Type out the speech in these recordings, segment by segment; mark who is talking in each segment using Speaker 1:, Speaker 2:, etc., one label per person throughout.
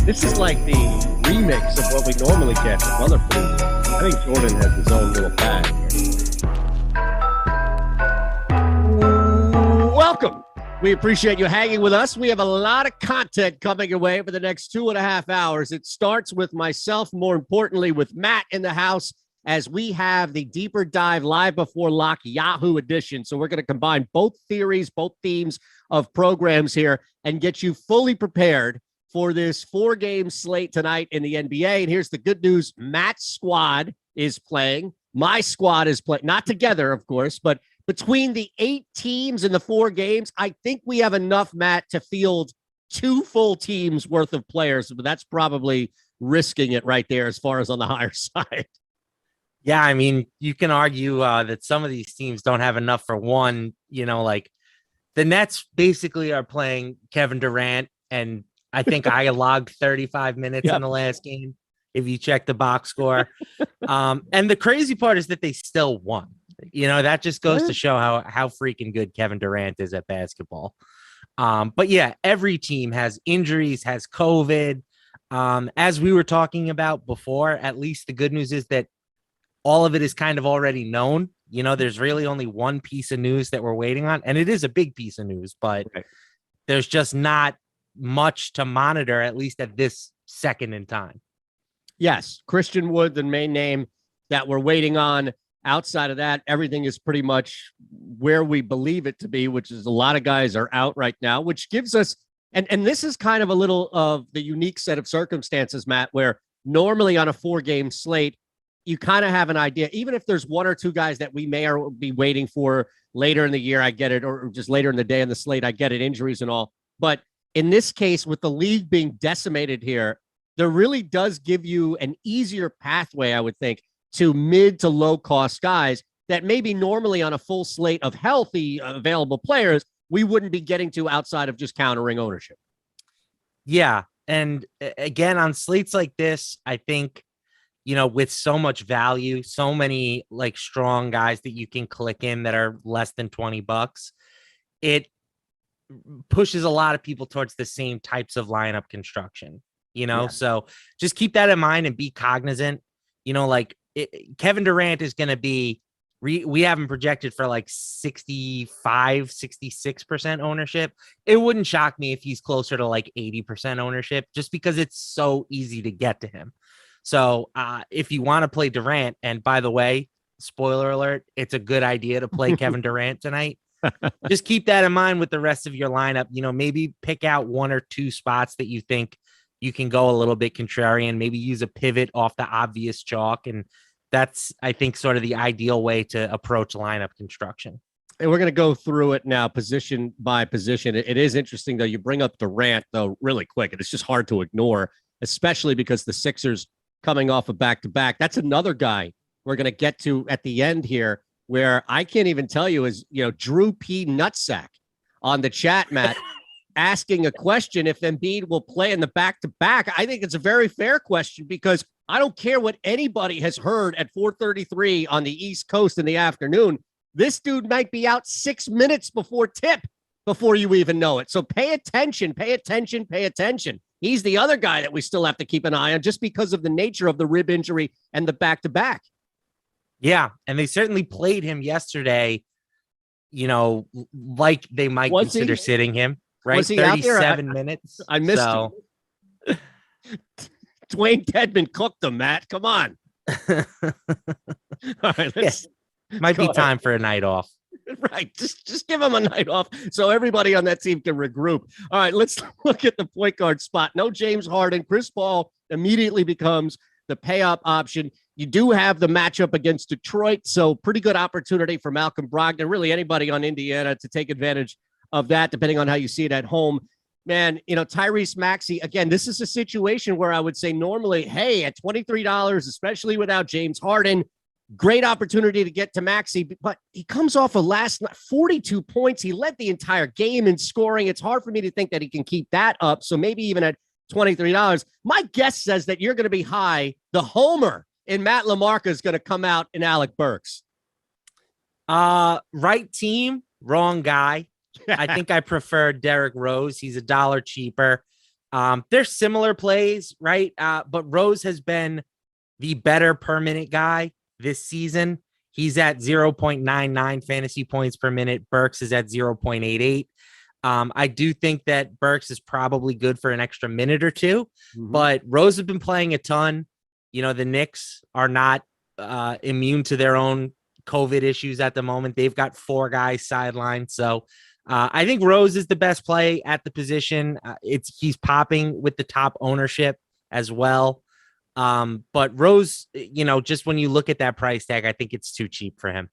Speaker 1: This is like the remix of what we normally get from other foods. I think Jordan has his own little bag. Welcome. We appreciate you hanging with us. We have a lot of content coming your way for the next 2.5 hours. It starts with myself, more importantly, with Matt in the house, as we have the Deeper Dive Live Before Lock Yahoo edition. So we're going to combine both theories, both themes of programs here and get you fully prepared for this 4-game slate tonight in the NBA. And here's the good news. Matt's squad is playing. My squad is playing. Not together, of course, but between the 8 teams in the 4 games, I think we have enough, Matt, to field 2 full teams worth of players. But that's probably risking it right there as far as on the higher side.
Speaker 2: Yeah, I mean, you can argue that some of these teams don't have enough for one. Like the Nets basically are playing Kevin Durant, and I think I logged 35 minutes in the last game, if you check the box score. And the crazy part is that they still won. That just goes to show how freaking good Kevin Durant is at basketball. But yeah, every team has injuries, has COVID. As we were talking about before, at least the good news is that all of it is kind of already known. There's really only one piece of news that we're waiting on, and it is a big piece of news, but there's just not much to monitor, at least at this second in time.
Speaker 1: Yes, Christian Wood, the main name that we're waiting on. Outside of that, everything is pretty much where we believe it to be, which is a lot of guys are out right now, which gives us, and this is kind of a little of the unique set of circumstances, Matt, where normally on a 4-game slate, you kind of have an idea, even if there's 1 or 2 guys that we may be waiting for later in the year, I get it, or just later in the day in the slate, I get it, injuries and all. But in this case, with the league being decimated here, there really does give you an easier pathway, I would think, to mid to low cost guys that maybe normally on a full slate of healthy available players, we wouldn't be getting to outside of just countering ownership.
Speaker 2: Yeah. And again, on slates like this, I think, with so much value, so many like strong guys that you can click in that are less than $20, it pushes a lot of people towards the same types of lineup construction, so just keep that in mind and be cognizant, Kevin Durant is going to be, we have him projected for like 65, 66% ownership. It wouldn't shock me if he's closer to like 80% ownership, just because it's so easy to get to him. So if you want to play Durant, and by the way, spoiler alert, it's a good idea to play Kevin Durant tonight. Just keep that in mind with the rest of your lineup. Maybe pick out 1 or 2 spots that you think you can go a little bit contrarian, maybe use a pivot off the obvious chalk. And that's, I think, sort of the ideal way to approach lineup construction.
Speaker 1: And we're going to go through it now, position by position. It is interesting, though. You bring up Durant, though, really quick, and it's just hard to ignore, especially because the Sixers coming off a back-to-back. That's another guy we're going to get to at the end here, where I can't even tell you is, Drew P. Nutsack on the chat, Matt, asking a question if Embiid will play in the back-to-back. I think it's a very fair question, because I don't care what anybody has heard at 4:33 on the East Coast in the afternoon. This dude might be out 6 minutes before tip before you even know it. So pay attention, pay attention, pay attention. He's the other guy that we still have to keep an eye on, just because of the nature of the rib injury and the back-to-back.
Speaker 2: Yeah, and they certainly played him yesterday, like they might consider sitting him, right?
Speaker 1: Was he
Speaker 2: 37 minutes.
Speaker 1: I missed him. Dwayne Dedman cooked him, Matt. Come on. All right,
Speaker 2: might be time for a night off.
Speaker 1: Right. Just give him a night off so everybody on that team can regroup. All right, let's look at the point guard spot. No James Harden. Chris Paul immediately becomes the pay-up option. You do have the matchup against Detroit, so pretty good opportunity for Malcolm Brogdon, really anybody on Indiana, to take advantage of that, depending on how you see it at home. Man, Tyrese Maxey, again, this is a situation where I would say normally, hey, at $23, especially without James Harden, great opportunity to get to Maxey, but he comes off of last night, 42 points. He led the entire game in scoring. It's hard for me to think that he can keep that up. So maybe even at $23, my guess says that you're going to be high. The homer in Matt LaMarca is going to come out in Alec Burks.
Speaker 2: Right team, wrong guy. I think I prefer Derrick Rose. He's $1 cheaper. They're similar plays, right? But Rose has been the better per minute guy this season. He's at 0.99 fantasy points per minute. Burks is at 0.88. I do think that Burks is probably good for an extra minute or two, but Rose has been playing a ton. You know, the Knicks are not immune to their own COVID issues at the moment. They've got 4 guys sidelined. So I think Rose is the best play at the position. He's popping with the top ownership as well. But Rose, you know, just when you look at that price tag, I think it's too cheap for him.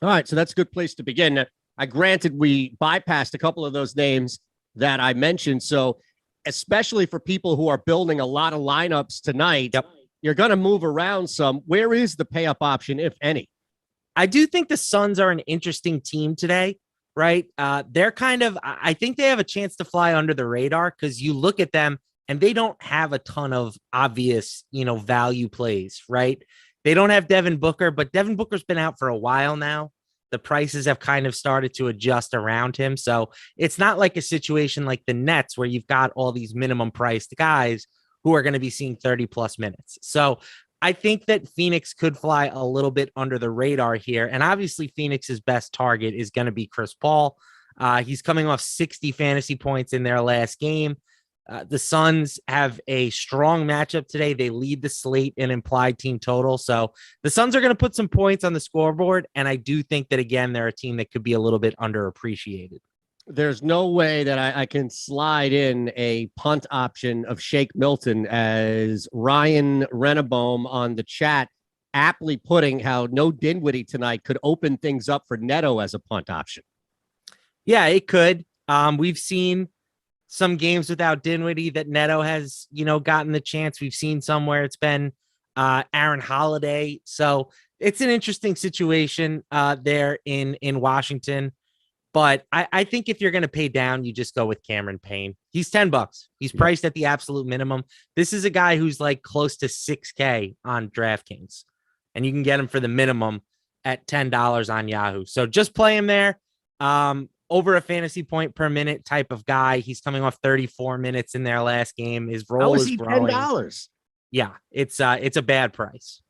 Speaker 1: All right, so that's a good place to begin. I granted we bypassed a couple of those names that I mentioned. So especially for people who are building a lot of lineups tonight, you're going to move around some. Where is the pay up option, if any?
Speaker 2: I do think the Suns are an interesting team today, right? They're kind of, I think they have a chance to fly under the radar because you look at them and they don't have a ton of obvious, you know, value plays, right? They don't have Devin Booker, but Devin Booker's been out for a while now. The prices have kind of started to adjust around him. So it's not like a situation like the Nets where you've got all these minimum priced guys who are going to be seeing 30 plus minutes. So I think that Phoenix could fly a little bit under the radar here. And obviously Phoenix's best target is going to be Chris Paul. He's coming off 60 fantasy points in their last game. The Suns have a strong matchup today. They lead the slate in implied team total. So the Suns are going to put some points on the scoreboard. And I do think that, again, they're a team that could be a little bit underappreciated.
Speaker 1: There's no way that I can slide in a punt option of Shake Milton, as Ryan Rennebaum on the chat aptly putting how no Dinwiddie tonight could open things up for Neto as a punt option.
Speaker 2: Yeah, it could. We've seen some games without Dinwiddie that Neto has, you know, gotten the chance. We've seen some where it's been Aaron Holiday. So it's an interesting situation there in Washington. But I think if you're going to pay down, you just go with Cameron Payne. He's $10. He's priced at the absolute minimum. This is a guy who's like close to $6K on DraftKings, and you can get him for the minimum at $10 on Yahoo. So just play him there. Over a fantasy point per minute type of guy. He's coming off 34 minutes in their last game. His role is growing.
Speaker 1: $10?
Speaker 2: Yeah, it's a bad price.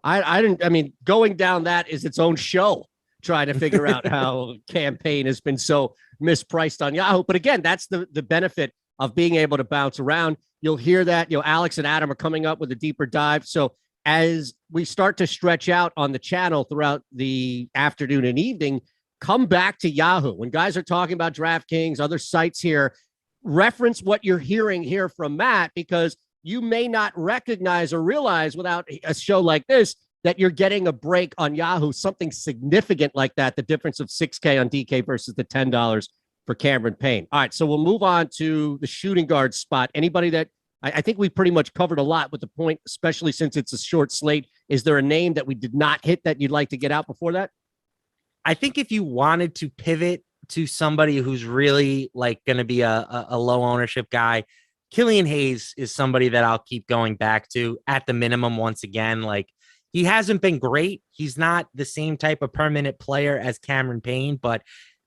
Speaker 1: I mean, going down that is its own show, trying to figure out how campaign has been so mispriced on Yahoo. But again, that's the benefit of being able to bounce around. You'll hear that, you know, Alex and Adam are coming up with a deeper dive. So as we start to stretch out on the channel throughout the afternoon and evening, come back to Yahoo. When guys are talking about DraftKings, other sites here, reference what you're hearing here from Matt, because you may not recognize or realize without a show like this that you're getting a break on Yahoo, something significant like that, the difference of $6K on DK versus the $10 for Cameron Payne. All right, so we'll move on to the shooting guard spot. Anybody that I think we pretty much covered a lot with the point, especially since it's a short slate. Is there a name that we did not hit that you'd like to get out before that?
Speaker 2: I think if you wanted to pivot to somebody who's really like going to be a low ownership guy, Killian Hayes is somebody that I'll keep going back to at the minimum. Once again, like, he hasn't been great. He's not the same type of permanent player as Cameron Payne, but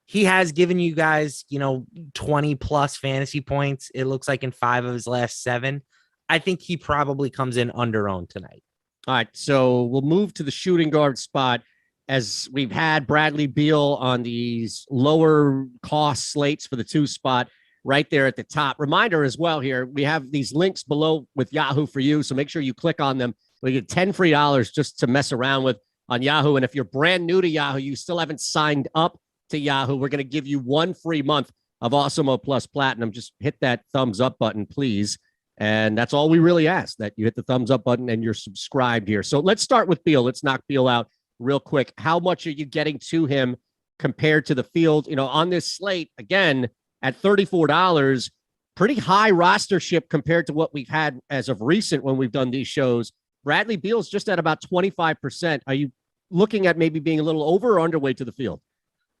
Speaker 2: he has given you guys, you know, 20 plus fantasy points. It looks like in 5 of his last 7. I think he probably comes in under owned tonight.
Speaker 1: All right, so we'll move to the shooting guard spot, as we've had Bradley Beal on these lower cost slates for the 2 spot right there at the top. Reminder as well here, we have these links below with Yahoo for you, so make sure you click on them. We get $10 free just to mess around with on Yahoo. And if you're brand new to Yahoo, you still haven't signed up to Yahoo, we're going to give you 1 free month of Awesemo Plus Platinum. Just hit that thumbs up button, please. And that's all we really ask, that you hit the thumbs up button and you're subscribed here. So let's start with Beal. Let's knock Beal out real quick. How much are you getting to him compared to the field? You know, on this slate, again, at $34, pretty high rostership compared to what we've had as of recent when we've done these shows. Bradley Beal's just at about 25%. Are you looking at maybe being a little over or underweight to the field?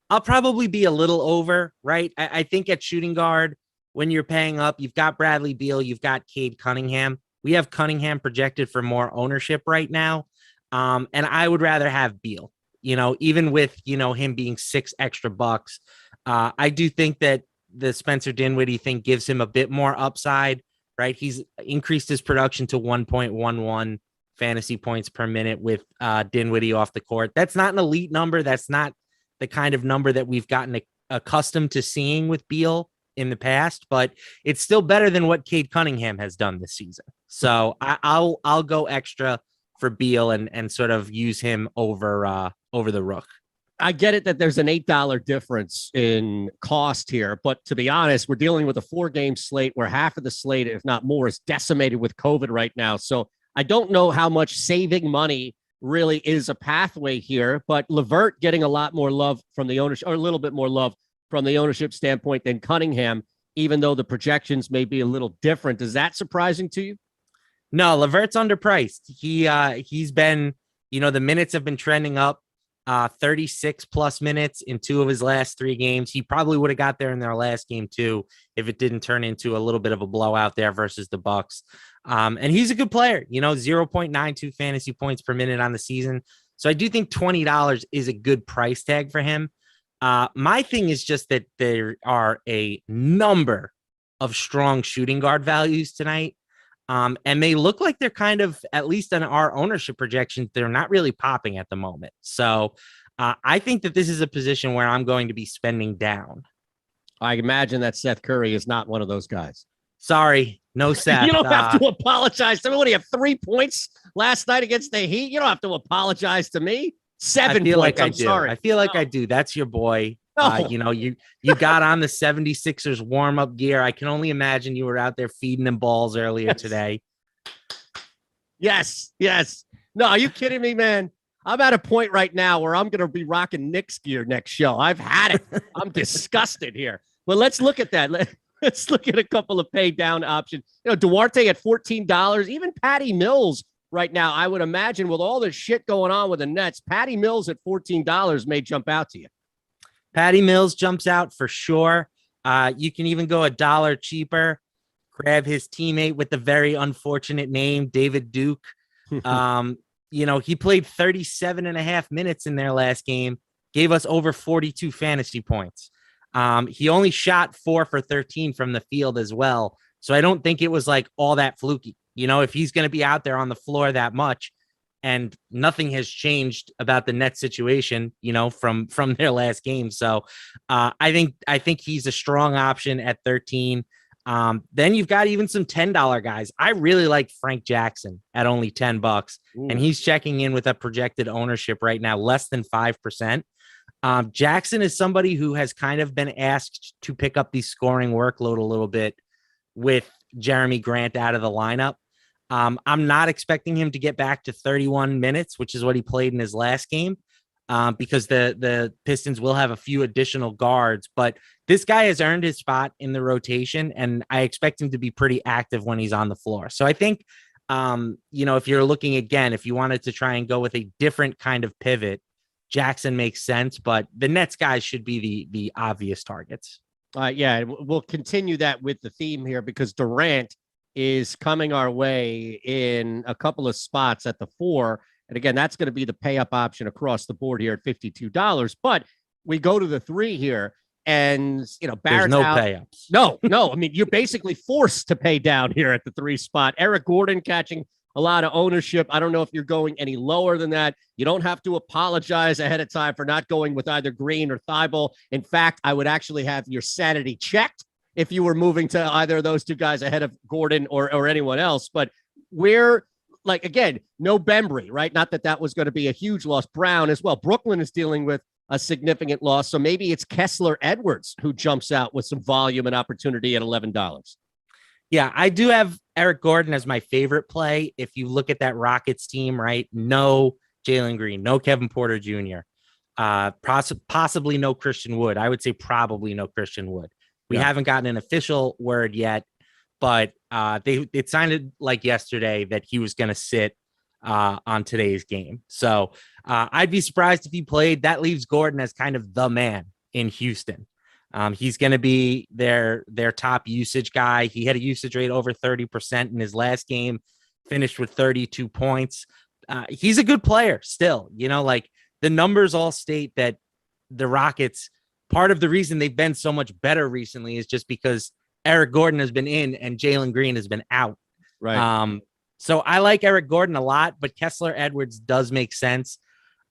Speaker 2: I'll probably be a little over, right? I think at shooting guard, when you're paying up, you've got Bradley Beal, you've got Cade Cunningham. We have Cunningham projected for more ownership right now. And I would rather have Beal, you know, even with, you know, him being $6 extra. I do think that the Spencer Dinwiddie thing gives him a bit more upside, right? He's increased his production to 1.11 fantasy points per minute with Dinwiddie off the court. That's not an elite number. That's not the kind of number that we've gotten accustomed to seeing with Beal in the past, but it's still better than what Cade Cunningham has done this season. So I'll go extra for Beal and sort of use him over the Rook.
Speaker 1: I get it that there's an $8 difference in cost here, but to be honest, we're dealing with a 4-game slate where half of the slate, if not more, is decimated with COVID right now. So I don't know how much saving money really is a pathway here, but LeVert getting a lot more love from the ownership, or a little bit more love from the ownership standpoint than Cunningham, even though the projections may be a little different. Is that surprising to you?
Speaker 2: No, LeVert's underpriced. He's been, the minutes have been trending up, 36 plus minutes in 2 of his last 3 games. He probably would have got there in their last game too, if it didn't turn into a little bit of a blowout there versus the Bucks. And he's a good player, 0.92 fantasy points per minute on the season. So I do think $20 is a good price tag for him. My thing is just that there are a number of strong shooting guard values tonight. And they look like they're kind of, at least on our ownership projections, they're not really popping at the moment. So I think that this is a position where I'm going to be spending down.
Speaker 1: I imagine that Seth Curry is not one of those guys.
Speaker 2: Sorry, no Seth.
Speaker 1: You don't have to apologize to me. What do you have, 3 points last night against the Heat? You don't have to apologize to me. 7
Speaker 2: I feel
Speaker 1: points.
Speaker 2: Like I'm sorry. I feel like I do. That's your boy.
Speaker 1: No.
Speaker 2: You got on the 76ers warm-up gear. I can only imagine you were out there feeding them balls earlier today.
Speaker 1: Yes. No, are you kidding me, man? I'm at a point right now where I'm going to be rocking Knicks gear next show. I've had it. I'm disgusted here. Well, let's look at that. Let's look at a couple of pay down options. Duarte at $14, even Patty Mills right now. I would imagine with all this shit going on with the Nets, Patty Mills at $14 may jump out to you.
Speaker 2: Patty Mills jumps out for sure. You can even go $1 cheaper. Grab his teammate with the very unfortunate name, David Duke. He played 37 and a half minutes in their last game, gave us over 42 fantasy points. He only shot 4 for 13 from the field as well. So I don't think it was like all that fluky. If he's going to be out there on the floor that much, and nothing has changed about the Nets situation, from their last game. So I think he's a strong option at 13. Then you've got even some $10 guys. I really like Frank Jackson at only $10, and he's checking in with a projected ownership right now, less than 5%. Jackson is somebody who has kind of been asked to pick up the scoring workload a little bit with Jeremy Grant out of the lineup. I'm not expecting him to get back to 31 minutes, which is what he played in his last game, because the Pistons will have a few additional guards. But this guy has earned his spot in the rotation, and I expect him to be pretty active when he's on the floor. So I think, if you're looking again, if you wanted to try and go with a different kind of pivot, Jackson makes sense, but the Nets guys should be the obvious targets.
Speaker 1: Yeah, we'll continue that with the theme here because Durant is coming our way in a couple of spots at the 4. And again, that's going to be the pay up option across the board here at $52. But we go to the 3 here, and Barrett's
Speaker 2: There's no
Speaker 1: out.
Speaker 2: pay ups.
Speaker 1: No. I mean, you're basically forced to pay down here at the 3 spot. Eric Gordon catching a lot of ownership. I don't know if you're going any lower than that. You don't have to apologize ahead of time for not going with either Green or Thibault. In fact, I would actually have your sanity checked if you were moving to either of those 2 guys ahead of Gordon or anyone else. But we're like, again, no Bembry, right? Not that was going to be a huge loss. Brown as well. Brooklyn is dealing with a significant loss. So maybe it's Kessler Edwards who jumps out with some volume and opportunity at $11.
Speaker 2: Yeah, I do have Eric Gordon as my favorite play. If you look at that Rockets team, right? No Jalen Green, no Kevin Porter Jr., possibly no Christian Wood. I would say probably no Christian Wood. We haven't gotten an official word yet, but it sounded like yesterday that he was going to sit on today's game. So I'd be surprised if he played. That leaves Gordon as kind of the man in Houston. He's going to be their top usage guy. He had a usage rate over 30% in his last game, finished with 32 points. He's a good player still. The numbers all state that the Rockets part of the reason they've been so much better recently is just because Eric Gordon has been in and Jalen Green has been out.
Speaker 1: Right.
Speaker 2: So I like Eric Gordon a lot, but Kessler Edwards does make sense.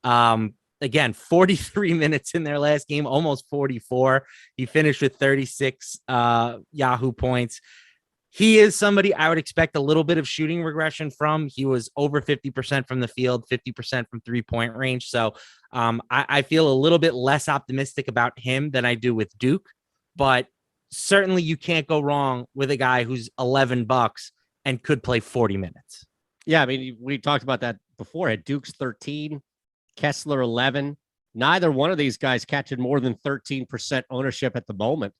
Speaker 2: Again, 43 minutes in their last game, almost 44. He finished with 36 Yahoo points. He is somebody I would expect a little bit of shooting regression from. He was over 50% from the field, 50% from 3-point range. So I feel a little bit less optimistic about him than I do with Duke, but certainly you can't go wrong with a guy who's $11 and could play 40 minutes.
Speaker 1: Yeah, I mean, we talked about that before. At Duke's 13, Kessler 11. Neither one of these guys catching more than 13% ownership at the moment.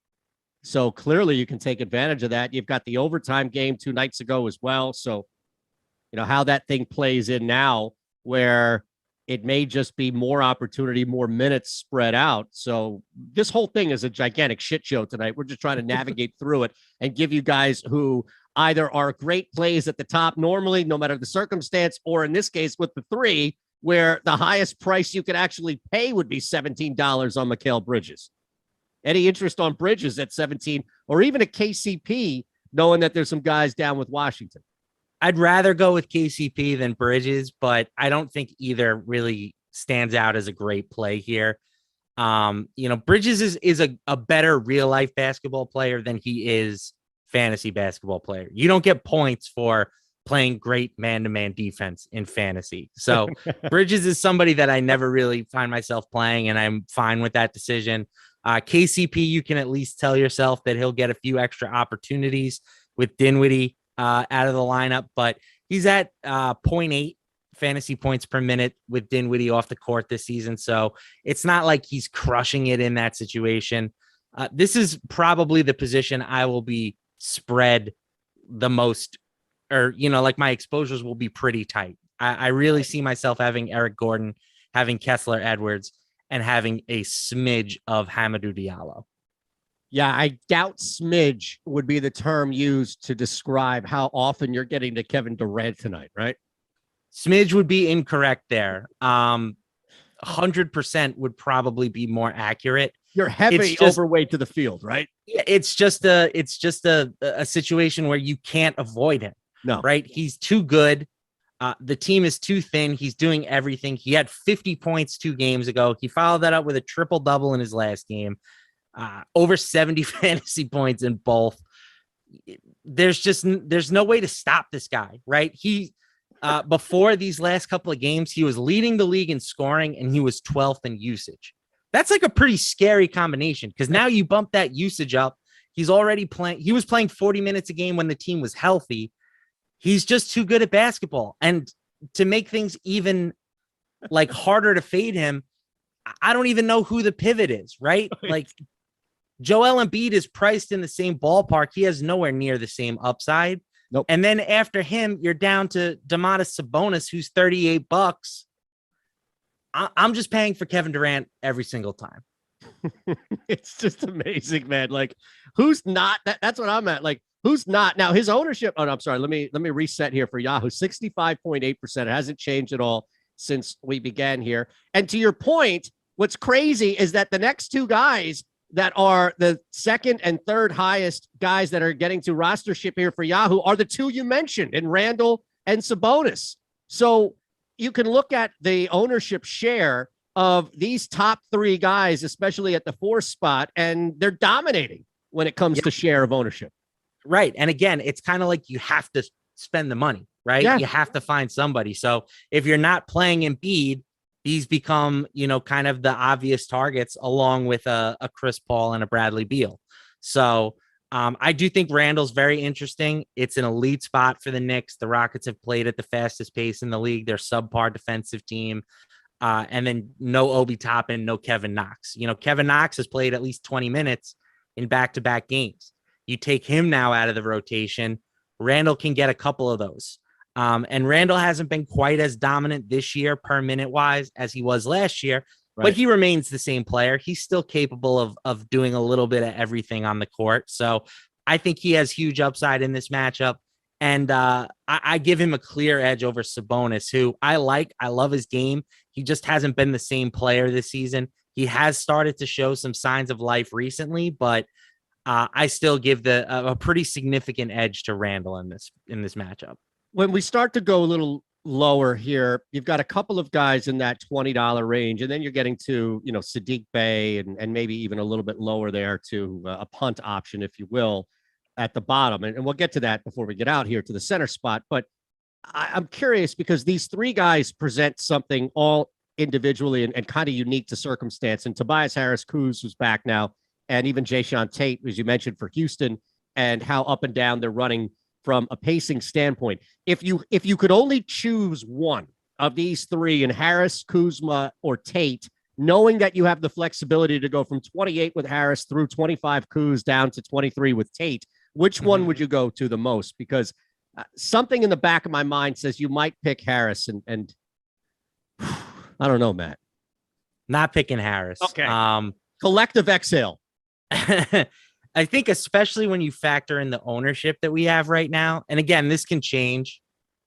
Speaker 1: So clearly you can take advantage of that. You've got the overtime game 2 nights ago as well. So, how that thing plays in now, where it may just be more opportunity, more minutes spread out. So this whole thing is a gigantic shit show tonight. We're just trying to navigate through it and give you guys who either are great plays at the top normally, no matter the circumstance, or in this case with the 3, where the highest price you could actually pay would be $17 on Mikal Bridges. Any interest on Bridges at 17, or even a KCP, knowing that there's some guys down with Washington?
Speaker 2: I'd rather go with KCP than Bridges, but I don't think either really stands out as a great play here. Bridges is a better real life basketball player than he is fantasy basketball player. You don't get points for playing great man-to-man defense in fantasy. So Bridges is somebody that I never really find myself playing, and I'm fine with that decision. KCP, you can at least tell yourself that he'll get a few extra opportunities with Dinwiddie out of the lineup, but he's at 0.8 fantasy points per minute with Dinwiddie off the court this season. So it's not like he's crushing it in that situation. This is probably the position I will be spread the most, or, like my exposures will be pretty tight. I really see myself having Eric Gordon, having Kessler Edwards, and having a smidge of Hamidou Diallo.
Speaker 1: Yeah, I doubt smidge would be the term used to describe how often you're getting to Kevin Durant tonight, right?
Speaker 2: Smidge would be incorrect there. 100% would probably be more accurate.
Speaker 1: You're heavy overweight to the field, right?
Speaker 2: Yeah, it's just a situation where you can't avoid him.
Speaker 1: No,
Speaker 2: right? He's too good. The team is too thin. He's doing everything. He had 50 points 2 games ago. He followed that up with a triple-double in his last game. Over 70 fantasy points in both. There's no way to stop this guy, right? He before these last couple of games, he was leading the league in scoring and he was 12th in usage. That's like a pretty scary combination, because now you bump that usage up. He's already playing. He was playing 40 minutes a game when the team was healthy. He's just too good at basketball. And to make things even harder to fade him, I don't even know who the pivot is, right? Like Joel Embiid is priced in the same ballpark. He has nowhere near the same upside.
Speaker 1: Nope.
Speaker 2: And then after him, you're down to Domantas Sabonis, who's $38. I'm just paying for Kevin Durant every single time.
Speaker 1: It's just amazing, man. Who's not? That's what I'm at. Who's not? Now, his ownership. Oh, no, I'm sorry. Let me reset here for Yahoo. 65.8%. It hasn't changed at all since we began here. And to your point, what's crazy is that the next 2 guys that are the second and third highest guys that are getting to rostership here for Yahoo are the 2 you mentioned, in Randall and Sabonis. So you can look at the ownership share of these top 3 guys, especially at the 4 spot, and they're dominating when it comes to share of ownership.
Speaker 2: Right. And again, it's kind of like you have to spend the money, right?
Speaker 1: Yeah.
Speaker 2: You have to find somebody. So if you're not playing Embiid, these become, kind of the obvious targets, along with a Chris Paul and a Bradley Beal. So I do think Randall's very interesting. It's an elite spot for the Knicks. The Rockets have played at the fastest pace in the league. They're subpar defensive team. And then no Obi Toppin, no Kevin Knox. Kevin Knox has played at least 20 minutes in back-to-back games. You take him now out of the rotation, Randall can get a couple of those. And Randall hasn't been quite as dominant this year per minute wise as he was last year, right, but he remains the same player. He's still capable of doing a little bit of everything on the court. So I think he has huge upside in this matchup. And I give him a clear edge over Sabonis, who I love his game. He just hasn't been the same player this season. He has started to show some signs of life recently, but I still give a pretty significant edge to Randall in this matchup.
Speaker 1: When we start to go a little lower here, you've got a couple of guys in that $20 range, and then you're getting to, Sadiq Bey and maybe even a little bit lower there to a punt option, if you will, at the bottom. And we'll get to that before we get out here to the center spot. But I'm curious because these three guys present something all individually and kind of unique to circumstance. And Tobias Harris-Kuz, who's back now, and even Jae'Sean Tate, as you mentioned, for Houston, and how up and down they're running from a pacing standpoint. If you could only choose one of these three, in Harris, Kuzma, or Tate, knowing that you have the flexibility to go from 28 with Harris through 25 Kuz down to 23 with Tate, which one would you go to the most? Because something in the back of my mind says you might pick Harris, and I don't know, Matt.
Speaker 2: Not picking Harris.
Speaker 1: Okay. Collective exhale.
Speaker 2: I think especially when you factor in the ownership that we have right now, and again, this can change.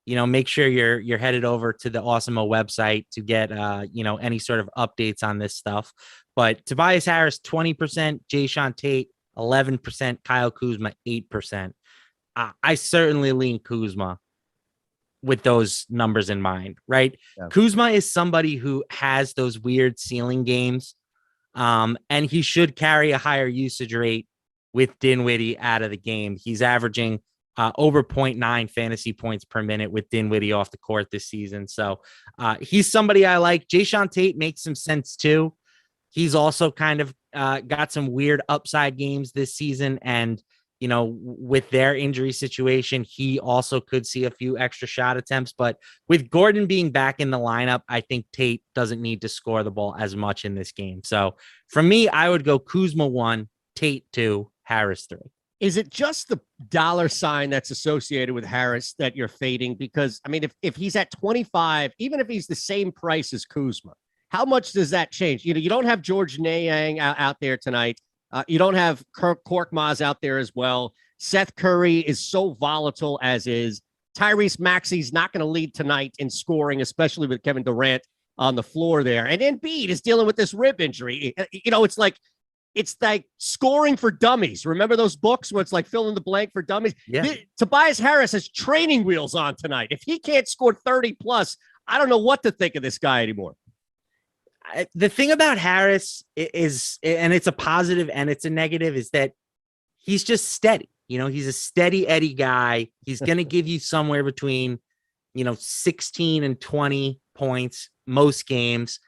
Speaker 2: Make sure you're headed over to the Awesemo website to get any sort of updates on this stuff. But Tobias Harris 20%, Jae'Sean Tate 11%, Kyle Kuzma 8%. I certainly lean Kuzma with those numbers in mind, right? Yeah. Kuzma is somebody who has those weird ceiling games, and he should carry a higher usage rate with Dinwiddie out of the game. He's averaging over 0.9 fantasy points per minute with Dinwiddie off the court this season. So he's somebody I like. Jae'Sean Tate makes some sense too. He's also kind of got some weird upside games this season. And, with their injury situation, he also could see a few extra shot attempts. But with Gordon being back in the lineup, I think Tate doesn't need to score the ball as much in this game. So for me, I would go Kuzma 1, Tate 2, Harris 3.
Speaker 1: Is it just the dollar sign that's associated with Harris that you're fading? Because, I mean, if he's at 25, even if he's the same price as Kuzma, how much does that change? You don't have George Niang out there tonight. You don't have Korkmaz out there as well. Seth Curry is so volatile as is. Tyrese Maxey's not going to lead tonight in scoring, especially with Kevin Durant on the floor there. And Embiid is dealing with this rib injury. It's like scoring for dummies. Remember those books where it's like fill in the blank for dummies?
Speaker 2: Yeah.
Speaker 1: Tobias Harris has training wheels on tonight. If he can't score 30 plus, I don't know what to think of this guy anymore.
Speaker 2: The thing about Harris is, and it's a positive and it's a negative, is that he's just steady. He's a steady Eddie guy. He's going to give you somewhere between, 16 and 20 points most games.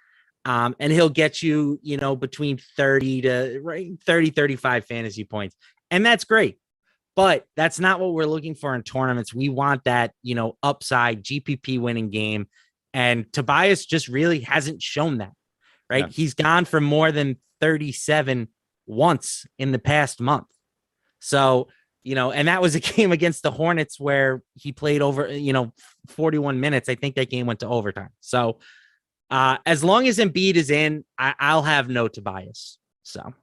Speaker 2: And he'll get you, between 35 fantasy points. And that's great. But that's not what we're looking for in tournaments. We want that, upside GPP winning game. And Tobias just really hasn't shown that, right? Yeah. He's gone for more than 37 once in the past month. So, and that was a game against the Hornets where he played over, 41 minutes. I think that game went to overtime. So, as long as Embiid is in, I'll have no Tobias. So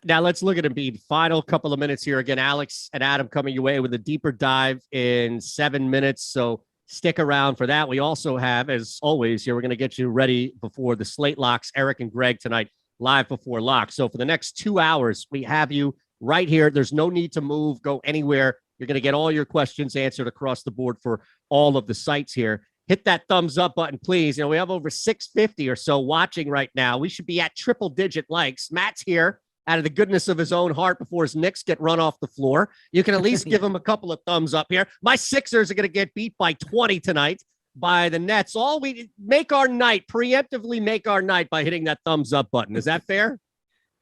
Speaker 1: now let's look at Embiid. Final couple of minutes here. Again, Alex and Adam coming your way with a deeper dive in 7 minutes. So stick around for that. We also have, as always, here, we're going to get you ready before the Slate Locks, Eric and Greg tonight, live before lock. So for the next 2 hours, we have you right here. There's no need to move, go anywhere. You're going to get all your questions answered across the board for all of the sites here. Hit that thumbs up button, please. We have over 650 or so watching right now. We should be at triple digit likes. Matt's here out of the goodness of his own heart before his Knicks get run off the floor. You can at least give him a couple of thumbs up here. My Sixers are going to get beat by 20 tonight by the Nets. All we make our night, preemptively make our night by hitting that thumbs up button. Is that fair?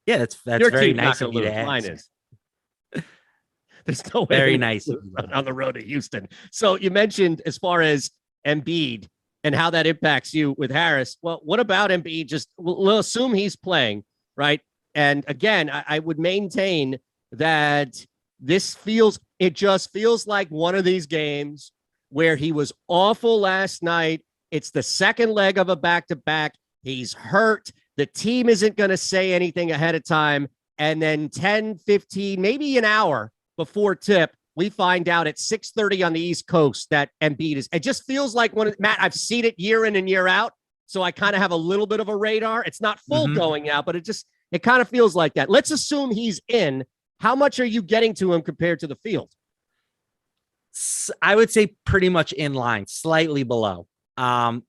Speaker 2: Yeah, that's your very nice of you to ask.
Speaker 1: Mine is. There's no way.
Speaker 2: Very nice
Speaker 1: on the road to Houston. So you mentioned as far as Embiid and how that impacts you with Harris. Well, what about Embiid? We'll assume he's playing, right? And again, I would maintain that it just feels like one of these games where he was awful last night. It's the second leg of a back-to-back. He's hurt. The team isn't going to say anything ahead of time. And then 10, 15, maybe an hour before tip, we find out at 6:30 on the East Coast that Embiid is. It just feels like Matt, I've seen it year in and year out. So I kind of have a little bit of a radar. It's not full
Speaker 2: Mhm.
Speaker 1: going out, but it kind of feels like that. Let's assume he's in. How much are you getting to him compared to the field?
Speaker 2: I would say pretty much in line, slightly below. I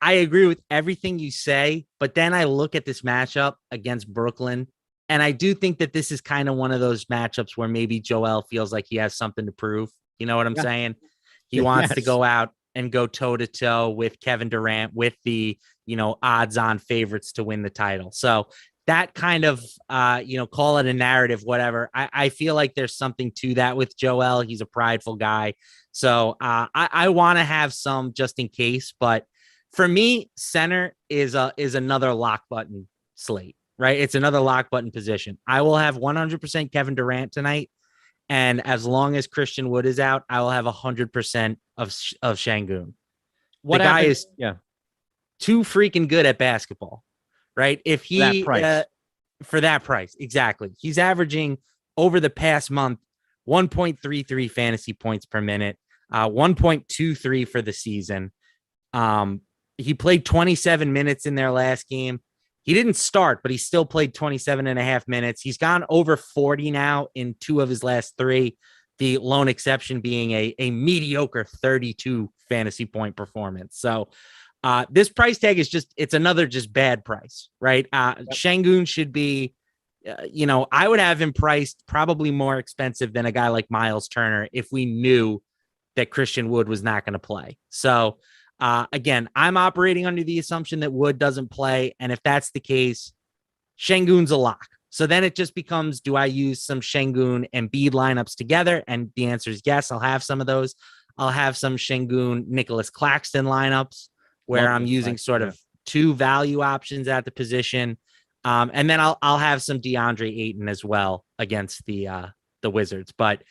Speaker 2: agree with everything you say, but then I look at this matchup against Brooklyn, and I do think that this is kind of one of those matchups where maybe Joel feels like he has something to prove. You know what I'm
Speaker 1: Yeah.
Speaker 2: saying? He wants to
Speaker 1: Yes.
Speaker 2: go out and go toe to toe with Kevin Durant, with the, odds on favorites to win the title. So that kind of, call it a narrative, whatever. I feel like there's something to that with Joel. He's a prideful guy. So I want to have some just in case, but for me, center is another lock button slate, right? It's another lock button position. I will have 100% Kevin Durant tonight. And as long as Christian Wood is out, I will have 100% of Şengün.
Speaker 1: What
Speaker 2: The guy
Speaker 1: happened?
Speaker 2: is
Speaker 1: Yeah.
Speaker 2: too freaking good at basketball, right? If
Speaker 1: That
Speaker 2: he,
Speaker 1: price.
Speaker 2: for that price, exactly. He's averaging over the past month 1.33 fantasy points per minute, 1.23 for the season. He played 27 minutes in their last game. He didn't start, but he still played 27 and a half minutes. He's gone over 40 now in 2 of his last 3, the lone exception being a mediocre 32 fantasy point performance. So this price tag is it's another just bad price, right? Şengün should be, I would have him priced probably more expensive than a guy like Miles Turner if we knew that Christian Wood was not going to play. So again, I'm operating under the assumption that Wood doesn't play. And if that's the case, Şengün's a lock. So then it just becomes, do I use some Şengün and Embiid lineups together? And the answer is yes, I'll have some of those. I'll have some Şengün, Nicholas Claxton lineups where I'm using sort of 2 value options at the position. And then I'll have some DeAndre Ayton as well against the Wizards. But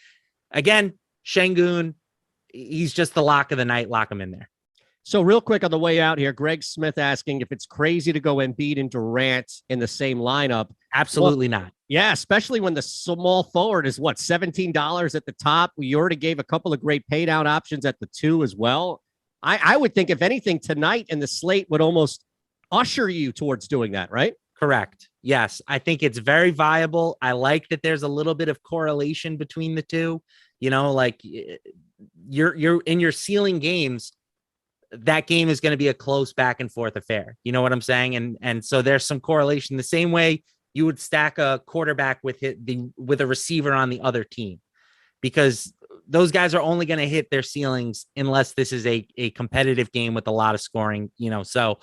Speaker 2: again, Şengün, he's just the lock of the night. Lock him in there.
Speaker 1: So real quick on the way out here, Greg Smith asking if it's crazy to go Embiid and Durant in the same lineup.
Speaker 2: Absolutely not.
Speaker 1: Yeah, especially when the small forward is what, $17 at the top. We already gave a couple of great pay down options at the 2 as well. I would think if anything tonight in the slate would almost usher you towards doing that, right?
Speaker 2: Correct. Yes, I think it's very viable. I like that there's a little bit of correlation between the 2. Like you're in your ceiling games, that game is going to be a close back and forth affair. You know what I'm saying? And so there's some correlation the same way you would stack a quarterback with a receiver on the other team, because those guys are only going to hit their ceilings unless this is a competitive game with a lot of scoring, so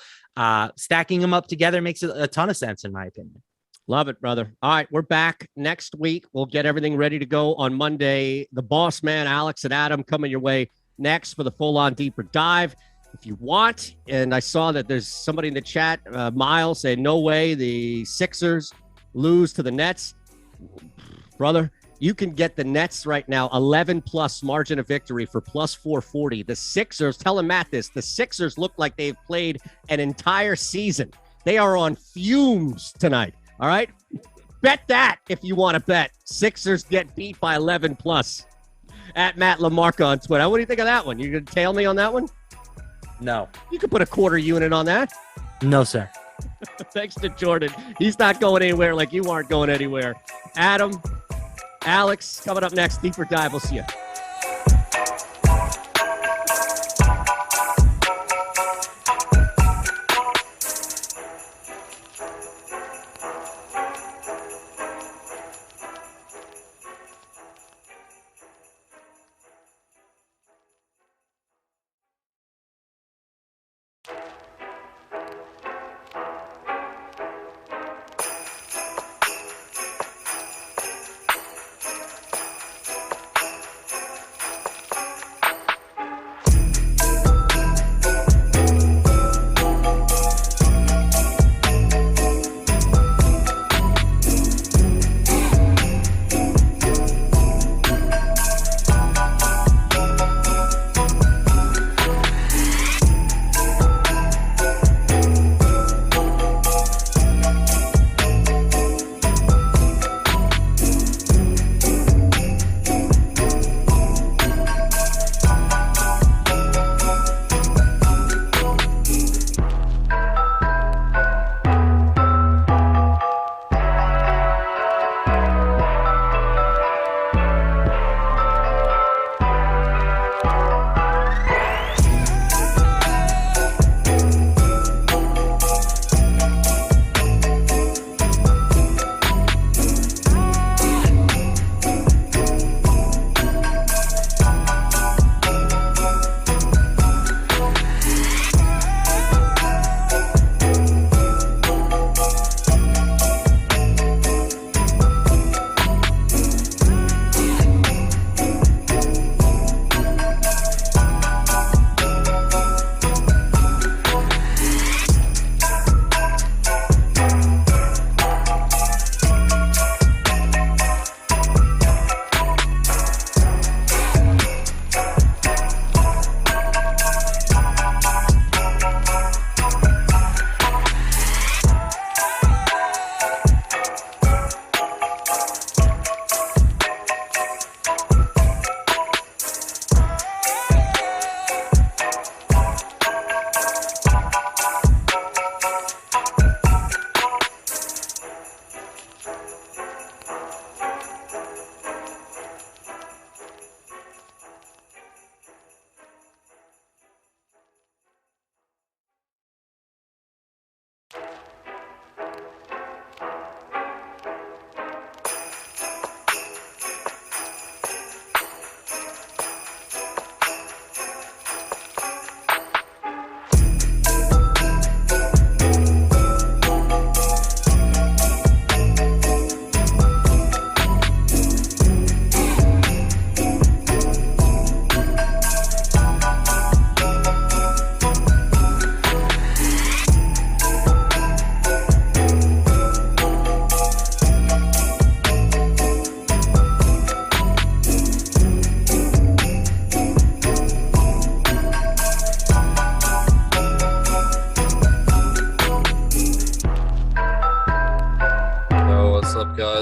Speaker 2: stacking them up together makes a ton of sense in my opinion.
Speaker 1: Love it, brother. All right, we're back next week. We'll get everything ready to go on Monday. The boss man, Alex and Adam, coming your way next for the full-on deeper dive. If you want, and I saw that there's somebody in the chat, Miles, saying, no way the Sixers lose to the Nets. Brother, you can get the Nets right now, 11-plus margin of victory for plus 440. The Sixers, tell him Matt this, the Sixers look like they've played an entire season. They are on fumes tonight, all right? Bet that if you want to bet. Sixers get beat by 11-plus. At Matt LaMarca on Twitter. What do you think of that one? You going to tail me on that one?
Speaker 2: No.
Speaker 1: You could put a quarter unit on that.
Speaker 2: No, sir.
Speaker 1: Thanks to Jordan. He's not going anywhere like you aren't going anywhere. Adam, Alex, coming up next. Deeper dive. We'll see you.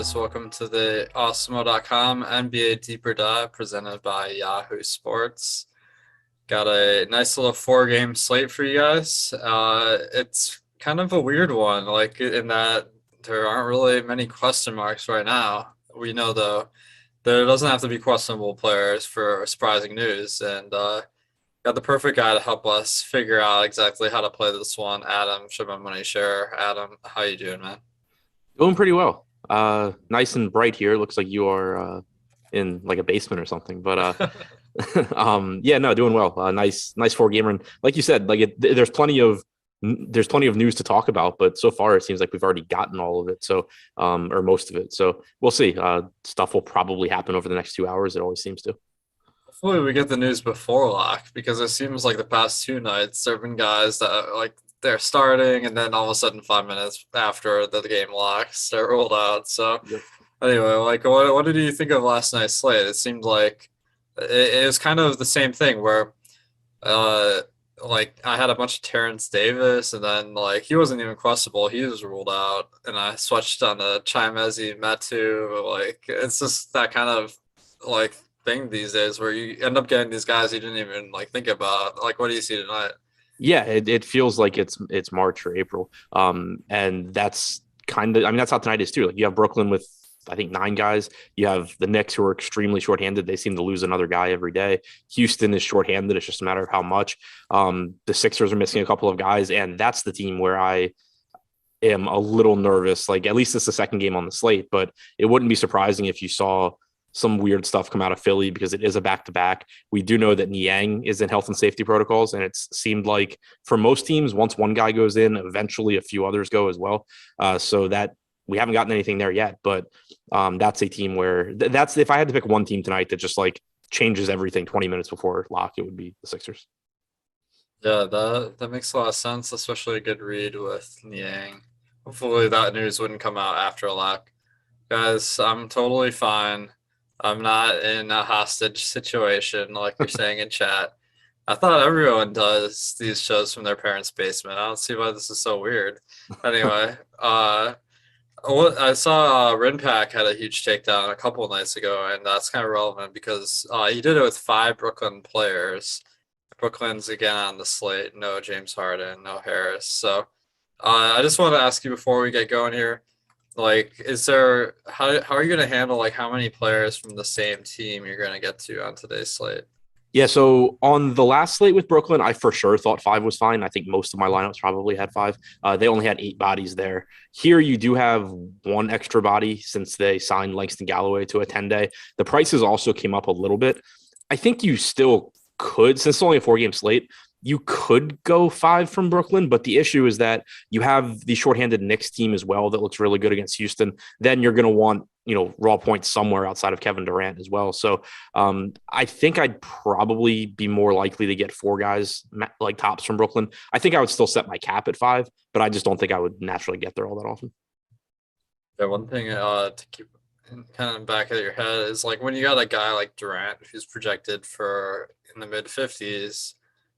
Speaker 3: guys? Welcome to the Awesemo.com NBA Deeper Dive presented by Yahoo Sports. Got a nice little 4-game slate for you guys. It's kind of a weird one, like in that there aren't really many question marks right now. We know, though, there doesn't have to be questionable players for surprising news, and got the perfect guy to help us figure out exactly how to play this one. Adam, show my money share. Adam, how you doing, man?
Speaker 4: Doing pretty well. Nice and bright here. Looks like you are in like a basement or something. But yeah, no, doing well. Nice 4-gamer. And like you said, like there's plenty of news to talk about. But so far, it seems like we've already gotten all of it. So or most of it. So we'll see. Stuff will probably happen over the next 2 hours. It always seems to.
Speaker 3: Hopefully we get the news before lock, because it seems like the past 2 nights there have been guys that like they're starting and then all of a sudden 5 minutes after the game locks they're ruled out. So
Speaker 4: Yep.
Speaker 3: Anyway, like what did you think of last night's slate? It seemed like it was kind of the same thing where like I had a bunch of Terrence Davis, and then like he wasn't even questionable, he was ruled out, and I switched on to Chimezi Metu. Like it's just that kind of like thing these days where you end up getting these guys you didn't even like think about. Like, what do you see tonight?
Speaker 4: Yeah, it feels like it's March or April. And that's kind of, I mean, that's how tonight is too. Like you have Brooklyn with, I think, 9 guys. You have the Knicks, who are extremely shorthanded. They seem to lose another guy every day. Houston is shorthanded. It's just a matter of how much. The Sixers are missing a couple of guys, and that's the team where I am a little nervous. Like, at least it's the second game on the slate, but it wouldn't be surprising if you saw some weird stuff come out of Philly, because it is a back-to-back. We do know that Niang is in health and safety protocols, and it's seemed like for most teams, once one guy goes in, eventually a few others go as well. So that we haven't gotten anything there yet, but that's a team where that's, if I had to pick one team tonight that just like changes everything 20 minutes before lock, it would be the Sixers.
Speaker 3: Yeah, that makes a lot of sense, especially a good read with Niang. Hopefully that news wouldn't come out after lock. Guys, I'm totally fine. I'm not in a hostage situation like you're saying in chat. I thought everyone does these shows from their parents' basement. I don't see why this is so weird. Anyway, I saw Rinpack had a huge takedown a couple of nights ago, and that's kind of relevant because he did it with 5 Brooklyn players. Brooklyn's again on the slate. No James Harden, no Harris. So I just want to ask you before we get going here, like, is there how are you going to handle like how many players from the same team you're going to get to on today's slate?
Speaker 4: Yeah, so on the last slate with Brooklyn, I for sure thought 5 was fine. I think most of my lineups probably had 5. They only had 8 bodies there. Here, you do have 1 extra body since they signed Langston Galloway to a 10-day. The prices also came up a little bit. I think you still could, since it's only a 4-game slate, you could go 5 from Brooklyn, but the issue is that you have the shorthanded Knicks team as well that looks really good against Houston. Then you're going to want, raw points somewhere outside of Kevin Durant as well. So I think I'd probably be more likely to get 4 guys like tops from Brooklyn. I think I would still set my cap at 5, but I just don't think I would naturally get there all that often.
Speaker 3: Yeah, one thing to keep kind of back of your head is like when you got a guy like Durant who's projected for in the mid 50s,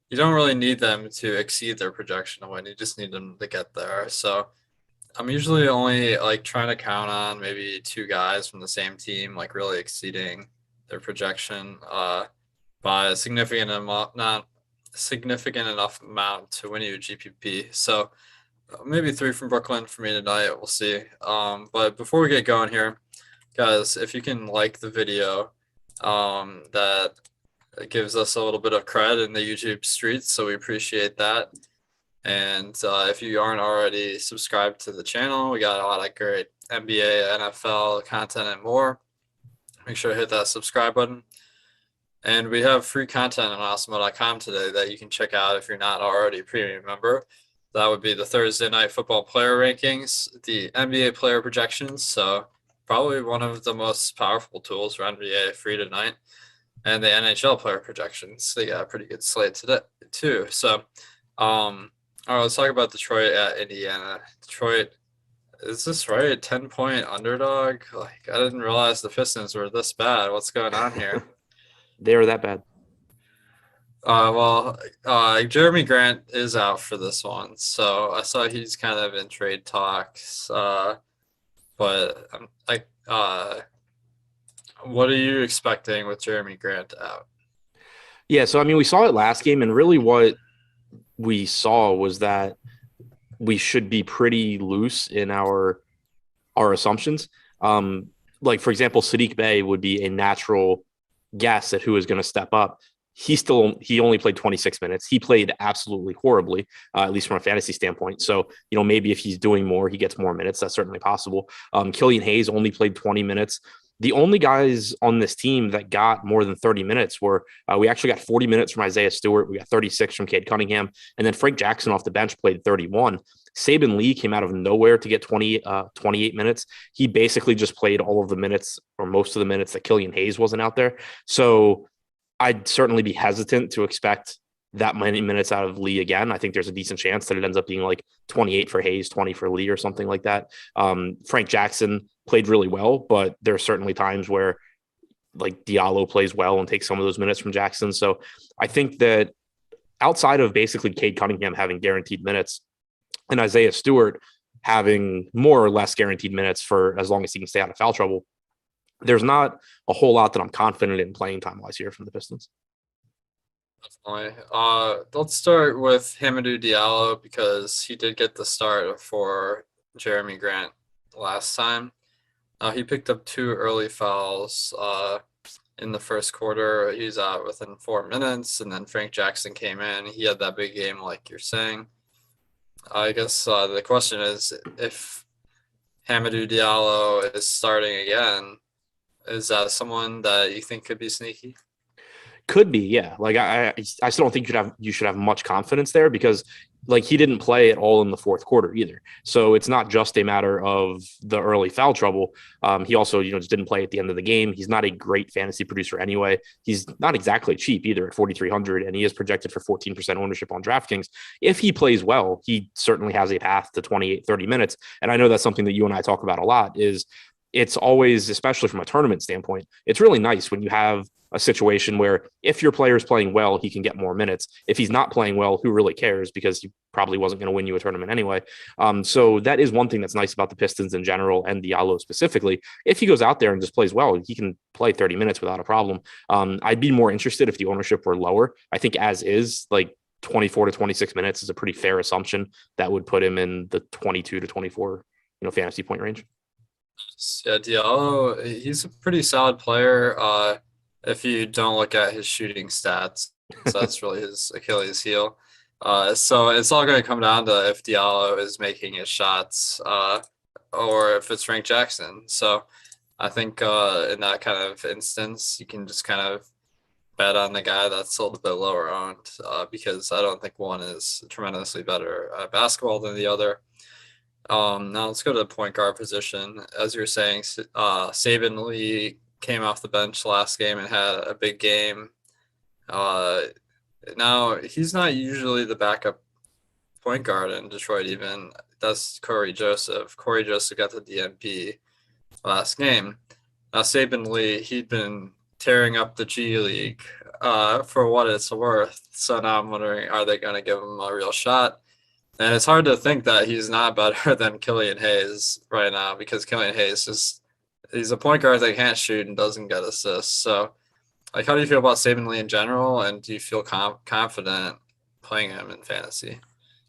Speaker 3: you don't really need them to exceed their projection to win. You just need them to get there. So I'm usually only like trying to count on maybe 2 guys from the same team, like really exceeding their projection by a significant amount, not significant enough amount to win you a GPP. So maybe 3 from Brooklyn for me tonight. We'll see. But before we get going here, guys, if you can like the video, that it gives us a little bit of cred in the YouTube streets, so we appreciate that. And if you aren't already subscribed to the channel, we got a lot of great NBA, NFL content and more. Make sure to hit that subscribe button. And we have free content on Awesemo.com today that you can check out if you're not already a premium member. That would be the Thursday Night Football player rankings, the NBA player projections, so probably one of the most powerful tools for NBA free tonight, and the NHL player projections. They got a pretty good slate today too. So, all right, let's talk about Detroit at Indiana. Detroit, is this right? 10-point underdog? Like, I didn't realize the Pistons were this bad. What's going on here?
Speaker 4: They're that bad.
Speaker 3: Jeremy Grant is out for this one, so I saw he's kind of in trade talks. But what are you expecting with Jeremy Grant out?
Speaker 4: Yeah, so I mean, we saw it last game, and really what we saw was that we should be pretty loose in our assumptions. Um, like for example, Sadiq Bey would be a natural guess at who is going to step up. He only played 26 minutes. He played absolutely horribly, at least from a fantasy standpoint. So, maybe if he's doing more, he gets more minutes. That's certainly possible. Killian Hayes only played 20 minutes. The only guys on this team that got more than 30 minutes were we actually got 40 minutes from Isaiah Stewart. We got 36 from Cade Cunningham. And then Frank Jackson off the bench played 31. Saban Lee came out of nowhere to get 28 minutes. He basically just played all of the minutes or most of the minutes that Killian Hayes wasn't out there. So I'd certainly be hesitant to expect that many minutes out of Lee again. I think there's a decent chance that it ends up being like 28 for Hayes, 20 for Lee or something like that. Frank Jackson played really well, but there are certainly times where like Diallo plays well and takes some of those minutes from Jackson. So I think that outside of basically Cade Cunningham having guaranteed minutes and Isaiah Stewart having more or less guaranteed minutes for as long as he can stay out of foul trouble, there's not a whole lot that I'm confident in playing time wise here from the Pistons.
Speaker 3: Definitely. Let's start with Hamidou Diallo because he did get the start for Jeremy Grant last time. He picked up 2 early fouls in the first quarter. He's out within 4 minutes, and then Frank Jackson came in. He had that big game, like you're saying. I guess the question is, if Hamidou Diallo is starting again, is that someone that you think could be sneaky?
Speaker 4: Could be, yeah. Like I still don't think you should have much confidence there because like he didn't play at all in the fourth quarter either. So it's not just a matter of the early foul trouble. He also, just didn't play at the end of the game. He's not a great fantasy producer anyway. He's not exactly cheap either at 4,300, and he is projected for 14% ownership on DraftKings. If he plays well, he certainly has a path to 28, 30 minutes. And I know that's something that you and I talk about a lot is it's always, especially from a tournament standpoint, it's really nice when you have a situation where if your player is playing well, he can get more minutes. If he's not playing well, who really cares? Because he probably wasn't going to win you a tournament anyway. So that is one thing that's nice about the Pistons in general and Diallo specifically. If he goes out there and just plays well, he can play 30 minutes without a problem. I'd be more interested if the ownership were lower. I think as is, like 24 to 26 minutes is a pretty fair assumption that would put him in the 22 to 24, fantasy point range.
Speaker 3: Yeah, Diallo, he's a pretty solid player. If you don't look at his shooting stats, so that's really his Achilles heel. So it's all going to come down to if Diallo is making his shots or if it's Frank Jackson. So I think in that kind of instance, you can just kind of bet on the guy that's a little bit lower owned because I don't think one is tremendously better at basketball than the other. Now let's go to the point guard position. As you're saying, Saban Lee came off the bench last game and had a big game. Now he's not usually the backup point guard in Detroit. Even that's Corey Joseph. Corey Joseph got the DNP last game. Now Saban Lee, he'd been tearing up the G League for what it's worth. So now I'm wondering, are they going to give him a real shot? And it's hard to think that he's not better than Killian Hayes right now because Killian Hayes he's a point guard that can't shoot and doesn't get assists. So, like, how do you feel about Saban Lee in general? And do you feel confident playing him in fantasy?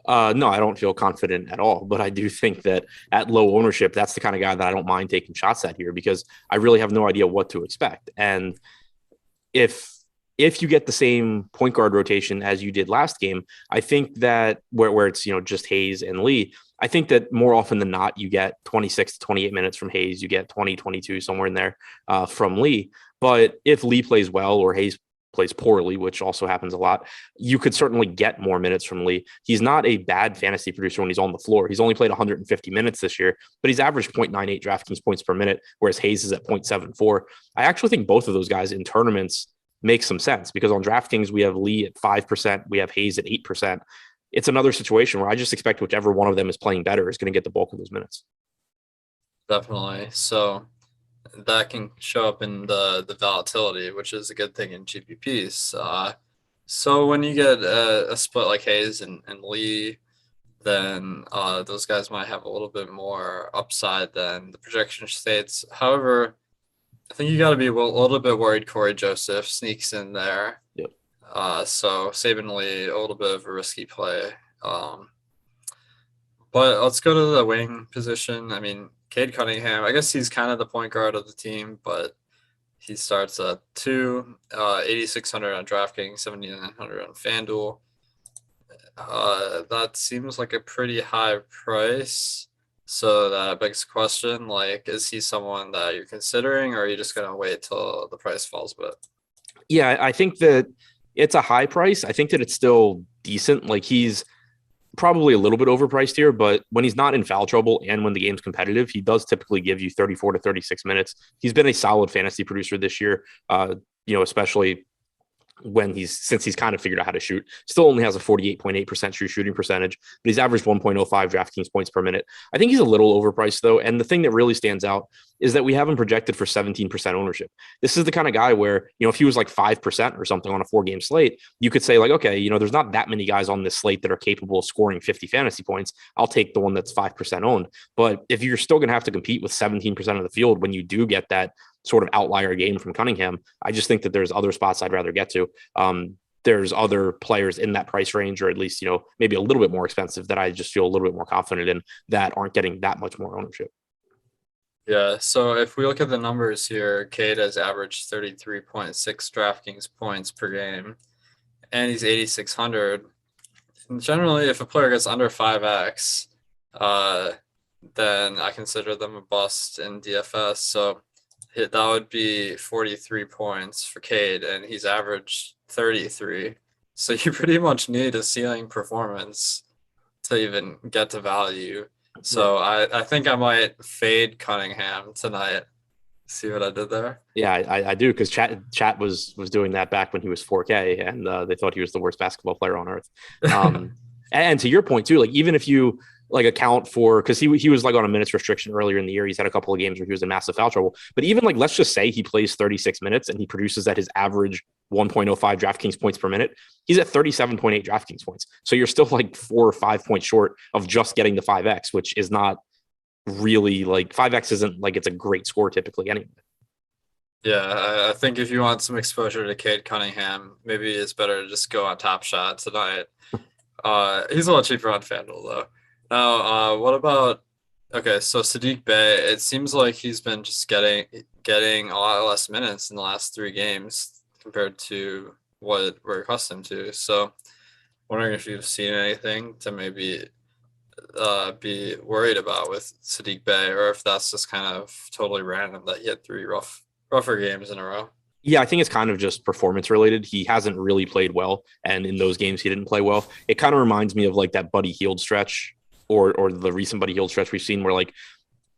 Speaker 4: No, I don't feel confident at all. But I do think that at low ownership, that's the kind of guy that I don't mind taking shots at here because I really have no idea what to expect. And if you get the same point guard rotation as you did last game, I think that where it's, just Hayes and Lee, I think that more often than not, you get 26 to 28 minutes from Hayes, you get 20, 22, somewhere in there from Lee. But if Lee plays well or Hayes plays poorly, which also happens a lot, you could certainly get more minutes from Lee. He's not a bad fantasy producer when he's on the floor. He's only played 150 minutes this year, but he's averaged 0.98 DraftKings points per minute, whereas Hayes is at 0.74. I actually think both of those guys in tournaments makes some sense because on DraftKings, we have Lee at 5%, we have Hayes at 8%. It's another situation where I just expect whichever one of them is playing better is going to get the bulk of those minutes.
Speaker 3: Definitely. So that can show up in the volatility, which is a good thing in GPPs. So when you get a split like Hayes and Lee, then those guys might have a little bit more upside than the projection states. However, I think you got to be a little bit worried Corey Joseph sneaks in there.
Speaker 4: Yep.
Speaker 3: So Saban Lee, a little bit of a risky play. But let's go to the wing position. I mean, Cade Cunningham, I guess he's kind of the point guard of the team, but he starts at 8,600 on DraftKings, 7,900 on FanDuel. That seems like a pretty high price. So that begs the question, like, is he someone that you're considering, or are you just going to wait till the price falls a bit?
Speaker 4: Yeah, I think that it's a high price. I think that it's still decent. Like, he's probably a little bit overpriced here, but when he's not in foul trouble and when the game's competitive, he does typically give you 34 to 36 minutes. He's been a solid fantasy producer this year, especially since he's kind of figured out how to shoot. Still only has a 48.8% true shooting percentage, but he's averaged 1.05 DraftKings points per minute. I think he's a little overpriced though. And the thing that really stands out is that we have him projected for 17% ownership. This is the kind of guy where, if he was like 5% or something on a 4-game slate, you could say like, okay, there's not that many guys on this slate that are capable of scoring 50 fantasy points. I'll take the one that's 5% owned. But if you're still going to have to compete with 17% of the field when you do get that sort of outlier game from Cunningham, I just think that there's other spots I'd rather get to. There's other players in that price range, or at least, maybe a little bit more expensive, that I just feel a little bit more confident in, that aren't getting that much more ownership.
Speaker 3: Yeah, so if we look at the numbers here, Cade has averaged 33.6 DraftKings points per game, and he's 8,600. And generally, if a player gets under 5x, then I consider them a bust in DFS. So that would be 43 points for Cade, and he's averaged 33. So you pretty much need a ceiling performance to even get to value. So I think I might fade Cunningham tonight. See what I did there?
Speaker 4: Yeah, I do, because chat was doing that back when he was 4K, and they thought he was the worst basketball player on earth. And to your point too, like, even if you like account for, because he was like on a minutes restriction earlier in the year, he's had a couple of games where he was in massive foul trouble. But even like, let's just say he plays 36 minutes and he produces at his average 1.05 DraftKings points per minute, he's at 37.8 DraftKings points. So you're still like 4 or 5 points short of just getting the 5x, which is not really, like, 5x isn't like it's a great score typically anyway.
Speaker 3: Yeah, I think if you want some exposure to Cade Cunningham, maybe it's better to just go on Top Shot tonight. He's a lot cheaper on FanDuel though. Now, what about, okay, so Saddiq Bey, it seems like he's been just getting a lot less minutes in the last 3 games compared to what we're accustomed to. So wondering if you've seen anything to maybe be worried about with Saddiq Bey, or if that's just kind of totally random that he had 3 rougher games in a row.
Speaker 4: Yeah, I think it's kind of just performance related. He hasn't really played well, and in those games he didn't play well. It kind of reminds me of like that Buddy Hield stretch, or the recent Buddy Hield stretch we've seen, where like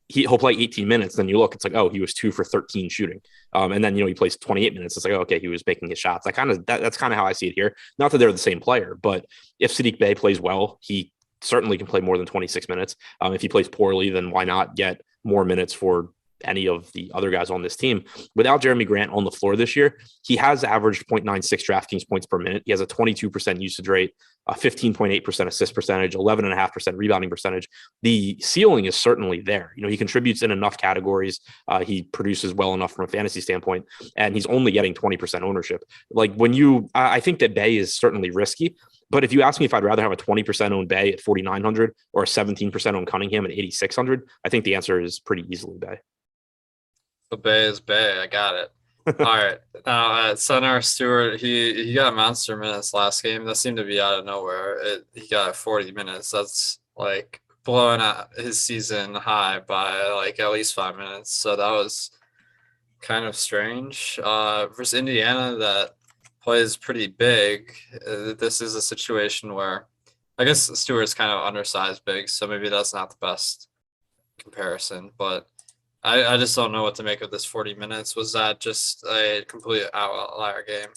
Speaker 4: he'll play 18 minutes, then you look, it's like, oh, he was 2 for 13 shooting, and then he plays 28 minutes. It's like, oh, okay, he was making his shots. That's kind of how I see it here. Not that they're the same player, but if Saddiq Bey plays well, he certainly can play more than 26 minutes. If he plays poorly, then why not get more minutes for any of the other guys on this team? Without Jeremy Grant on the floor this year, he has averaged 0.96 DraftKings points per minute. He has a 22% usage rate, a 15.8% assist percentage, 11.5% rebounding percentage. The ceiling is certainly there. He contributes in enough categories. He produces well enough from a fantasy standpoint, and he's only getting 20% ownership. Like, I think that Bey is certainly risky, but if you ask me if I'd rather have a 20% owned Bey at 4,900 or a 17% owned Cunningham at 8,600, I think the answer is pretty easily Bey.
Speaker 3: The Bey is Bey. I got it. All right. Now at center, Stewart, he got monster minutes last game. That seemed to be out of nowhere. He got 40 minutes. That's like blowing out his season high by like at least 5 minutes. So that was kind of strange. Versus Indiana, that plays pretty big. This is a situation where I guess Stewart's kind of undersized big, so maybe that's not the best comparison, but I just don't know what to make of this 40 minutes. Was that just a complete outlier game?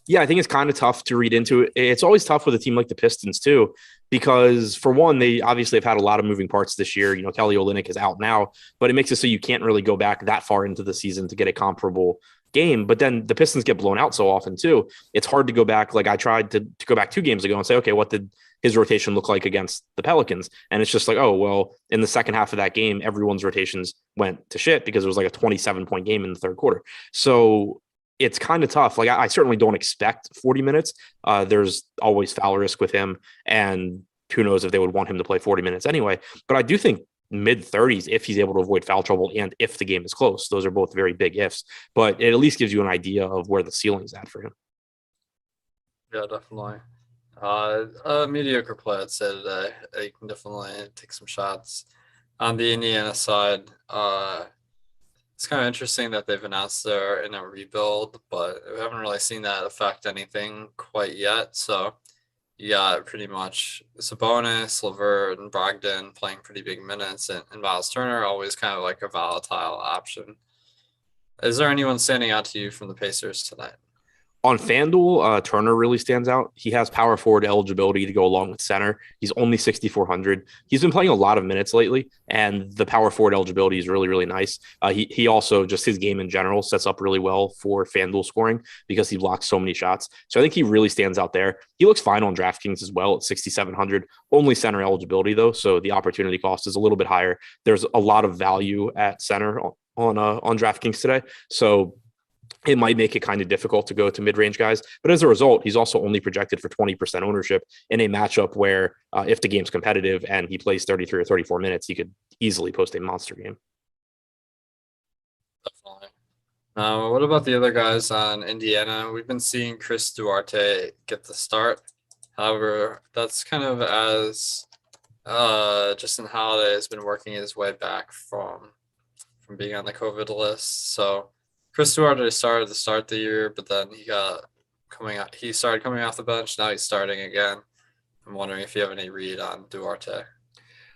Speaker 4: Yeah, I think it's kind of tough to read into it. It's always tough with a team like the Pistons too, because for one, they obviously have had a lot of moving parts this year. Kelly Olynyk is out now, but it makes it so you can't really go back that far into the season to get a comparable game. But then the Pistons get blown out so often too. It's hard to go back. Like I tried to go back 2 games ago and say, okay, what did his rotation look like against the Pelicans? And it's just like, oh, well, in the second half of that game, everyone's rotations went to shit because it was like a 27-point game in the third quarter. So it's kind of tough. Like I certainly don't expect 40 minutes. There's always foul risk with him, and who knows if they would want him to play 40 minutes anyway. But I do think mid 30s if he's able to avoid foul trouble and if the game is close. Those are both very big ifs, but it at least gives you an idea of where the ceiling's at for him.
Speaker 3: Yeah, definitely. A mediocre play, I'd say today. You can definitely take some shots. On the Indiana side, it's kind of interesting that they've announced they're in a rebuild, but we haven't really seen that affect anything quite yet. So you got pretty much Sabonis, LeVert, and Brogdon playing pretty big minutes, and Miles Turner always kind of like a volatile option. Is there anyone standing out to you from the Pacers tonight?
Speaker 4: On FanDuel, Turner really stands out. He has power forward eligibility to go along with center. He's only 6,400. He's been playing a lot of minutes lately, and the power forward eligibility is really, really nice. He also, just his game in general, sets up really well for FanDuel scoring because he blocks so many shots. So I think he really stands out there. He looks fine on DraftKings as well at 6,700. Only center eligibility, though, so the opportunity cost is a little bit higher. There's a lot of value at center on DraftKings today. So it might make it kind of difficult to go to mid-range guys. But as a result, he's also only projected for 20% ownership in a matchup where if the game's competitive and he plays 33 or 34 minutes, he could easily post a monster game.
Speaker 3: Definitely. What about the other guys on Indiana? We've been seeing Chris Duarte get the start. However, that's kind of as Justin Holiday has been working his way back from being on the COVID list. So Chris Duarte started to start the year, but then he started coming off the bench. Now he's starting again. I'm wondering if you have any read on Duarte.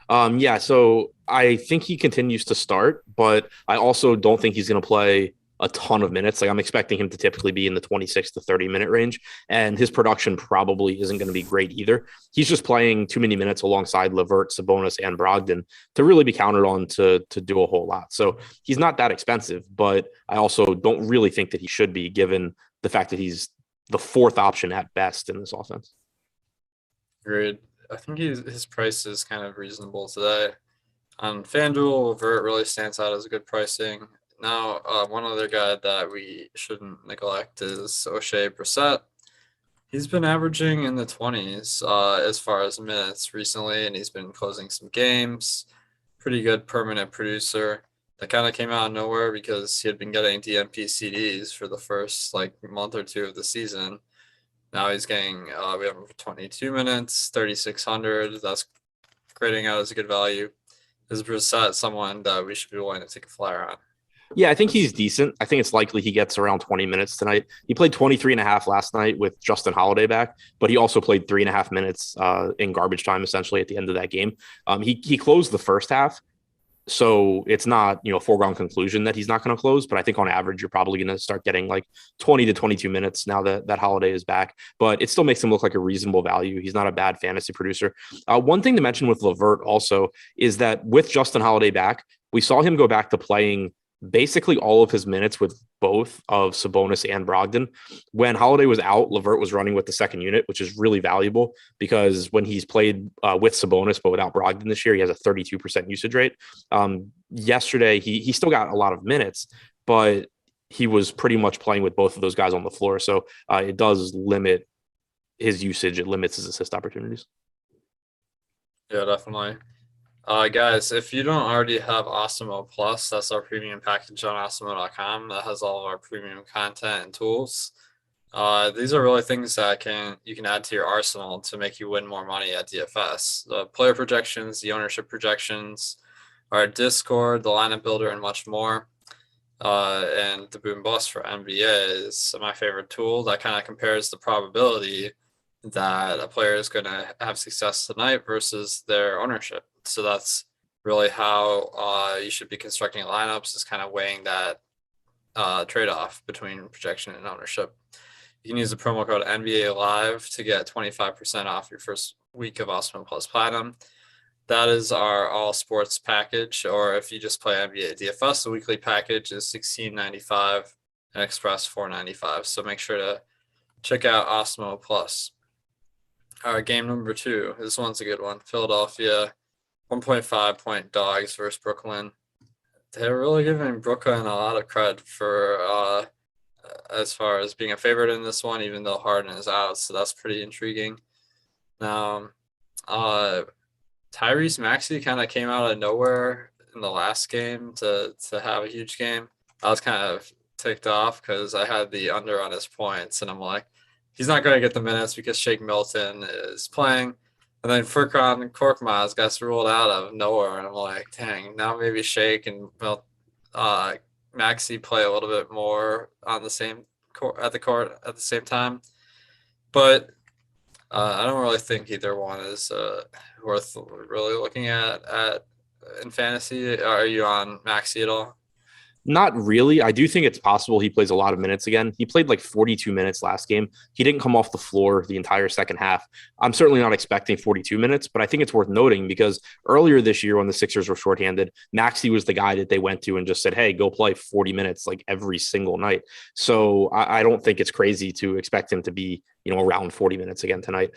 Speaker 4: Yeah, so I think he continues to start, but I also don't think he's going to play a ton of minutes. Like I'm expecting him to typically be in the 26 to 30 minute range, and his production probably isn't going to be great either. He's just playing too many minutes alongside LeVert, Sabonis, and Brogdon to really be counted on to do a whole lot. So he's not that expensive, but I also don't really think that he should be, given the fact that he's the 4th option at best in this offense.
Speaker 3: Agreed. I think his price is kind of reasonable today. On FanDuel, LeVert really stands out as good pricing. Now, one other guy that we shouldn't neglect is O'Shea Brissett. He's been averaging in the 20s as far as minutes recently, and he's been closing some games. Pretty good permanent producer. That kind of came out of nowhere because he had been getting DNP CDs for the first month or 2 of the season. Now he's getting, we have him for 22 minutes, 3,600. That's grading out as a good value. Is Brissett someone that we should be willing to take a flyer on?
Speaker 4: Yeah, I think he's decent. I think it's likely he gets around 20 minutes tonight. He played 23 and a half last night with Justin Holiday back, but he also played 3.5 minutes in garbage time, essentially, at the end of that game. He closed the first half, so it's not, a foregone conclusion that he's not going to close, but I think on average, you're probably going to start getting 20 to 22 minutes now that Holiday is back, but it still makes him look like a reasonable value. He's not a bad fantasy producer. One thing to mention with LeVert also is that with Justin Holiday back, we saw him go back to playing basically all of his minutes with both of Sabonis and Brogdon. When Holiday was out, LeVert was running with the second unit, which is really valuable because when he's played with Sabonis but without Brogdon this year, he has a 32% usage rate. Yesterday, he still got a lot of minutes, but he was pretty much playing with both of those guys on the floor. So it does limit his usage. It limits his assist opportunities.
Speaker 3: Yeah, definitely. Guys, if you don't already have Awesemo Plus, that's our premium package on Awesemo.com that has all of our premium content and tools. These are really things that you can add to your arsenal to make you win more money at DFS. The player projections, the ownership projections, our Discord, the lineup builder, and much more. And the Boom Bust for NBA is my favorite tool that kind of compares the probability that a player is going to have success tonight versus their ownership. So that's really how you should be constructing lineups, is kind of weighing that trade-off between projection and ownership. You can use the promo code NBA Live to get 25% off your first week of Awesemo Plus Platinum. That is our all sports package, or if you just play NBA DFS, the weekly package is $16.95. and Express 495. So make sure to check out Osmo Plus. All right, game number 2. This one's a good one. Philadelphia, 1.5 point dogs versus Brooklyn. They're really giving Brooklyn a lot of credit for as far as being a favorite in this one, even though Harden is out. So that's pretty intriguing. Now, Tyrese Maxey kind of came out of nowhere in the last game to have a huge game. I was kind of ticked off because I had the under on his points, and I'm like, he's not going to get the minutes because Shake Milton is playing. And then Furkan Korkmaz got ruled out of nowhere, and I'm like, dang, now maybe Shake and Maxey play a little bit more on the same court at the same time. But I don't really think either one is worth really looking at in fantasy. Are you on Maxey at all?
Speaker 4: Not really. I do think it's possible he plays a lot of minutes again. He played like 42 minutes last game. He didn't come off the floor the entire second half. I'm certainly not expecting 42 minutes, but I think it's worth noting because earlier this year when the Sixers were shorthanded, Maxey was the guy that they went to and just said, hey, go play 40 minutes like every single night. So I don't think it's crazy to expect him to be, around 40 minutes again tonight.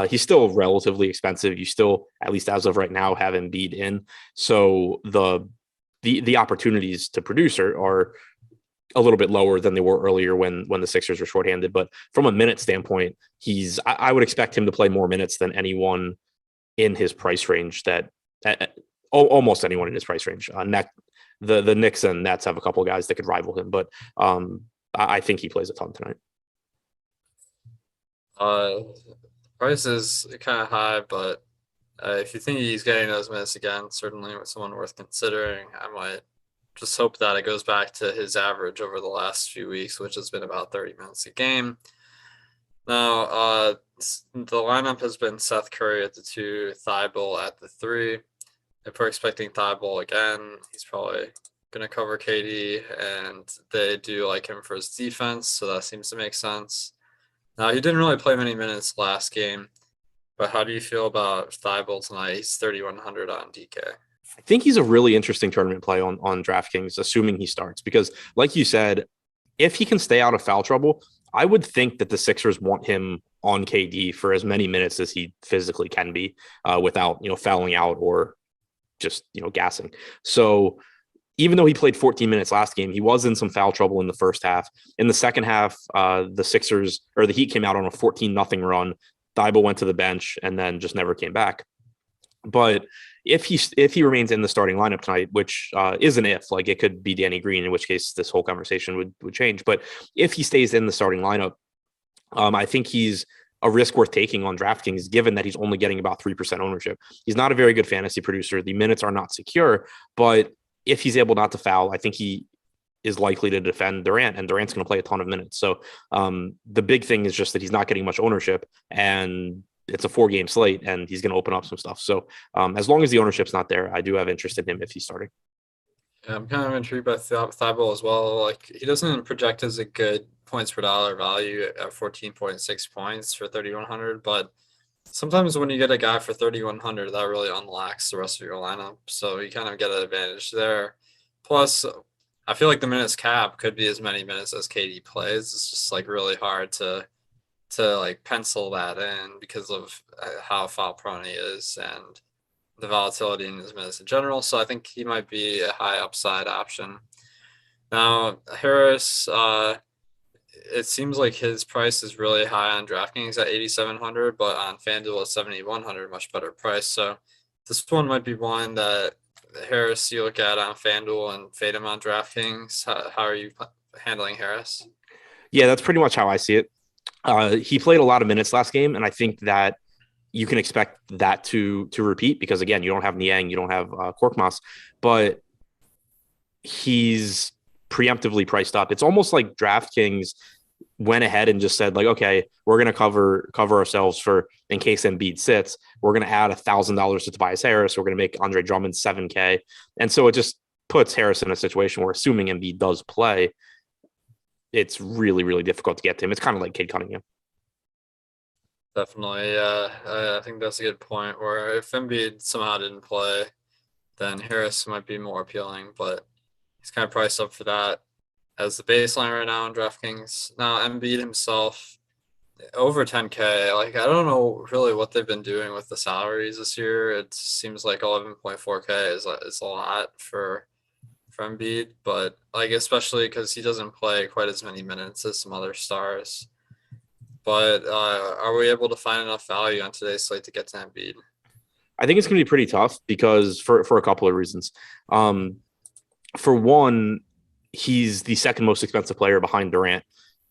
Speaker 4: He's still relatively expensive. You still, at least as of right now, have Embiid in. So the opportunities to produce are a little bit lower than they were earlier when the Sixers were shorthanded. But from a minute standpoint, I would expect him to play more minutes than anyone in his price range almost anyone in his price range. The Knicks and Nets have a couple of guys that could rival him, but I think he plays a ton tonight.
Speaker 3: Price is kind of high, but if you think he's getting those minutes again, certainly someone worth considering. I might just hope that it goes back to his average over the last few weeks, which has been about 30 minutes a game. Now, the lineup has been Seth Curry at the 2, Thibault at the 3. If we're expecting Thibault again, he's probably going to cover KD, and they do like him for his defense, so that seems to make sense. Now, he didn't really play many minutes last game, but how do you feel about Thibault tonight? He's 3,100 on DK.
Speaker 4: I think he's a really interesting tournament play on DraftKings, assuming he starts, because like you said, if he can stay out of foul trouble, I would think that the Sixers want him on KD for as many minutes as he physically can be without, fouling out or just, gassing. So even though he played 14 minutes last game, he was in some foul trouble in the first half. In the second half, the Heat came out on a 14-0 run. Thibault went to the bench and then just never came back. But if he remains in the starting lineup tonight, which is an if, like it could be Danny Green, in which case this whole conversation would change. But if he stays in the starting lineup, I think he's a risk worth taking on DraftKings, given that he's only getting about 3% ownership. He's not a very good fantasy producer. The minutes are not secure, but if he's able not to foul, I think he is likely to defend Durant, and Durant's going to play a ton of minutes. So the big thing is just that he's not getting much ownership, and it's a 4-game slate, and he's going to open up some stuff. So as long as the ownership's not there, I do have interest in him if he's starting.
Speaker 3: Yeah, I'm kind of intrigued by Thibault as well. Like, he doesn't project as a good points per dollar value at 14.6 points for 3,100, but sometimes when you get a guy for 3,100, that really unlocks the rest of your lineup. So you kind of get an advantage there. Plus, I feel like the minutes cap could be as many minutes as KD plays. It's just like really hard to like pencil that in because of how foul prone he is and the volatility in his minutes in general. So I think he might be a high upside option. Now, Harris, it seems like his price is really high on DraftKings at 8,700, but on FanDuel at 7,100, much better price. So this one might be one that Harris you look at on FanDuel and fade him on DraftKings. How are you handling Harris?
Speaker 4: Yeah, that's pretty much how I see it. He played a lot of minutes last game, and I think that you can expect that to repeat because, again, you don't have Niang, you don't have Korkmaz, but he's preemptively priced up. It's almost like DraftKings went ahead and just said, like, okay, we're going to cover ourselves for in case Embiid sits. We're going to add $1,000 to Tobias Harris. We're going to make Andre Drummond $7,000. And so it just puts Harris in a situation where, assuming Embiid does play, it's really, really difficult to get to him. It's kind of like Cade Cunningham.
Speaker 3: Definitely. Yeah. I think that's a good point where if Embiid somehow didn't play, then Harris might be more appealing, but he's kind of priced up for that. as the baseline right now in DraftKings. Now Embiid himself over 10K. Like I don't know really what they've been doing with the salaries this year. It seems like 11.4K is a lot for Embiid, but like especially because he doesn't play quite as many minutes as some other stars. But are we able to find enough value on today's slate to get to Embiid?
Speaker 4: I think it's going to be pretty tough because for a couple of reasons. For one, he's the second most expensive player behind Durant.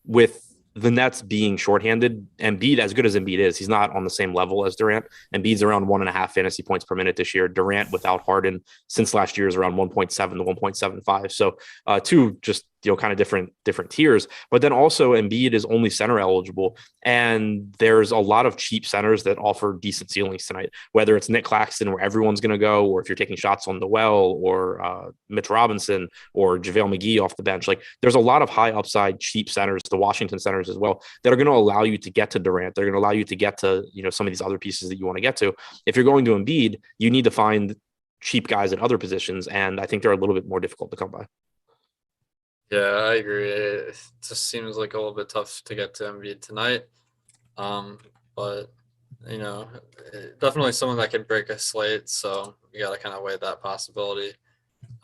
Speaker 4: With the Nets being shorthanded, Embiid, as good as Embiid is, he's not on the same level as Durant. Embiid's around 1.5 fantasy points per minute this year. Durant without Harden since last year is around 1.7 to 1.75. So two just kind of different tiers. But then also Embiid is only center eligible, and there's a lot of cheap centers that offer decent ceilings tonight. Whether it's Nick Claxton, where everyone's going to go, or if you're taking shots on Noel or Mitch Robinson or JaVale McGee off the bench, like there's a lot of high upside cheap centers, the Washington centers as well, that are going to allow you to get to Durant. They're going to allow you to get to some of these other pieces that you want to get to. If you're going to Embiid, you need to find cheap guys at other positions, and I think they're a little bit more difficult to come by.
Speaker 3: Yeah, I agree. It just seems like a little bit tough to get to Embiid tonight. But definitely someone that can break a slate. So you got to kind of weigh that possibility.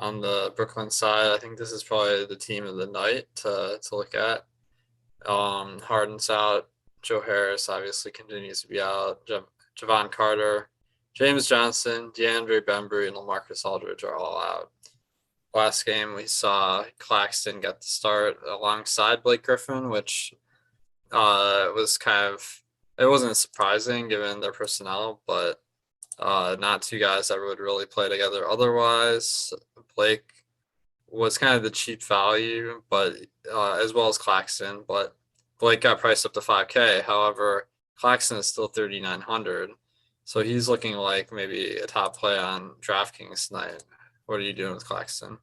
Speaker 3: On the Brooklyn side, I think this is probably the team of the night to look at. Harden's out. Joe Harris obviously continues to be out. Javon Carter, James Johnson, DeAndre Bembry, and LaMarcus Aldridge are all out. Last game, we saw Claxton get the start alongside Blake Griffin, which was it wasn't surprising given their personnel, but not two guys that would really play together otherwise. Blake was kind of the cheap value, but as well as Claxton, but Blake got priced up to 5K. However, Claxton is still 3,900, so he's looking like maybe a top play on DraftKings tonight. What are you doing with Claxton?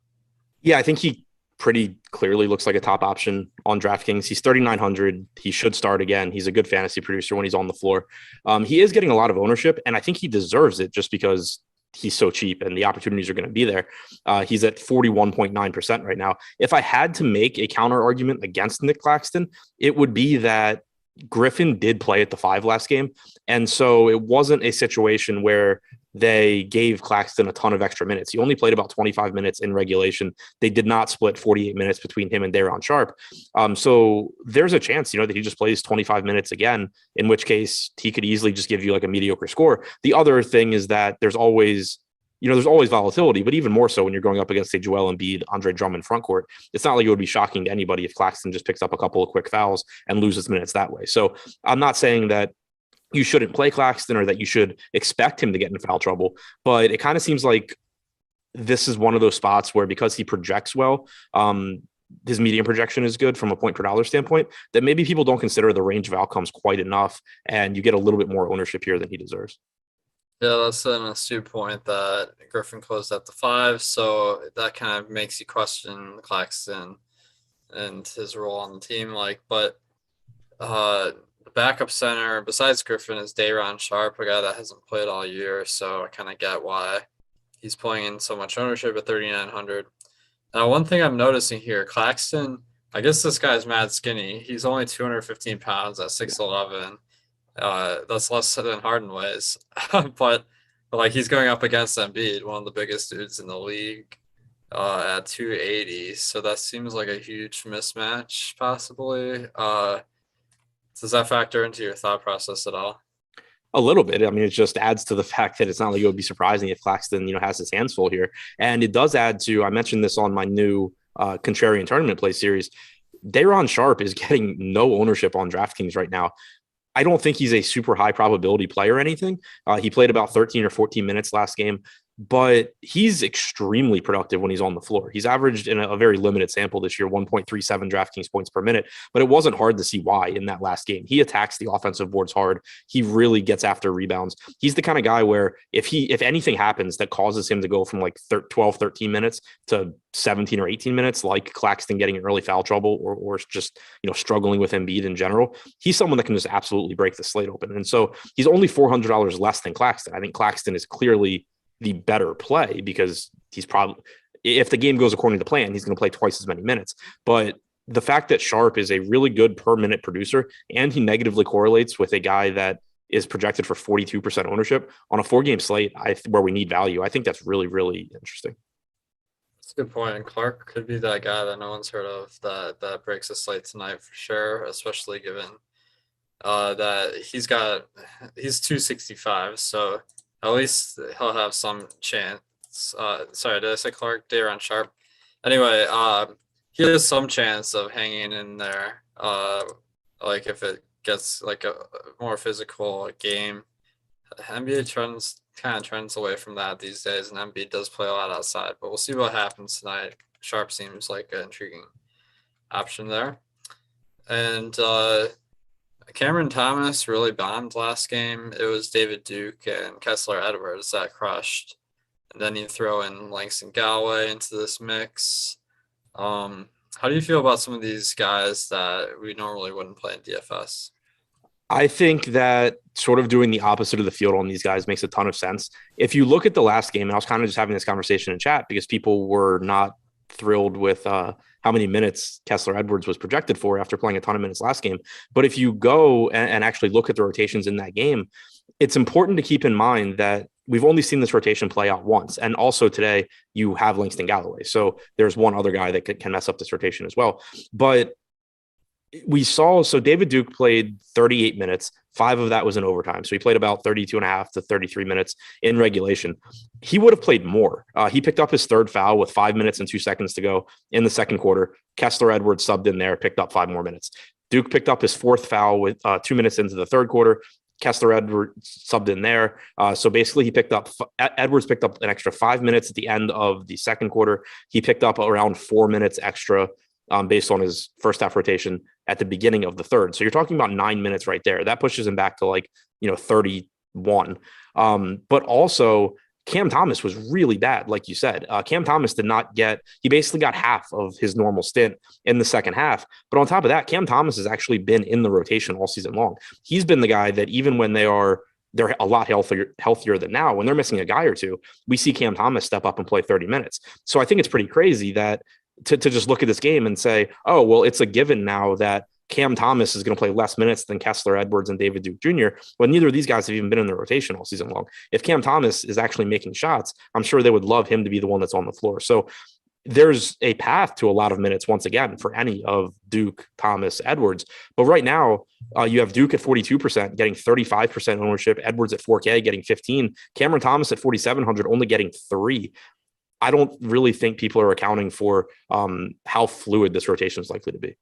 Speaker 4: Yeah, I think he pretty clearly looks like a top option on DraftKings. He's 3,900. He should start again. He's a good fantasy producer when he's on the floor. He is getting a lot of ownership, and I think he deserves it just because he's so cheap and the opportunities are going to be there. He's at 41.9% right now. If I had to make a counter argument against Nick Claxton, it would be that Griffin did play at the 5 last game. And so it wasn't a situation where they gave Claxton a ton of extra minutes. He only played about 25 minutes in regulation. They did not split 48 minutes between him and Day'Ron Sharpe. So there's a chance, that he just plays 25 minutes again, in which case he could easily just give you like a mediocre score. The other thing is that there's always volatility, but even more so when you're going up against a Joel Embiid, Andre Drummond front court. It's not like it would be shocking to anybody if Claxton just picks up a couple of quick fouls and loses minutes that way. So I'm not saying that you shouldn't play Claxton or that you should expect him to get in foul trouble, but it kind of seems like this is one of those spots where, because he projects well, his median projection is good from a point per dollar standpoint, that maybe people don't consider the range of outcomes quite enough, and you get a little bit more ownership here than he deserves.
Speaker 3: Yeah, that's an astute point that Griffin closed at the 5, so that kind of makes you question Claxton and his role on the team. But the backup center besides Griffin is Day'Ron Sharpe, a guy that hasn't played all year, so I kind of get why he's playing in so much ownership at 3,900. Now, one thing I'm noticing here, Claxton, I guess this guy's mad skinny. He's only 215 pounds at 6'11". That's less than Harden weighs, but he's going up against Embiid, one of the biggest dudes in the league, at 280. So that seems like a huge mismatch, possibly. Does that factor into your thought process at all?
Speaker 4: A little bit. I mean, it just adds to the fact that it's not like it would be surprising if Claxton, has his hands full here. And it does add to, I mentioned this on my new Contrarian Tournament Play series, Day'Ron Sharpe is getting no ownership on DraftKings right now. I don't think he's a super high probability player or anything. He played about 13 or 14 minutes last game, but he's extremely productive when he's on the floor. He's averaged in a very limited sample this year, 1.37 DraftKings points per minute, but it wasn't hard to see why in that last game. He attacks the offensive boards hard. He really gets after rebounds. He's the kind of guy where if anything happens that causes him to go from 12, 13 minutes to 17 or 18 minutes, like Claxton getting in early foul trouble or just, struggling with Embiid in general, he's someone that can just absolutely break the slate open. And so he's only $400 less than Claxton. I think Claxton is clearly the better play because he's probably, if the game goes according to plan, he's going to play twice as many minutes. But the fact that Sharp is a really good per minute producer and he negatively correlates with a guy that is projected for 42% ownership on a 4-game slate where we need value, I think that's really, really interesting.
Speaker 3: That's a good point. And Clark could be that guy that no one's heard of that breaks the slate tonight for sure, especially given that he's 265, so at least he'll have some chance. Sorry, did I say Clark? Day'Ron Sharp. Anyway, he has some chance of hanging in there. Like if it gets like a more physical game. NBA trends away from that these days, and Embiid does play a lot outside. But we'll see what happens tonight. Sharp seems like an intriguing option there. And Cameron Thomas really bombed last game. It was David Duke and Kessler Edwards that crushed. And then you throw in Langston Galloway into this mix. How do you feel about some of these guys that we normally wouldn't play in DFS?
Speaker 4: I think that sort of doing the opposite of the field on these guys makes a ton of sense. If you look at the last game, and I was kind of just having this conversation in chat because people were not thrilled with how many minutes Kessler Edwards was projected for after playing a ton of minutes last game. But if you go and actually look at the rotations in that game, it's important to keep in mind that we've only seen this rotation play out once. And also today you have Langston Galloway. So there's one other guy that can mess up this rotation as well. But we saw, so David Duke played 38 minutes. 5 of that was in overtime. So he played about 32 and a half to 33 minutes in regulation. He would have played more. He picked up his third foul with 5 minutes and 2 seconds to go in the second quarter. Kessler Edwards subbed in there, picked up 5 more minutes. Duke picked up his 4th foul with 2 minutes into the third quarter. Kessler Edwards subbed in there. So basically Edwards picked up an extra 5 minutes at the end of the second quarter. He picked up around 4 minutes extra based on his first half rotation at the beginning of the third. So you're talking about 9 minutes right there. That pushes him back to 31. But also Cam Thomas was really bad. Like you said, Cam Thomas he basically got half of his normal stint in the second half. But on top of that, Cam Thomas has actually been in the rotation all season long. He's been the guy that even when they're a lot healthier than now, when they're missing a guy or two, we see Cam Thomas step up and play 30 minutes. So I think it's pretty crazy that to just look at this game and say, oh, well, it's a given now that Cam Thomas is going to play less minutes than Kessler Edwards and David Duke Jr. Well, neither of these guys have even been in the rotation all season long. If Cam Thomas is actually making shots, I'm sure they would love him to be the one that's on the floor. So there's a path to a lot of minutes once again for any of Duke, Thomas, Edwards. But right now you have Duke at 42% getting 35% ownership, Edwards at 4K getting 15, Cameron Thomas at 4,700 only getting 3. I don't really think people are accounting for how fluid this rotation is likely to be.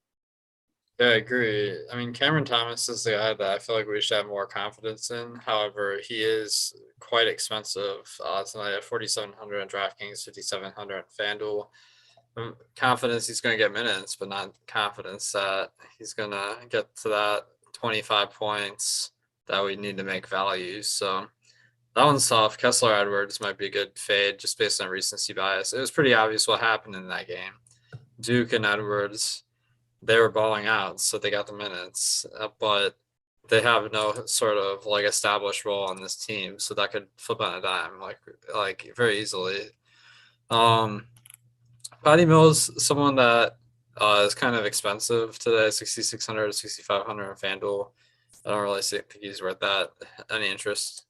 Speaker 3: Yeah, I agree. I mean, Cameron Thomas is the guy that I feel like we should have more confidence in. However, he is quite expensive tonight at 4,700 on DraftKings, 5,700 on FanDuel. Confidence he's going to get minutes, but not confidence that he's going to get to that 25 points that we need to make value. So that one's tough. Kessler Edwards might be a good fade just based on recency bias. It was pretty obvious what happened in that game. Duke and Edwards, they were balling out, so they got the minutes, but they have no sort of established role on this team, so that could flip on a dime like very easily. Patty Mills, someone that is kind of expensive today, 6,600 to 6,500 on FanDuel. I don't really think he's worth that. Any interest?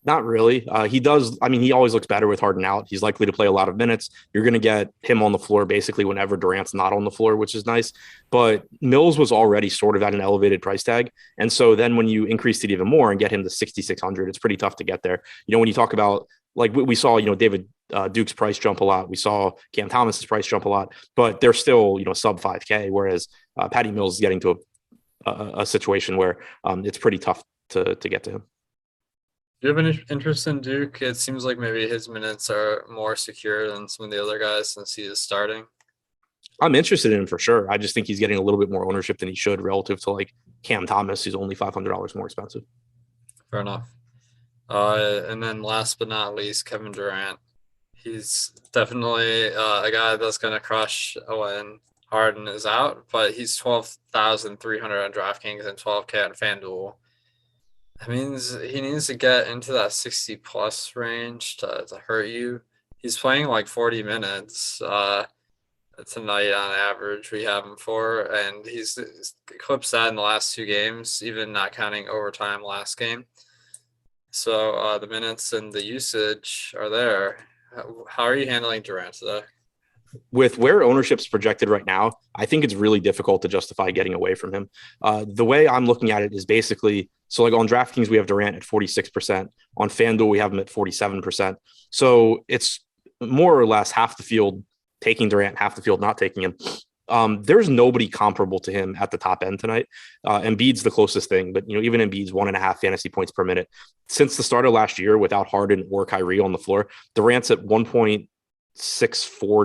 Speaker 4: Not really. He does. I mean, he always looks better with Harden out. He's likely to play a lot of minutes. You're going to get him on the floor basically whenever Durant's not on the floor, which is nice. But Mills was already sort of at an elevated price tag. And so then when you increase it even more and get him to 6,600, it's pretty tough to get there. When you talk about, we saw, David Duke's price jump a lot. We saw Cam Thomas's price jump a lot, but they're still, sub 5K, whereas Patty Mills is getting to a situation where it's pretty tough to get to him.
Speaker 3: Do you have any interest in Duke? It seems like maybe his minutes are more secure than some of the other guys since he is starting.
Speaker 4: I'm interested in him for sure. I just think he's getting a little bit more ownership than he should relative to Cam Thomas, who's only $500 more expensive.
Speaker 3: Fair enough. And then last but not least, Kevin Durant. He's definitely a guy that's going to crush when Harden is out, but he's 12,300 on DraftKings and 12K on FanDuel. That means he needs to get into that 60 plus range to hurt you. he's playing like 40 minutes tonight on average. We have him for, and he's eclipsed that in the last 2 games, even not counting overtime last game. So the minutes and the usage are there. How are you handling Durant today?
Speaker 4: With where ownership's projected right now, I think it's really difficult to justify getting away from him. The way I'm looking at it is basically, so like on DraftKings, we have Durant at 46%. On FanDuel, we have him at 47%. So it's more or less half the field taking Durant, half the field not taking him. There's nobody comparable to him at the top end tonight. Embiid's the closest thing, but even Embiid's 1.5 fantasy points per minute. Since the start of last year, without Harden or Kyrie on the floor, Durant's at 1.64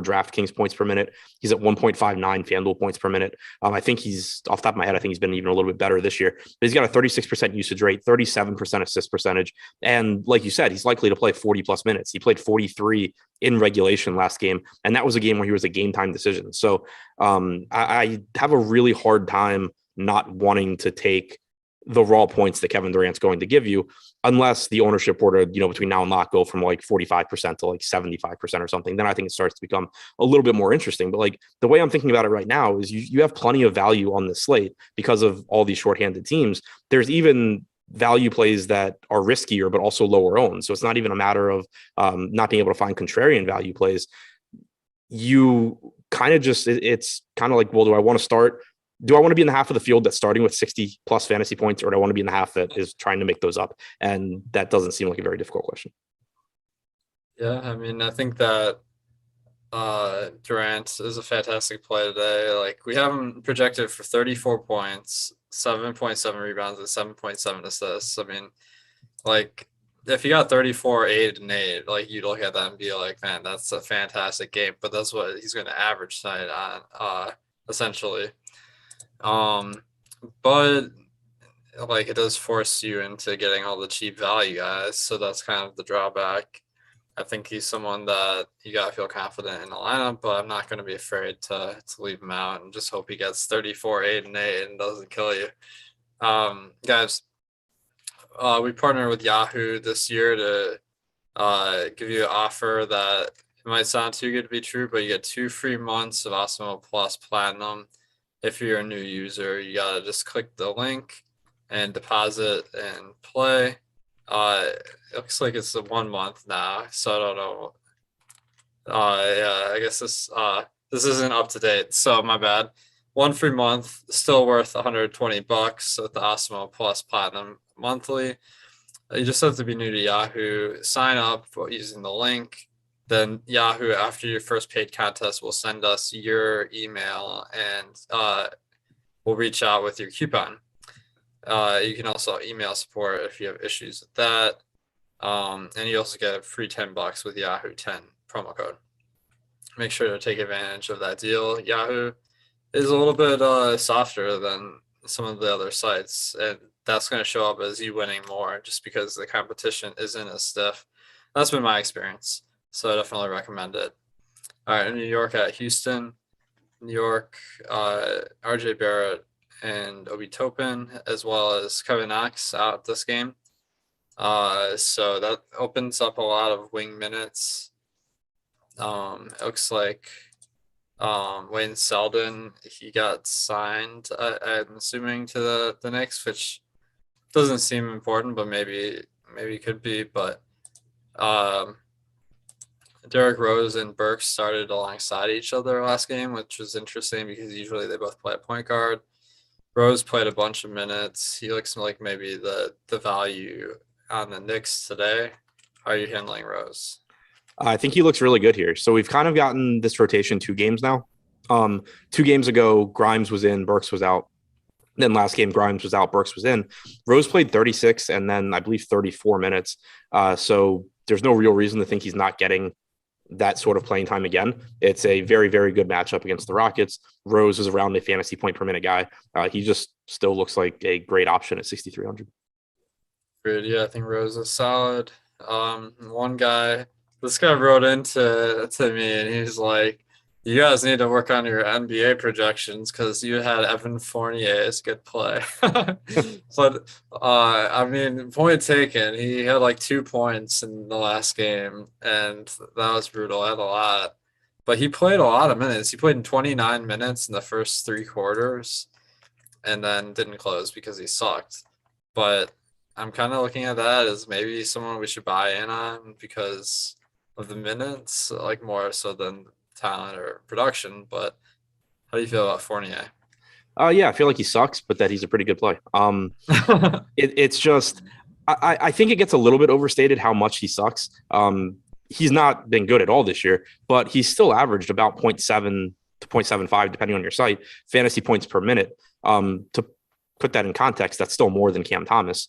Speaker 4: DraftKings points per minute. He's at 1.59 FanDuel points per minute. I think he's, off the top of my head, I think he's been even a little bit better this year. But he's got a 36% usage rate, 37% assist percentage. And like you said, he's likely to play 40 plus minutes. He played 43 in regulation last game. And that was a game where he was a game time decision. So I have a really hard time not wanting to take the raw points that Kevin Durant's going to give you, unless the ownership were to, between now and lock go from like 45% to like 75% or something. Then I think it starts to become a little bit more interesting. But like the way I'm thinking about it right now is you have plenty of value on this slate because of all these shorthanded teams. There's even value plays that are riskier, but also lower owned. So it's not even a matter of not being able to find contrarian value plays. You kind of just, it's kind of like, well, do I want to be in the half of the field that's starting with 60 plus fantasy points, or do I want to be in the half that is trying to make those up? And that doesn't seem like a very difficult question.
Speaker 3: Yeah, I mean, I think that Durant is a fantastic play today. Like, we have him projected for 34 points, 7.7 rebounds, and 7.7 assists. I mean, like, if you got 34, 8, and 8, like, you'd look at that and be like, man, that's a fantastic game. But that's what he's going to average tonight on, essentially. But like, it does force you into getting all the cheap value guys, so that's kind of the drawback. I think he's someone that you gotta feel confident in the lineup, but I'm not going to be afraid to leave him out and just hope he gets 34, 8, and 8 and doesn't kill you. Guys, we partnered with Yahoo this year to give you an offer that it might sound too good to be true, but you get 2 free months of Awesemo Plus Platinum. If you're a new user, you gotta just click the link and deposit and play. It looks like it's a 1 month now, so I don't know. Yeah, I guess this isn't up to date, so my bad. 1 free month, still worth $120 with the Awesemo Plus Platinum monthly. You just have to be new to Yahoo. Sign up using the link. Then Yahoo, after your first paid contest, will send us your email and we'll reach out with your coupon. You can also email support if you have issues with that. And you also get a free $10 with Yahoo 10 promo code. Make sure to take advantage of that deal. Yahoo is a little bit softer than some of the other sites, and that's going to show up as you winning more just because the competition isn't as stiff. That's been my experience. So I definitely recommend it. All right, in New York at Houston. New York, RJ Barrett and Obi Toppin, as well as Kevin Knox out this game. So that opens up a lot of wing minutes. It looks like Wayne Selden, he got signed, I'm assuming, to the Knicks, which doesn't seem important, but maybe could be. But Derrick Rose and Burks started alongside each other last game, which was interesting because usually they both play at point guard. Rose played a bunch of minutes. He looks like maybe the value on the Knicks today. How are you handling Rose?
Speaker 4: I think he looks really good here. So we've kind of gotten this rotation 2 games now. 2 games ago, Grimes was in, Burks was out. Then last game, Grimes was out, Burks was in. Rose played 36 and then I believe 34 minutes. So there's no real reason to think he's not getting that sort of playing time again. It's a very, very good matchup against the Rockets. Rose is around a fantasy point per minute guy. He just still looks like a great option at 6,300.
Speaker 3: Good. Yeah, I think Rose is solid. One guy, this guy wrote into me and he's like, You guys need to work on your NBA projections because you had Evan Fournier as good play. But I mean, point taken. He had like 2 points in the last game, and that was brutal. I had a lot, but he played a lot of minutes. He played in 29 minutes in the first 3 quarters, and then didn't close because he sucked. But I'm kind of looking at that as maybe someone we should buy in on because of the minutes, like more so than talent or production. But how do you feel about Fournier?
Speaker 4: Yeah, I feel like he sucks, but that he's a pretty good play. It's just I think it gets a little bit overstated how much he sucks. He's not been good at all this year, but he's still averaged about 0.7 to 0.75, depending on your site, fantasy points per minute. To put that in context, that's still more than Cam Thomas.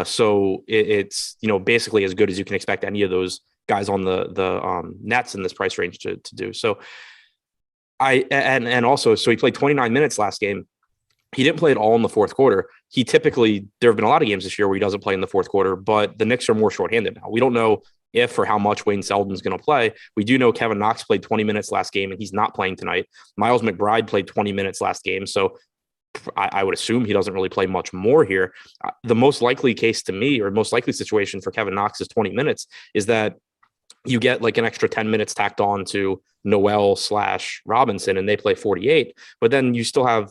Speaker 4: So it's basically as good as you can expect any of those guys on the Nets in this price range to do. So also he played 29 minutes last game. He didn't play at all in the fourth quarter. There have been a lot of games this year where he doesn't play in the fourth quarter, but the Knicks are more shorthanded now. We don't know if or how much Wayne Selden's going to play. We do know Kevin Knox played 20 minutes last game and he's not playing tonight. Miles McBride played 20 minutes last game. So I would assume he doesn't really play much more here. The most likely case to me, or most likely situation for Kevin Knox is 20 minutes, is that you get like an extra 10 minutes tacked on to Noel / Robinson and they play 48, but then you still have,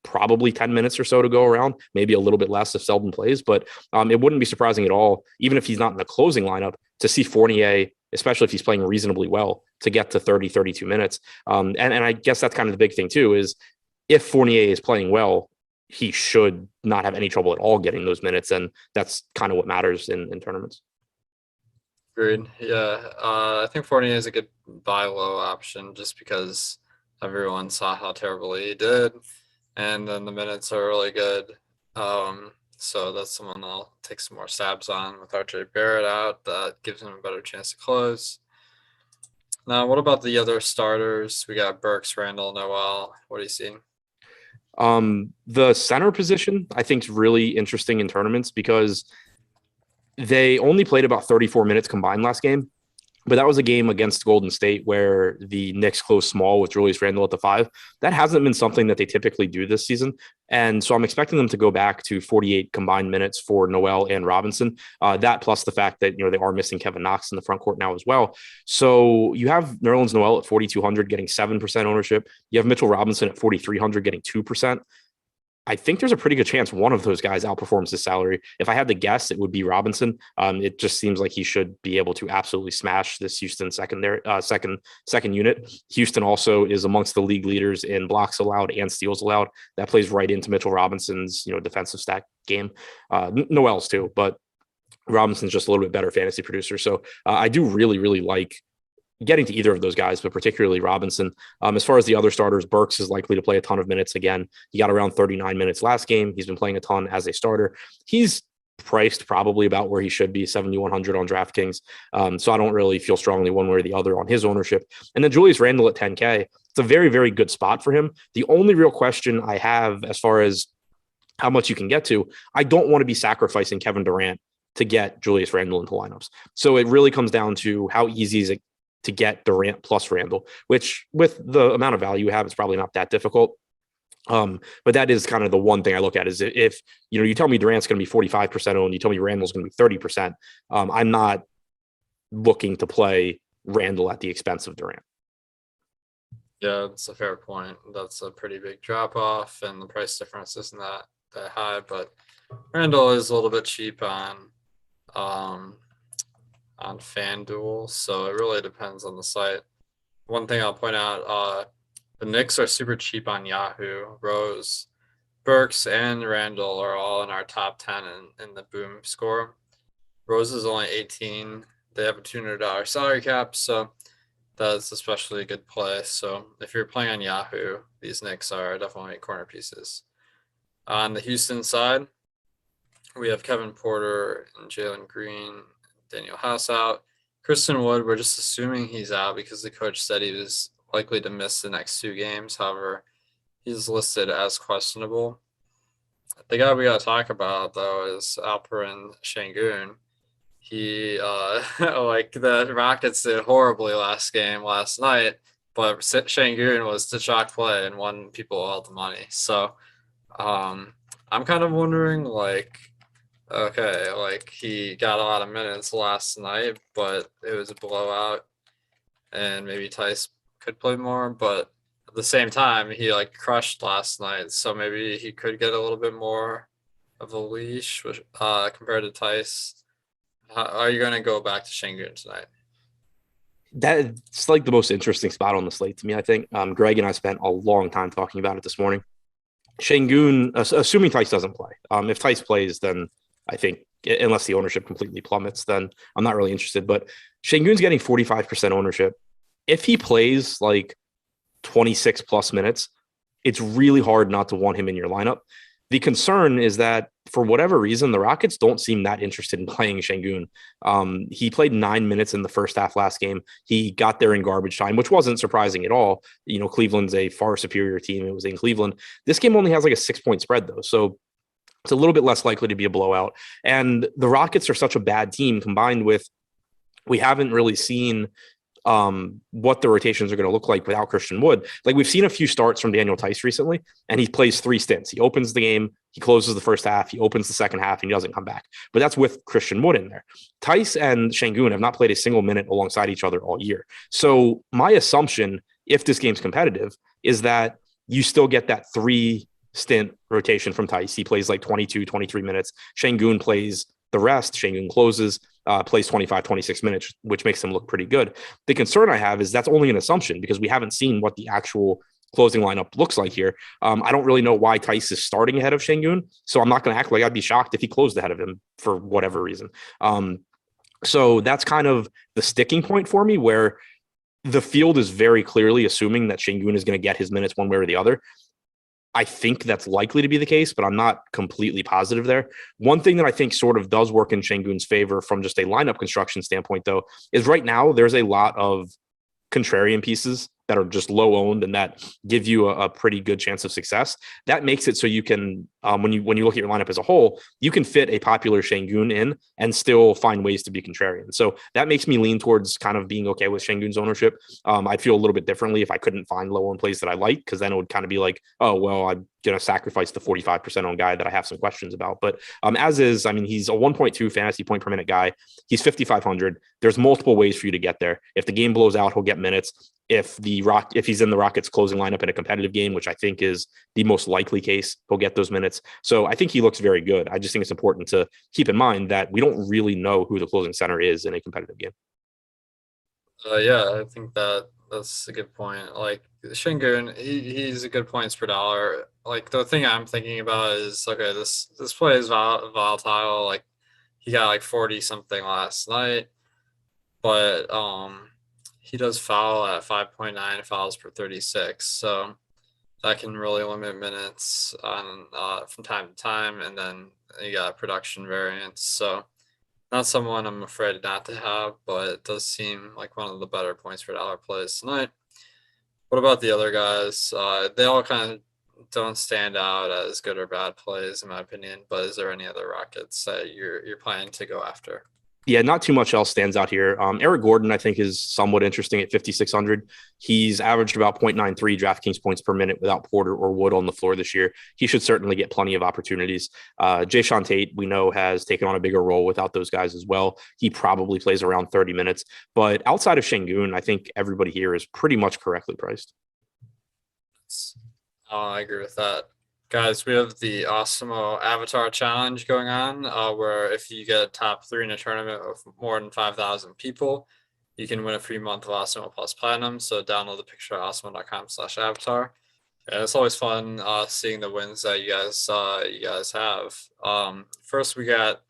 Speaker 4: probably 10 minutes or so to go around, maybe a little bit less if Selden plays, but it wouldn't be surprising at all, even if he's not in the closing lineup, to see Fournier, especially if he's playing reasonably well, to get to 30, 32 minutes. And I guess that's kind of the big thing too, is if Fournier is playing well, he should not have any trouble at all getting those minutes. And that's kind of what matters in tournaments.
Speaker 3: Agreed. Yeah. I think Fournier is a good buy low option just because everyone saw how terribly he did. And then the minutes are really good. So that's someone I'll take some more stabs on with RJ Barrett out. That gives him a better chance to close. Now, what about the other starters? We got Burks, Randall, Noel. What are you seeing?
Speaker 4: The center position, I think, is really interesting in tournaments because they only played about 34 minutes combined last game. But that was a game against Golden State where the Knicks closed small with Julius Randle at the 5. That hasn't been something that they typically do this season. And so I'm expecting them to go back to 48 combined minutes for Noel and Robinson. That plus the fact that, they are missing Kevin Knox in the front court now as well. So you have Nerlens Noel at 4,200 getting 7% ownership. You have Mitchell Robinson at 4,300 getting 2%. I think there's a pretty good chance one of those guys outperforms his salary. If I had to guess, it would be Robinson. It just seems like he should be able to absolutely smash this Houston second unit. Houston also is amongst the league leaders in blocks allowed and steals allowed. That plays right into Mitchell Robinson's defensive stack game. Noel's too, but Robinson's just a little bit better fantasy producer. So I do really, really like getting to either of those guys, but particularly Robinson. As far as the other starters, Burks is likely to play a ton of minutes again. He got around 39 minutes last game. He's been playing a ton as a starter. He's priced probably about where he should be, 7,100 on DraftKings. So I don't really feel strongly one way or the other on his ownership. And then Julius Randle at 10K. It's a very, very good spot for him. The only real question I have as far as how much you can get to, I don't want to be sacrificing Kevin Durant to get Julius Randle into lineups. So it really comes down to how easy is it to get Durant plus Randle, which with the amount of value you have, it's probably not that difficult. But that is kind of the one thing I look at is if you tell me Durant's going to be 45% owned, you tell me Randle's going to be 30%. I'm not looking to play Randle at the expense of Durant.
Speaker 3: Yeah, that's a fair point. That's a pretty big drop off, and the price difference isn't that high. But Randle is a little bit cheap on FanDuel, so it really depends on the site. One thing I'll point out, the Knicks are super cheap on Yahoo. Rose, Burks, and Randall are all in our top 10 in the boom score. Rose is only 18. They have a $200 salary cap, so that's especially a good play. So if you're playing on Yahoo, these Knicks are definitely corner pieces. On the Houston side, we have Kevin Porter and Jalen Green, Daniel House out. Christian Wood, we're just assuming he's out because the coach said he was likely to miss the next 2 games. However, he's listed as questionable. The guy we got to talk about, though, is Alperen Sengun. He, like the Rockets did horribly last night, but Şengün was the chalk play and won people all the money. So I'm kind of wondering, like, okay, like he got a lot of minutes last night, but it was a blowout, and maybe Tice could play more, but at the same time, he like crushed last night, so maybe he could get a little bit more of a leash compared to Tice. How are you going to go back to Şengün tonight?
Speaker 4: That's like the most interesting spot on the slate to me, I think. Greg and I spent a long time talking about it this morning. Şengün, assuming Tice doesn't play. If Tice plays, then I think, unless the ownership completely plummets, then I'm not really interested. But Şengün's getting 45% ownership. If he plays like 26 plus minutes, it's really hard not to want him in your lineup. The concern is that for whatever reason, the Rockets don't seem that interested in playing Şengün. He played 9 minutes in the first half last game. He got there in garbage time, which wasn't surprising at all. You know, Cleveland's a far superior team. It was in Cleveland. This game only has like a 6-point spread, though. So it's a little bit less likely to be a blowout. And the Rockets are such a bad team, combined with we haven't really seen what the rotations are going to look like without Christian Wood. Like, we've seen a few starts from Daniel Tice recently, and he plays 3 stints. He opens the game, he closes the first half, he opens the second half, and he doesn't come back. But that's with Christian Wood in there. Tice and Şengün have not played a single minute alongside each other all year. So my assumption, if this game's competitive, is that you still get that 3 stint rotation from Tice. He plays like 22, 23 minutes. Şengün plays the rest. Şengün closes, plays 25, 26 minutes, which makes him look pretty good. The concern I have is that's only an assumption because we haven't seen what the actual closing lineup looks like here. I don't really know why Tice is starting ahead of Şengün, so I'm not going to act like I'd be shocked if he closed ahead of him for whatever reason. So that's kind of the sticking point for me, where the field is very clearly assuming that Şengün is going to get his minutes one way or the other. I think that's likely to be the case, but I'm not completely positive there. One thing that I think sort of does work in Şengün's favor from just a lineup construction standpoint, though, is right now there's a lot of contrarian pieces that are just low owned and that give you a pretty good chance of success. That makes it so you can, when you look at your lineup as a whole, you can fit a popular Şengün in and still find ways to be contrarian. So that makes me lean towards kind of being okay with Şengün's ownership. I'd feel a little bit differently if I couldn't find low owned plays that I like, because then it would kind of be like, oh, well, I'm going to sacrifice the 45% owned guy that I have some questions about. But as is, I mean, he's a 1.2 fantasy point per minute guy. He's 5,500. There's multiple ways for you to get there. If the game blows out, he'll get minutes. If he's in the Rockets closing lineup in a competitive game, which I think is the most likely case, he'll get those minutes. So I think he looks very good. I just think it's important to keep in mind that we don't really know who the closing center is in a competitive game.
Speaker 3: Yeah, I think that's a good point. Like Şengün, he's a good points per dollar. Like the thing I'm thinking about is, okay, this play is volatile. Like he got like 40 something last night, but he does foul at 5.9 fouls per 36, so that can really limit minutes on from time to time. And then you got production variance, so not someone I'm afraid not to have, but it does seem like one of the better points per dollar plays tonight. What about the other guys? They all kind of don't stand out as good or bad plays, in my opinion. But is there any other Rockets that you're planning to go after?
Speaker 4: Yeah, not too much else stands out here. Eric Gordon, I think, is somewhat interesting at 5,600. He's averaged about 0.93 DraftKings points per minute without Porter or Wood on the floor this year. He should certainly get plenty of opportunities. Jae'Sean Tate, we know, has taken on a bigger role without those guys as well. He probably plays around 30 minutes. But outside of Şengün, I think everybody here is pretty much correctly priced.
Speaker 3: I agree with that. Guys, we have the Awesemo Avatar Challenge going on, where if you get top 3 in a tournament of more than 5,000 people, you can win a free month of Awesemo Plus Platinum. So download the picture at awesemo.com/avatar. And it's always fun seeing the wins that you guys have. First, we got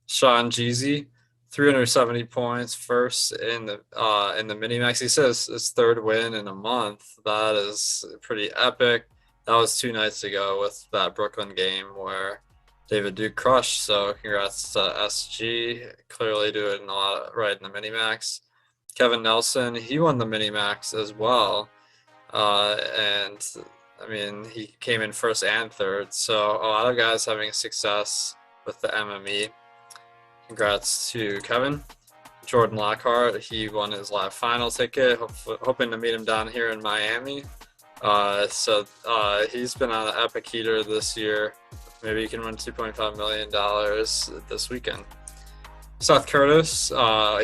Speaker 3: Sean Jeezy, 370 points, first in the mini max. He says his 3rd win in a month. That is pretty epic. That was 2 nights ago with that Brooklyn game where David Duke crushed. So congrats to SG, clearly doing a lot right in the mini-max. Kevin Nelson, he won the mini-max as well. And I mean, he came in 1st and 3rd. So a lot of guys having success with the MME. Congrats to Kevin. Jordan Lockhart. He won his live final ticket, hoping to meet him down here in Miami. So he's been on an epic heater this year. Maybe he can win $2.5 million this weekend. Seth Curtis,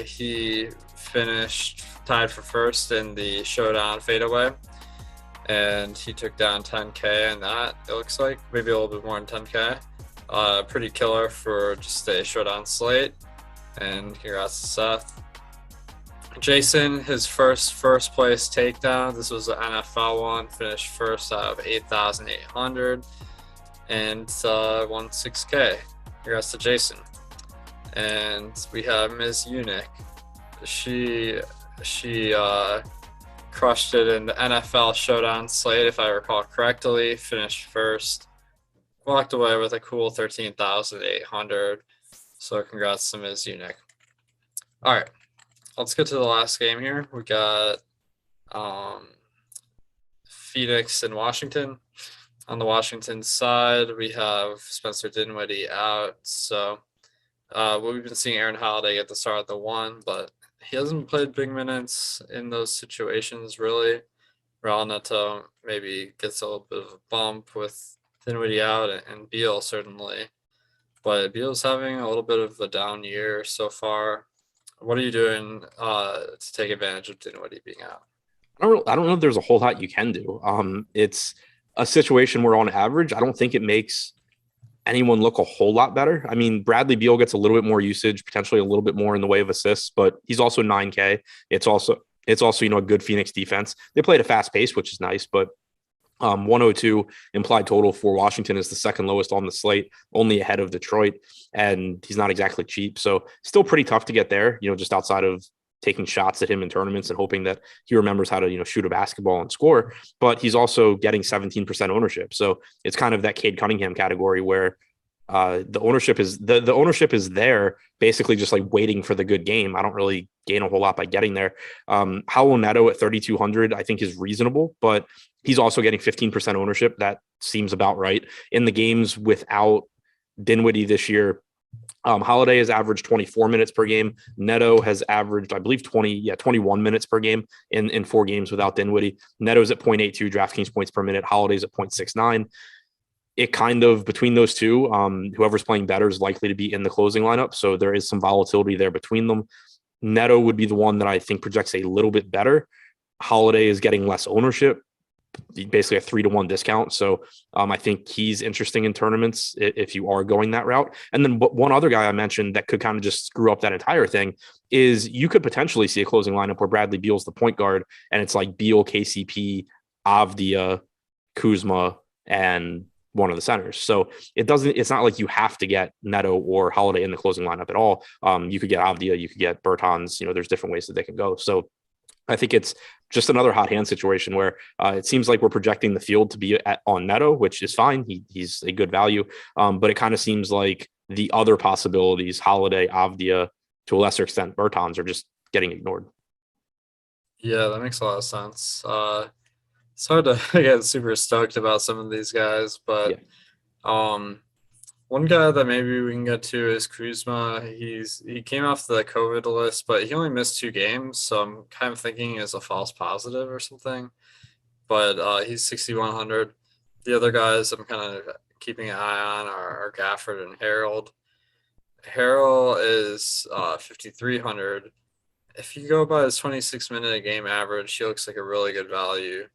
Speaker 3: he finished tied for first in the Showdown fadeaway, and he took down 10K in that, it looks like. Maybe a little bit more than 10K. Pretty killer for just a Showdown slate, and congrats to Seth. Jason, his first place takedown. This was an NFL one. Finished first out of 8,800 and won 6K. Congrats to Jason. And we have Ms. Unick. She crushed it in the NFL Showdown slate, if I recall correctly. Finished first. Walked away with a cool 13,800. So congrats to Ms. Unick. All right. Let's get to the last game here. We got Phoenix and Washington. On the Washington side, we have Spencer Dinwiddie out. So we've been seeing Aaron Holiday get the start at the 1, but he hasn't played big minutes in those situations, really. Raul Neto maybe gets a little bit of a bump with Dinwiddie out, and Beal certainly. But Beal's having a little bit of a down year so far. What are you doing to take advantage of Dinwiddie being out?
Speaker 4: I don't know if there's a whole lot you can do. It's a situation where on average, I don't think it makes anyone look a whole lot better. I mean, Bradley Beal gets a little bit more usage, potentially a little bit more in the way of assists, but he's also 9K. It's also, a good Phoenix defense. They play at a fast pace, which is nice, but 102 implied total for Washington is the second lowest on the slate, only ahead of Detroit, and he's not exactly cheap. So still pretty tough to get there, just outside of taking shots at him in tournaments and hoping that he remembers how to, shoot a basketball and score. But he's also getting 17% ownership. So it's kind of that Cade Cunningham category where the ownership is there, basically just like waiting for the good game. I don't really gain a whole lot by getting there. Raul Neto at 3,200, I think is reasonable, but he's also getting 15% ownership. That seems about right. In the games without Dinwiddie this year, Holiday has averaged 24 minutes per game. Neto has averaged, I believe, 21 minutes per game in 4 games without Dinwiddie. Neto's at 0.82 DraftKings points per minute. Holiday's at 0.69. It kind of, between those two, whoever's playing better is likely to be in the closing lineup. So there is some volatility there between them. Neto would be the one that I think projects a little bit better. Holiday is getting less ownership, basically a 3-to-1 discount. So I think he's interesting in tournaments if you are going that route. And then one other guy I mentioned that could kind of just screw up that entire thing is you could potentially see a closing lineup where Bradley Beal's the point guard and it's like Beal, KCP, Avdia, Kuzma, and one of the centers. So it's not like you have to get Neto or Holiday in the closing lineup at all. You could get Avdia, you could get Bertans, there's different ways that they can go. So I think it's just another hot hand situation where it seems like we're projecting the field to be on Neto, which is fine. He's a good value. But it kind of seems like the other possibilities, Holiday, Avdia, to a lesser extent, Bertans, are just getting ignored.
Speaker 3: Yeah, that makes a lot of sense. It's hard to get super stoked about some of these guys, but one guy that maybe we can get to is Kuzma. He came off the COVID list, but he only missed 2 games, so I'm kind of thinking is a false positive or something. But he's 6,100. The other guys I'm kind of keeping an eye on are Gafford and Harold. Harold is 5,300. If you go by his 26-minute a game average, he looks like a really good value.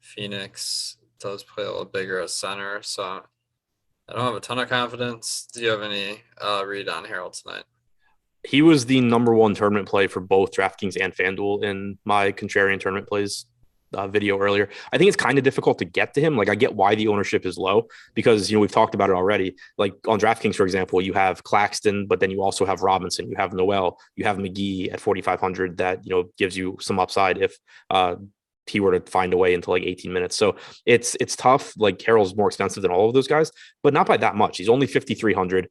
Speaker 3: Phoenix does play a little bigger at center, so I don't have a ton of confidence. Do you have any read on Harold tonight?
Speaker 4: He was the number 1 tournament play for both DraftKings and FanDuel in my contrarian tournament plays video earlier. I think it's kind of difficult to get to him. Like, I get why the ownership is low because, we've talked about it already. Like on DraftKings, for example, you have Claxton, but then you also have Robinson, you have Noel, you have McGee at 4,500 that, gives you some upside if he were to find a way into like 18 minutes. So it's tough. Like Harrell's more expensive than all of those guys, but not by that much. He's only 5,300.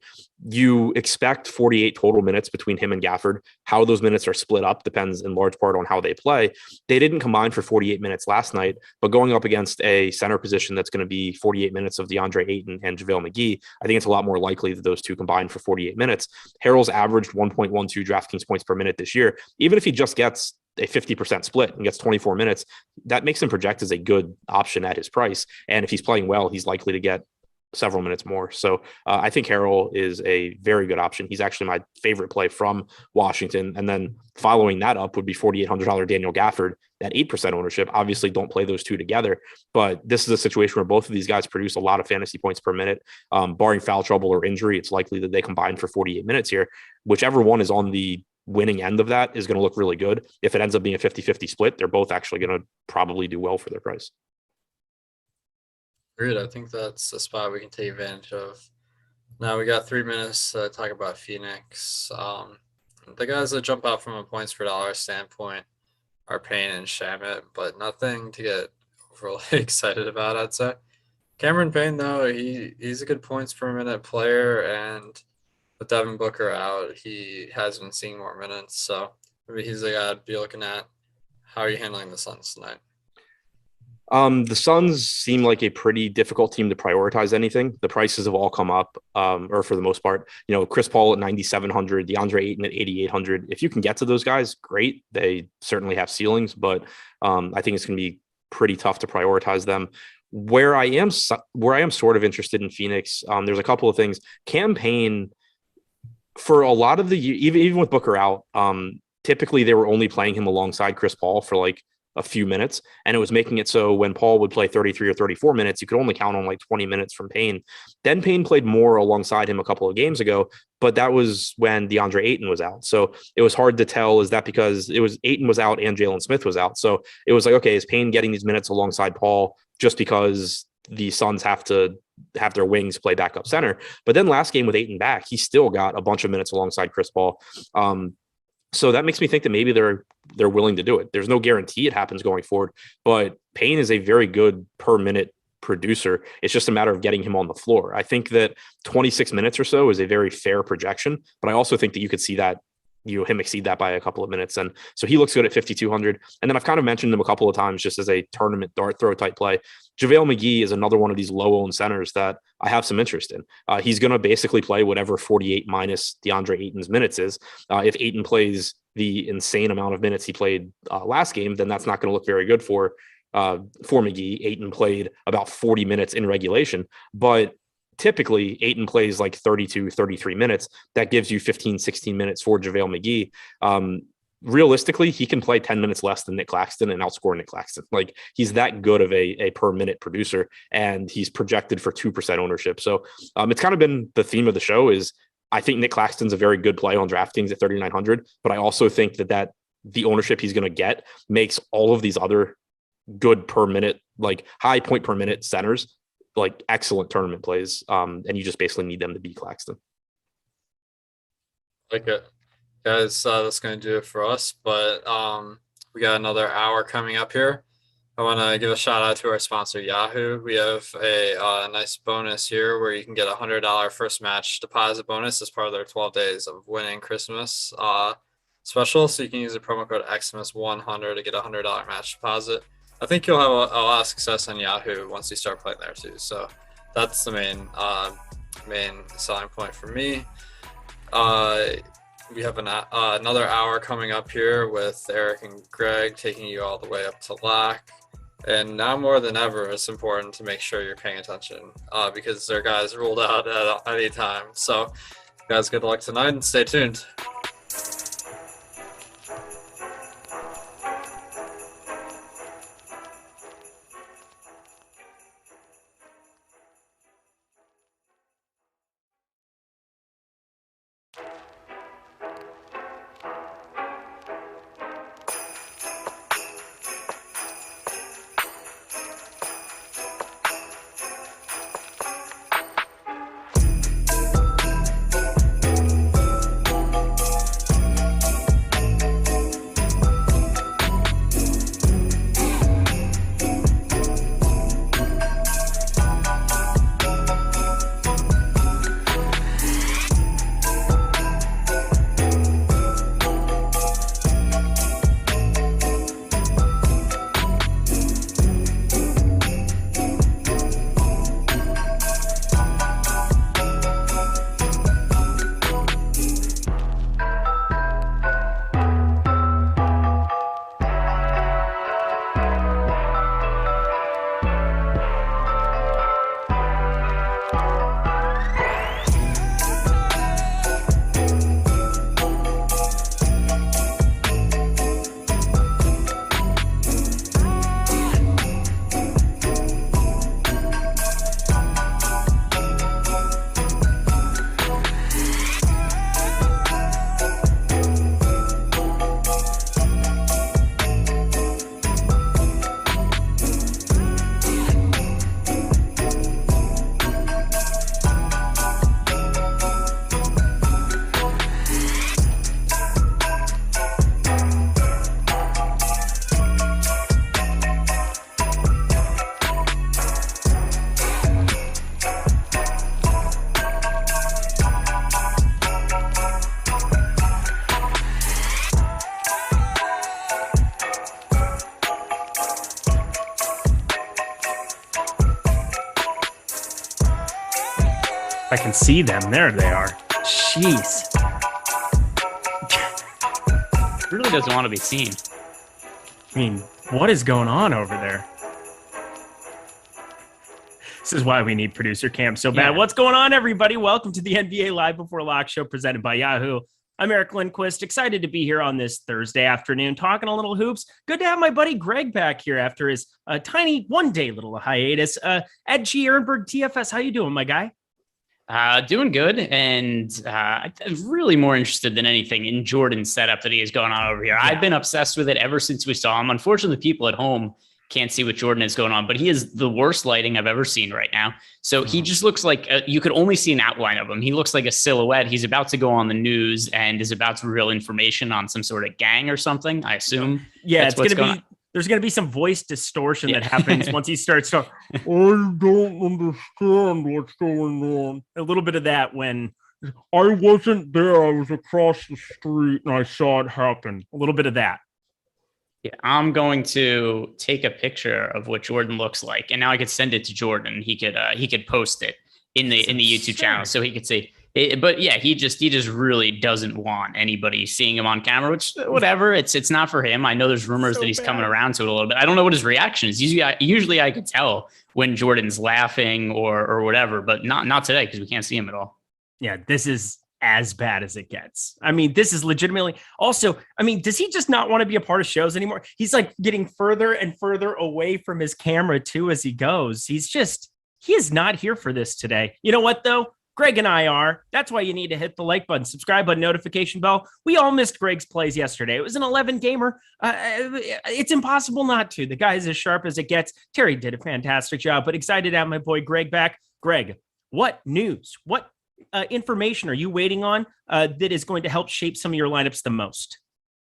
Speaker 4: You expect 48 total minutes between him and Gafford. How those minutes are split up depends in large part on how they play. They didn't combine for 48 minutes last night, but going up against a center position that's going to be 48 minutes of DeAndre Ayton and JaVale McGee, I think it's a lot more likely that those two combine for 48 minutes. Harrell's averaged 1.12 DraftKings points per minute this year. Even if he just gets a 50% split and gets 24 minutes, that makes him project as a good option at his price. And if he's playing well, he's likely to get several minutes more. So I think Harrell is a very good option. He's actually my favorite play from Washington. And then following that up would be $4,800 Daniel Gafford at 8% ownership. Obviously don't play those two together, but this is a situation where both of these guys produce a lot of fantasy points per minute. Barring foul trouble or injury, it's likely that they combine for 48 minutes here. Whichever one is on the winning end of that is going to look really good. If it ends up being a 50-50 split, they're both actually going to probably do well for their price.
Speaker 3: Agreed. I think that's a spot we can take advantage of. Now we got 3 minutes to talk about Phoenix. The guys that jump out from a points per dollar standpoint are Payne and Shamet, but nothing to get overly excited about, I'd say. Cameron Payne, though, he's a good points per minute player, and with Devin Booker out, he has been seeing more minutes, so maybe he's the guy I'd be looking at. How are you handling the Suns tonight?
Speaker 4: The Suns seem like a pretty difficult team to prioritize anything. The prices have all come up, or for the most part, Chris Paul at 9,700, DeAndre Ayton at 8,800. If you can get to those guys, great. They certainly have ceilings, but I think it's going to be pretty tough to prioritize them. Where I am sort of interested in Phoenix, there's a couple of things. Cam Payne, for a lot of the even with Booker out, typically they were only playing him alongside Chris Paul for like a few minutes, and it was making it so when Paul would play 33 or 34 minutes, you could only count on like 20 minutes from Payne. Then Payne played more alongside him a couple of games ago, but that was when DeAndre Ayton was out. So it was hard to tell, is that because it was Ayton was out and Jalen Smith was out? So it was like, okay, is Payne getting these minutes alongside Paul just because the Suns have to have their wings play backup center? But then last game with Ayton back, he still got a bunch of minutes alongside Chris Paul. So that makes me think that maybe they're willing to do it. There's no guarantee it happens going forward, but Payne is a very good per minute producer. It's just a matter of getting him on the floor. I think that 26 minutes or so is a very fair projection, but I also think that you could see that him exceed that by a couple of minutes. And so he looks good at 5,200. And then I've kind of mentioned him a couple of times just as a tournament dart throw type play. JaVale McGee is another one of these low owned centers that I have some interest in. He's going to basically play whatever 48 minus DeAndre Ayton's minutes is. If Ayton plays the insane amount of minutes he played last game, then that's not going to look very good for McGee. Ayton played about 40 minutes in regulation, but typically Ayton plays like 32, 33 minutes. That gives you 15, 16 minutes for JaVale McGee. Realistically, he can play 10 minutes less than Nick Claxton and outscore Nick Claxton. Like, he's that good of a per minute producer, and he's projected for 2% ownership. So it's kind of been the theme of the show is I think Nick Claxton's a very good play on DraftKings at 3,900, but I also think that the ownership he's going to get makes all of these other good per minute, like high point per minute centers, like excellent tournament plays. And you just basically need them to beat Claxton.
Speaker 3: Like it. Guys, that's going to do it for us, but we got another hour coming up here. I want to give a shout out to our sponsor, Yahoo. We have a nice bonus here where you can get a $100 first match deposit bonus as part of their 12 days of winning Christmas special. So you can use the promo code XMS100 to get a $100 match deposit. I think you'll have a lot of success on Yahoo once you start playing there too. So that's the main selling point for me. We have another hour coming up here with Eric and Greg taking you all the way up to lock. And now more than ever, it's important to make sure you're paying attention because their guys ruled out at any time. So guys, good luck tonight and stay tuned.
Speaker 5: can see them. There they are. Jeez.
Speaker 6: Really doesn't want to be seen.
Speaker 5: I mean, what is going on over there? This is why we need producer Cam so bad.
Speaker 6: Yeah.
Speaker 5: What's going on, everybody? Welcome to the NBA Live Before Lock show presented by Yahoo. I'm Eric Lindquist, excited to be here on this Thursday afternoon talking a little hoops. Good to have my buddy Greg back here after his tiny one-day little hiatus. Ed G. Ehrenberg, TFS, how you doing, my guy?
Speaker 6: Doing good, and I'm really more interested than anything in Jordan's setup that he has going on over here.
Speaker 5: Yeah.
Speaker 6: I've been obsessed with it ever since we saw him. Unfortunately, people at home can't see what Jordan is going on, but he is the worst lighting I've ever seen right now. So he just looks like you could only see an outline of him. He looks like a silhouette. He's about to go on the news and is about to reveal information on some sort of gang or something, I assume.
Speaker 5: Yeah,
Speaker 6: That's
Speaker 5: it's
Speaker 6: what's
Speaker 5: going to
Speaker 6: going
Speaker 5: be, there's going to be some voice distortion that
Speaker 6: Yeah.
Speaker 5: happens once he starts talking. I don't understand what's going on. A little bit of that when I wasn't there. I was across the street and I saw it happen. A little bit of that.
Speaker 6: Yeah, I'm going to take a picture of what Jordan looks like, and now I could send it to Jordan. He could post it in the YouTube channel, so he could see. But yeah, he just really doesn't want anybody seeing him on camera. Which whatever, it's not for him. I know there's rumors
Speaker 5: So
Speaker 6: that he's
Speaker 5: bad.
Speaker 6: coming around to it a little bit. I don't know what his reaction is. Usually I could tell when Jordan's laughing or whatever, but not today because we can't see him at all.
Speaker 5: Yeah, this is as bad as it gets. I mean, this is legitimately also, I mean, does he just not want to be a part of shows anymore? He's like getting further and further away from his camera too as he goes. He is not here for this today. You know what though? Greg and I are. That's why you need to hit the like button, subscribe button, notification bell. We all missed Greg's plays yesterday. It was an 11 gamer. It's impossible not to. The guy is as sharp as it gets. Terry did a fantastic job, but excited to have my boy Greg back. Greg, what news? What information are you waiting on that is going to help shape some of your lineups the most?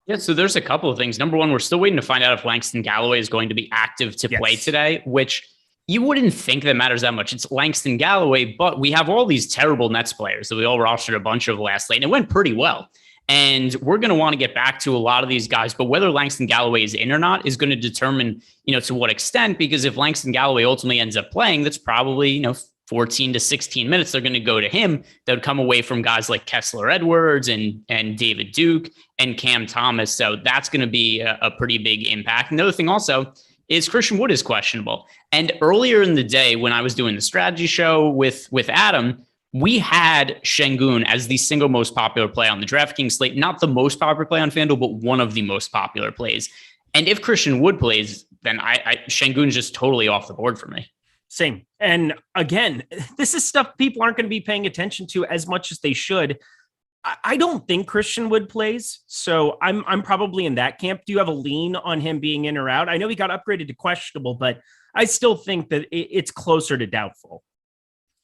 Speaker 6: Yeah, so there's a couple of things. Number one, we're still waiting to find out if Langston Galloway is going to be active to play
Speaker 5: Yes.
Speaker 6: today, which you wouldn't think that matters that much. It's Langston Galloway, but we have all these terrible Nets players that we all rostered a bunch of last night, and it went pretty well. And we're going to want to get back to a lot of these guys, but whether Langston Galloway is in or not is going to determine, to what extent, because if Langston Galloway ultimately ends up playing, that's probably, 14 to 16 minutes, they're going to go to him. That would come away from guys like Kessler Edwards and David Duke and Cam Thomas. So that's going to be a pretty big impact. Another thing also is Christian Wood is questionable. And earlier in the day, when I was doing the strategy show with Adam, we had Şengün as the single most popular play on the DraftKings slate, not the most popular play on FanDuel, but one of the most popular plays. And if Christian Wood plays, then Şengün's just totally off the board for me.
Speaker 5: Same. And again, this is stuff people aren't going to be paying attention to as much as they should. I don't think Christian Wood plays, so I'm probably in that camp. Do you have a lean on him being in or out? I know he got upgraded to questionable, but I still think that it's closer to doubtful.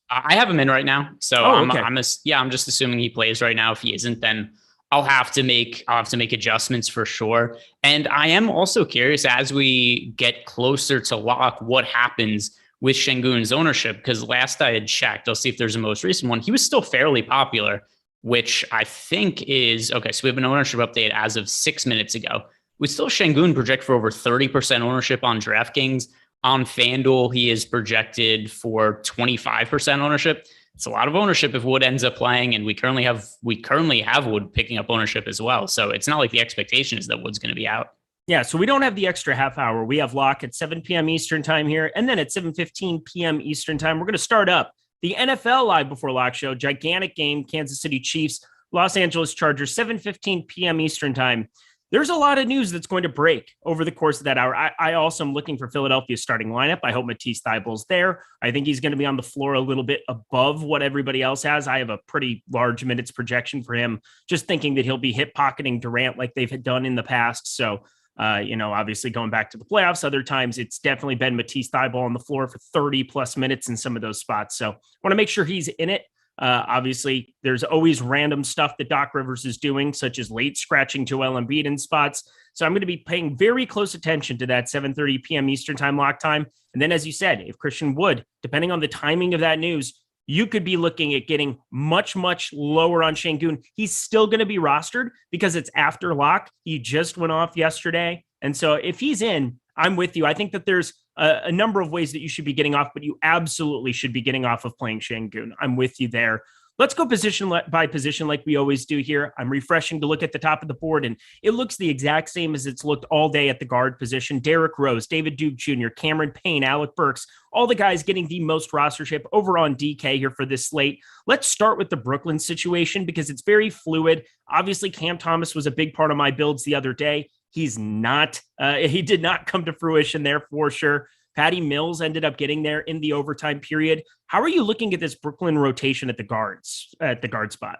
Speaker 6: I have him in right now, so
Speaker 5: okay.
Speaker 6: I'm just assuming he plays right now. If he isn't, then I'll have to make adjustments for sure. And I am also curious as we get closer to lock, what happens with Şengün's ownership, because last I had checked, I'll see if there's a most recent one. He was still fairly popular, which I think is okay. So we have an ownership update as of 6 minutes ago. We still Şengün project for over 30% ownership on DraftKings. On FanDuel, he is projected for 25% ownership. It's a lot of ownership if Wood ends up playing, and we currently have Wood picking up ownership as well. So it's not like the expectation is that Wood's going to be out.
Speaker 5: Yeah, so we don't have the extra half hour. We have lock at 7 p.m. Eastern time here, and then at 7:15 p.m. Eastern time, we're going to start up the NFL Live Before Lock show. Gigantic game, Kansas City Chiefs, Los Angeles Chargers, 7:15 p.m. Eastern time. There's a lot of news that's going to break over the course of that hour. I also am looking for Philadelphia's starting lineup. I hope Matisse Thybulle's there. I think he's going to be on the floor a little bit above what everybody else has. I have a pretty large minutes projection for him, just thinking that he'll be hip pocketing Durant like they've done in the past. So, obviously going back to the playoffs, other times it's definitely been Matisse Thybulle on the floor for 30 plus minutes in some of those spots. So want to make sure he's in it. Obviously, there's always random stuff that Doc Rivers is doing, such as late scratching Joel Embiid in spots. So I'm going to be paying very close attention to that 7:30 p.m. Eastern time lock time. And then, as you said, if Christian Wood, depending on the timing of that news, you could be looking at getting much, much lower on Şengün. He's still going to be rostered because it's after lock. He just went off yesterday. And so if he's in, I'm with you. I think that there's a number of ways that you should be getting off, but you absolutely should be getting off of playing Şengün. I'm with you there. Let's go position by position like we always do here. I'm refreshing to look at the top of the board, and it looks the exact same as it's looked all day at the guard position. Derrick Rose, David Duke Jr., Cameron Payne, Alec Burks, all the guys getting the most rostership over on DK here for this slate. Let's start with the Brooklyn situation because it's very fluid. Obviously, Cam Thomas was a big part of my builds the other day. He's not. He did not come to fruition there for sure. Patty Mills ended up getting there in the overtime period. How are you looking at this Brooklyn rotation at the guard spot?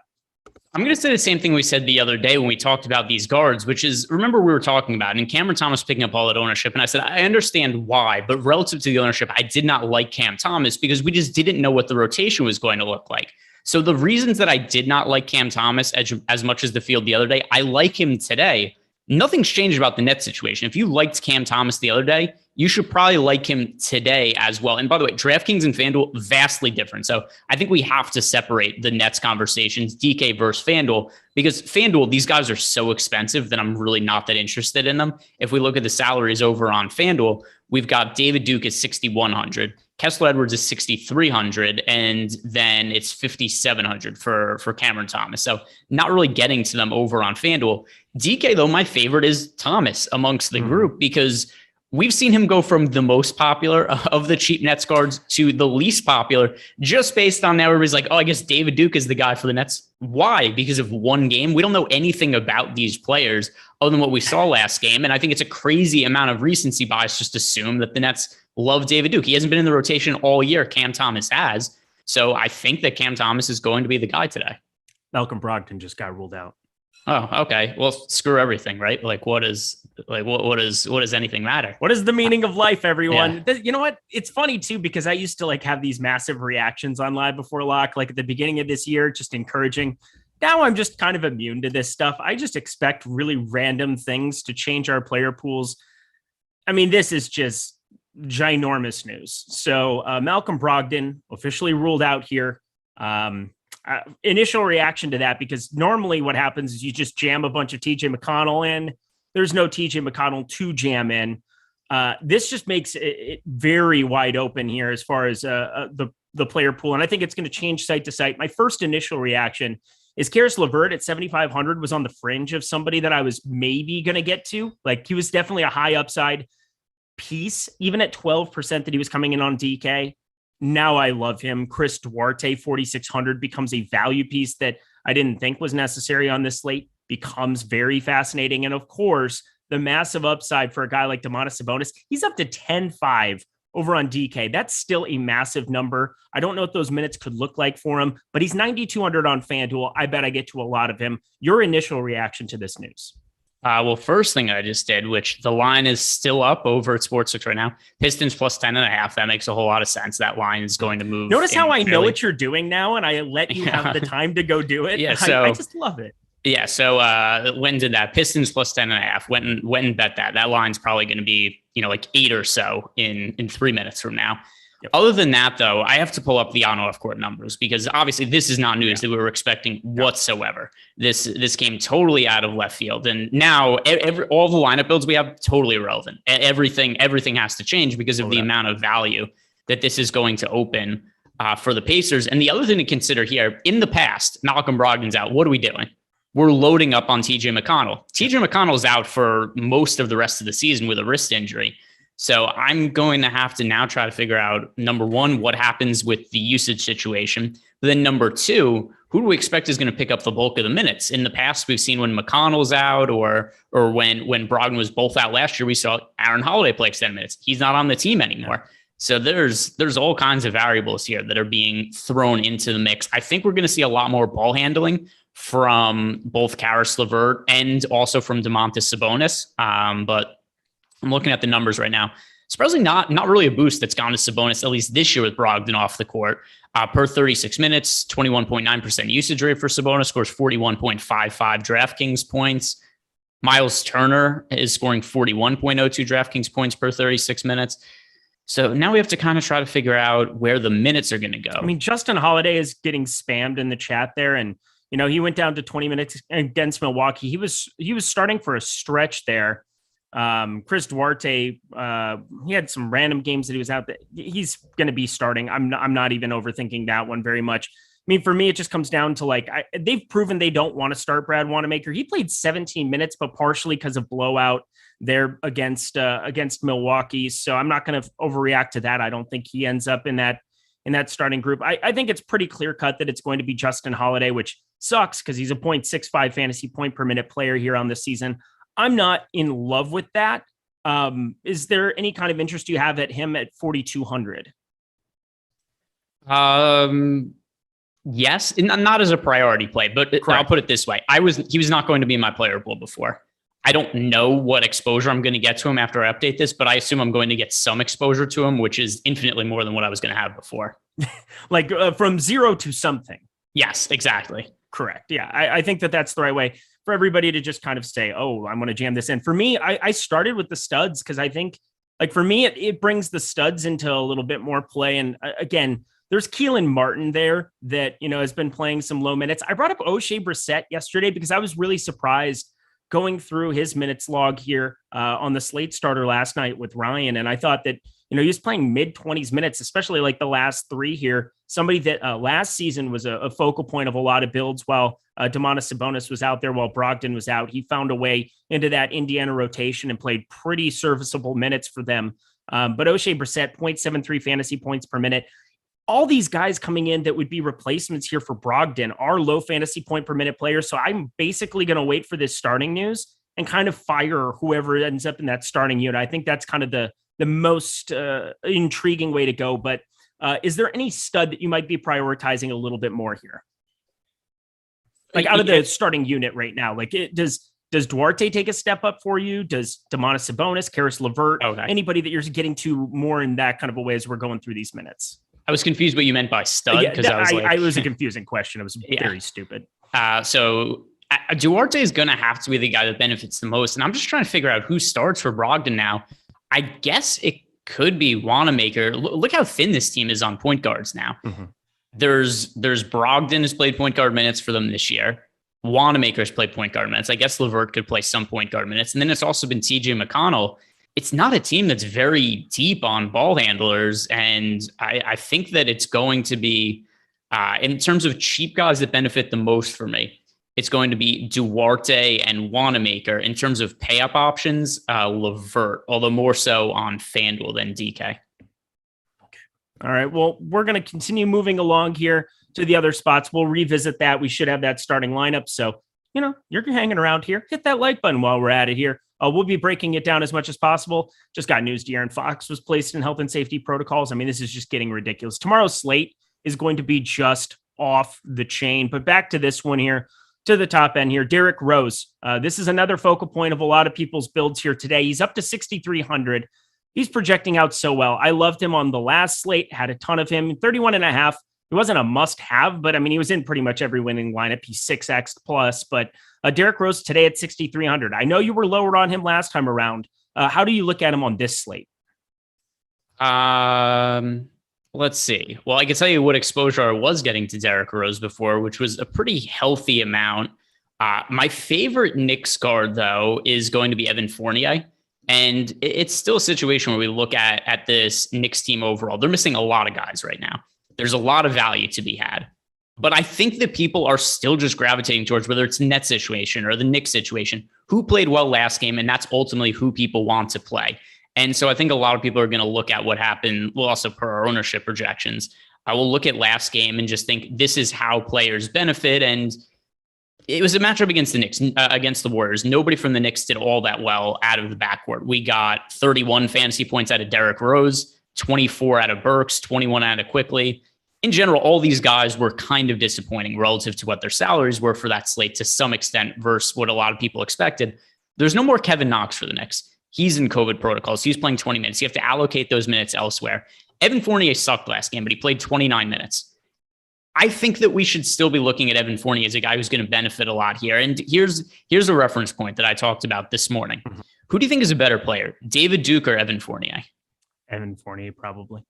Speaker 6: I'm going to say the same thing we said the other day when we talked about these guards, which is, remember we were talking about, and Cameron Thomas picking up all that ownership. And I said, I understand why, but relative to the ownership, I did not like Cam Thomas because we just didn't know what the rotation was going to look like. So the reasons that I did not like Cam Thomas as much as the field the other day, I like him today. Nothing's changed about the net situation. If you liked Cam Thomas the other day, you should probably like him today as well. And by the way, DraftKings and FanDuel, vastly different. So I think we have to separate the Nets conversations, DK versus FanDuel, because FanDuel, these guys are so expensive that I'm really not that interested in them. If we look at the salaries over on FanDuel, we've got David Duke at 6,100, Kessler Edwards is 6,300, and then it's 5,700 for Cameron Thomas. So not really getting to them over on FanDuel. DK, though, my favorite is Thomas amongst the group because we've seen him go from the most popular of the cheap Nets guards to the least popular just based on now everybody's like, oh, I guess David Duke is the guy for the Nets. Why? Because of one game. We don't know anything about these players other than what we saw last game. And I think it's a crazy amount of recency bias just to assume that the Nets love David Duke. He hasn't been in the rotation all year. Cam Thomas has. So I think that Cam Thomas is going to be the guy today.
Speaker 5: Malcolm Brogdon just got ruled out.
Speaker 6: Oh, okay. Well, screw everything, right? Like, what does anything matter?
Speaker 5: What is the meaning of life, everyone? Yeah. You know what? It's funny too, because I used to have these massive reactions on Live Before Lock, like at the beginning of this year, just encouraging. Now I'm just kind of immune to this stuff. I just expect really random things to change our player pools. I mean, this is just ginormous news. So Malcolm Brogdon officially ruled out here. Initial reaction to that, because normally what happens is you just jam a bunch of TJ McConnell in. There's no TJ McConnell to jam in. This just makes it very wide open here as far as the player pool. And I think it's going to change site to site. My first initial reaction is Karis LeVert at 7,500 was on the fringe of somebody that I was maybe going to get to. Like, he was definitely a high upside piece, even at 12% that he was coming in on DK. Now I love him. Chris Duarte, 4,600, becomes a value piece that I didn't think was necessary on this slate, becomes very fascinating. And of course, the massive upside for a guy like Domantas Sabonis, he's up to 10.5 over on DK. That's still a massive number. I don't know what those minutes could look like for him, but he's 9,200 on FanDuel. I bet I get to a lot of him. Your initial reaction to this news?
Speaker 6: Well, first thing I just did, which the line is still up over at Sportsbook right now, Pistons plus 10.5. That makes a whole lot of sense. That line is going to move.
Speaker 5: Notice how I know what you're doing now, and I let you have the time to go do it.
Speaker 6: Yeah, so
Speaker 5: I just love it.
Speaker 6: Yeah, so when did that? Pistons plus 10.5. Went and bet that. That line's probably going to be, like 8 or so in 3 minutes from now. Yep. Other than that, though, I have to pull up the on-off court numbers because obviously this is not news that we were expecting whatsoever. This came totally out of left field, and now all the lineup builds we have totally irrelevant. Everything has to change because of the amount of value that this is going to open for the Pacers. And the other thing to consider here, in the past, Malcolm Brogdon's out. What are we doing? We're loading up on TJ McConnell. TJ McConnell's out for most of the rest of the season with a wrist injury. So I'm going to have to now try to figure out, number one, what happens with the usage situation. But then number two, who do we expect is going to pick up the bulk of the minutes? In the past, we've seen when McConnell's out or when Brogdon was both out last year, we saw Aaron Holiday play extended minutes. He's not on the team anymore. So there's all kinds of variables here that are being thrown into the mix. I think we're going to see a lot more ball handling from both Karis LeVert and also from Domantas Sabonis. But I'm looking at the numbers right now. Surprisingly, not really a boost that's gone to Sabonis, at least this year with Brogdon off the court. Per 36 minutes, 21.9% usage rate for Sabonis, scores 41.55 DraftKings points. Miles Turner is scoring 41.02 DraftKings points per 36 minutes. So now we have to kind of try to figure out where the minutes are going to go.
Speaker 5: I mean, Justin Holiday is getting spammed in the chat there, and he went down to 20 minutes against Milwaukee. He was starting for a stretch there. Chris Duarte, he had some random games that he was out there. He's going to be starting. I'm not even overthinking that one very much. I mean, for me, it just comes down to they've proven they don't want to start Brad Wanamaker. He played 17 minutes, but partially because of blowout there against Milwaukee. So I'm not going to overreact to that. I don't think he ends up in that starting group. I think it's pretty clear cut that it's going to be Justin Holiday, which sucks because he's a 0.65 fantasy point per minute player here on this season. I'm not in love with that. Is there any kind of interest you have at him at 4,200?
Speaker 6: Yes, not as a priority play, but
Speaker 5: Correct.
Speaker 6: I'll put it this way. He was not going to be in my player pool before. I don't know what exposure I'm going to get to him after I update this, but I assume I'm going to get some exposure to him, which is infinitely more than what I was going to have before.
Speaker 5: From 0 to something.
Speaker 6: Yes, exactly.
Speaker 5: Correct. Yeah, I think that's the right way for everybody to just kind of say, oh, I'm going to jam this in. For me, I started with the studs because I think, for me, it brings the studs into a little bit more play. And again, there's Keelan Martin there that, has been playing some low minutes. I brought up O'Shea Brissett yesterday because I was really surprised going through his minutes log here on the slate starter last night with Ryan. And I thought that, he was playing mid-20s minutes, especially the last 3 here. Somebody that last season was a focal point of a lot of builds while Domantas Sabonis was out there, while Brogdon was out. He found a way into that Indiana rotation and played pretty serviceable minutes for them. But O'Shea Brissett, 0.73 fantasy points per minute. All these guys coming in that would be replacements here for Brogdon are low fantasy point per minute players. So I'm basically going to wait for this starting news and kind of fire whoever ends up in that starting unit. I think that's kind of the most intriguing way to go. But is there any stud that you might be prioritizing a little bit more here? Out of the starting unit right now, does Duarte take a step up for you? Does Domantas Sabonis, Karis LeVert, anybody that you're getting to more in that kind of a way as we're going through these minutes?
Speaker 6: I was confused what you meant by stud because
Speaker 5: I was a confusing question. It was very stupid.
Speaker 6: So Duarte is going to have to be the guy that benefits the most. And I'm just trying to figure out who starts for Brogdon now. I guess it could be Wanamaker. Look how thin this team is on point guards now. Mm-hmm. There's Brogdon has played point guard minutes for them this year. Wanamaker's played point guard minutes. I guess LeVert could play some point guard minutes. And then it's also been TJ McConnell. It's not a team that's very deep on ball handlers. And I think that it's going to be, in terms of cheap guys that benefit the most for me, it's going to be Duarte and Wanamaker. In terms of pay-up options, LeVert, although more so on FanDuel than DK.
Speaker 5: Okay. All right. Well, we're going to continue moving along here to the other spots. We'll revisit that. We should have that starting lineup. So, you're hanging around here. Hit that like button while we're at it here. We'll be breaking it down as much as possible. Just got news. De'Aaron Fox was placed in health and safety protocols. I mean, this is just getting ridiculous. Tomorrow's slate is going to be just off the chain. But back to this one here, to the top end here, Derrick Rose. This is another focal point of a lot of people's builds here today. He's up to 6,300. He's projecting out so well. I loved him on the last slate, had a ton of him, 31.5. He wasn't a must-have, but I mean, he was in pretty much every winning lineup. He's 6x plus, but Derrick Rose today at 6,300. I know you were lower on him last time around. How do you look at him on this slate?
Speaker 6: Let's see. Well, I can tell you what exposure I was getting to Derrick Rose before, which was a pretty healthy amount. My favorite Knicks guard, though, is going to be Evan Fournier. And it's still a situation where we look at this Knicks team overall. They're missing a lot of guys right now. There's a lot of value to be had. But I think that people are still just gravitating towards whether it's Nets situation or the Knicks situation, who played well last game, and that's ultimately who people want to play. And so I think a lot of people are going to look at what happened, well, also per our ownership projections. I will look at last game and just think this is how players benefit. And it was a matchup against the Knicks, against the Warriors. Nobody from the Knicks did all that well out of the backcourt. We got 31 fantasy points out of Derrick Rose, 24 out of Burks, 21 out of Quickly. In general, all these guys were kind of disappointing relative to what their salaries were for that slate to some extent versus what a lot of people expected. There's no more Kevin Knox for the Knicks. He's in COVID protocols. He's playing 20 minutes. You have to allocate those minutes elsewhere. Evan Fournier sucked last game, but he played 29 minutes. I think that we should still be looking at Evan Fournier as a guy who's going to benefit a lot here. And here's a reference point that I talked about this morning. Mm-hmm. Who do you think is a better player, David Duke or Evan Fournier?
Speaker 5: Evan Fournier, probably.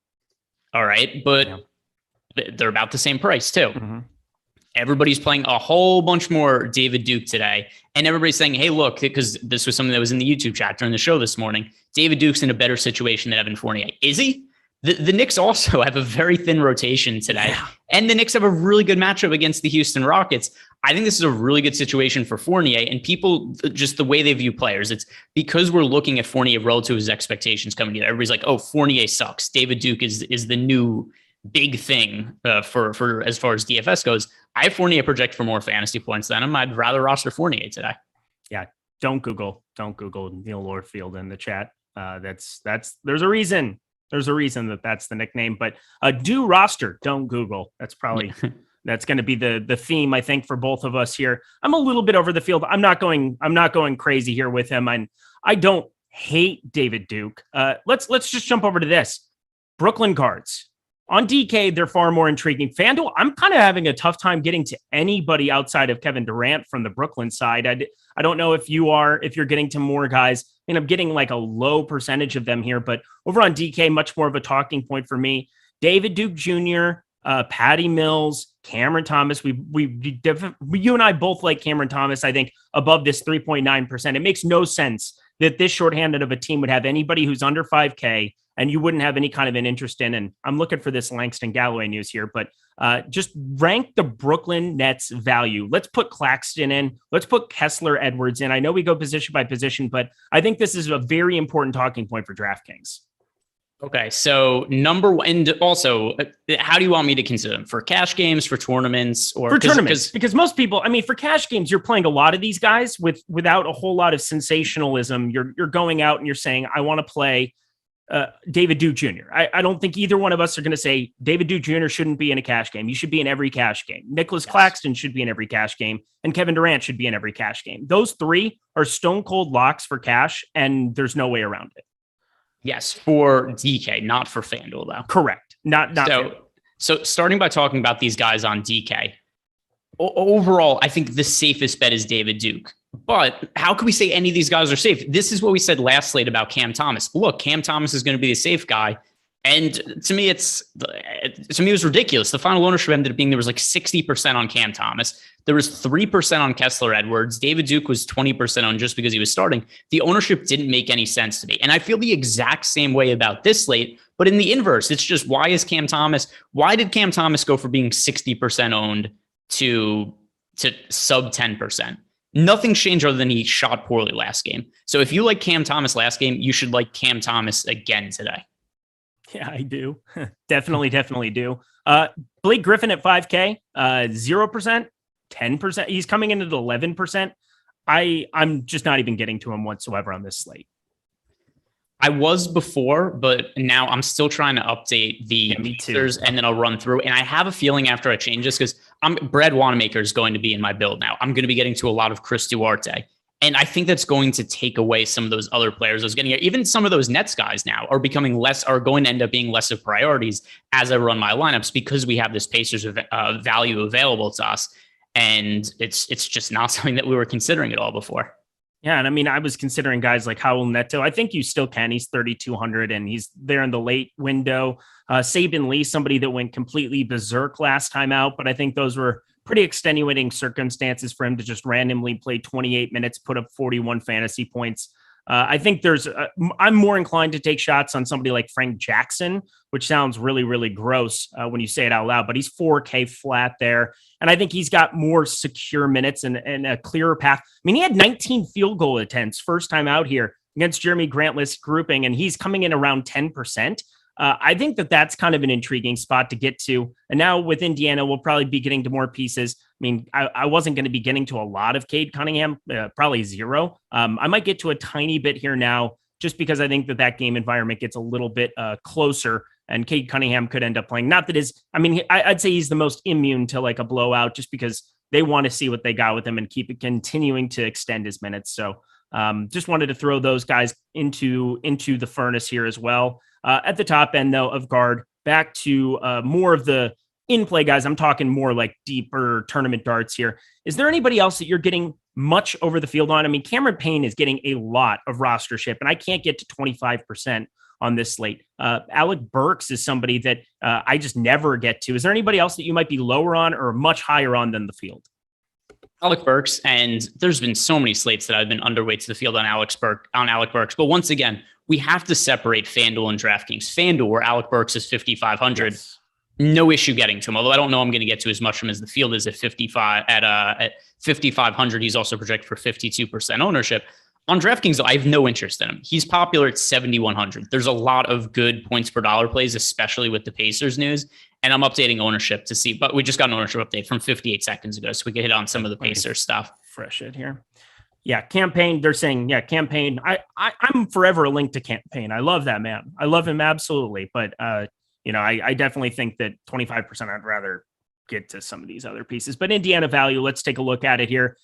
Speaker 6: All right, but they're about the same price too. Mm-hmm. Everybody's playing a whole bunch more David Duke today. And everybody's saying, hey, look, because this was something that was in the YouTube chat during the show this morning. David Duke's in a better situation than Evan Fournier. Is he? The Knicks also have a very thin rotation today. Yeah. And the Knicks have a really good matchup against the Houston Rockets. I think this is a really good situation for Fournier, and people, just the way they view players. It's because we're looking at Fournier relative to his expectations coming in. Everybody's like, oh, Fournier sucks. David Duke is the new big thing for as far as DFS goes. I have Fournier project for more fantasy points than him. I'd rather roster Fournier today.
Speaker 5: Yeah. Don't Google Neil Lordfield in the chat. There's a reason. There's a reason that's the nickname, but do roster, don't Google. That's probably, that's going to be the theme, I think, for both of us here. I'm a little bit over the field. I'm not going crazy here with him. I don't hate David Duke. Let's just jump over to this. Brooklyn guards. On DK, they're far more intriguing. FanDuel, I'm kind of having a tough time getting to anybody outside of Kevin Durant from the Brooklyn side. I don't know if you're getting to more guys. I mean, I'm getting like a low percentage of them here, but over on DK, much more of a talking point for me. David Duke Jr., Patty Mills, Cameron Thomas. You and I both like Cameron Thomas, I think, above this 3.9%. It makes no sense that this shorthanded of a team would have anybody who's under 5K and you wouldn't have any kind of an interest in. And I'm looking for this Langston Galloway news here, but just rank the Brooklyn Nets value. Let's put Claxton in. Let's put Kessler Edwards in. I know we go position by position, but I think this is a very important talking point for DraftKings.
Speaker 6: Okay, so number one, and also, how do you want me to consider them? For cash games, for tournaments, or
Speaker 5: for tournaments? Because most people, I mean, for cash games, you're playing a lot of these guys without a whole lot of sensationalism. You're going out and you're saying, I want to play David Duke Jr. I don't think either one of us are going to say David Duke Jr. shouldn't be in a cash game. You should be in every cash game. Nicholas Claxton should be in every cash game, and Kevin Durant should be in every cash game. Those three are stone cold locks for cash, and there's no way around it.
Speaker 6: Yes, for DK, not for FanDuel, though.
Speaker 5: Correct. Not
Speaker 6: so starting by talking about these guys on DK, overall, I think the safest bet is David Duke. But how can we say any of these guys are safe? This is what we said last slate about Cam Thomas. Look, Cam Thomas is going to be the safe guy. And to me, it was ridiculous. The final ownership ended up being there was like 60% on Cam Thomas. There was 3% on Kessler Edwards. David Duke was 20% on just because he was starting. The ownership didn't make any sense to me. And I feel the exact same way about this slate, but in the inverse, it's just why did Cam Thomas go from being 60% owned to sub 10%? Nothing changed other than he shot poorly last game. So if you like Cam Thomas last game, you should like Cam Thomas again today.
Speaker 5: Yeah, I do. definitely do. Blake Griffin at 5K, 0%, 10%. He's coming in at 11%. I'm just not even getting to him whatsoever on this slate.
Speaker 6: I was before, but now I'm still trying to update the features, and then I'll run through. And I have a feeling after I change this, because Brad Wanamaker is going to be in my build now. I'm going to be getting to a lot of Chris Duarte. And I think that's going to take away some of those other players I was getting. Even some of those Nets guys now are going to end up being less of priorities as I run my lineups, because we have this Pacers value available to us. And it's just not something that we were considering at all before.
Speaker 5: Yeah, and I mean, I was considering guys like Raul Neto. I think you still can. He's 3,200, and he's there in the late window. Saban Lee, somebody that went completely berserk last time out, but I think those were pretty extenuating circumstances for him to just randomly play 28 minutes, put up 41 fantasy points. I think I'm more inclined to take shots on somebody like Frank Jackson, which sounds really, really gross when you say it out loud, but he's 4K flat there. And I think he's got more secure minutes and a clearer path. I mean, he had 19 field goal attempts first time out here against Jeremy Grantless grouping, and he's coming in around 10%. I think that's kind of an intriguing spot to get to. And now with Indiana, we'll probably be getting to more pieces. I mean, I wasn't going to be getting to a lot of Cade Cunningham, probably zero. I might get to a tiny bit here now, just because I think that game environment gets a little bit closer, and Cade Cunningham could end up playing. Not that I'd say he's the most immune to like a blowout, just because they want to see what they got with him and keep it continuing to extend his minutes. So just wanted to throw those guys into the furnace here as well. At the top end, though, of guard, back to more of the in-play guys. I'm talking more like deeper tournament darts here. Is there anybody else that you're getting much over the field on? I mean, Cameron Payne is getting a lot of rostership, and I can't get to 25% on this slate. Alec Burks is somebody that I just never get to. Is there anybody else that you might be lower on or much higher on than the field?
Speaker 6: Alec Burks, and there's been so many slates that I've been underweight to the field on Alec Burks. But once again, we have to separate FanDuel and DraftKings. FanDuel, where Alec Burks is 5,500, no issue getting to him. Although I don't know I'm going to get to as much from as the field is at 5,500. He's also projected for 52% ownership. On DraftKings, though, I have no interest in him. He's popular at 7,100. There's a lot of good points per dollar plays, especially with the Pacers news. And I'm updating ownership to see, but we just got an ownership update from 58 seconds ago, so we can hit on some of the Pacers stuff.
Speaker 5: Fresh it here. Yeah, campaign. They're saying, campaign. I'm forever linked to campaign. I love that man. I love him absolutely. But I definitely think that 25%. I'd rather get to some of these other pieces. But Indiana value. Let's take a look at it here.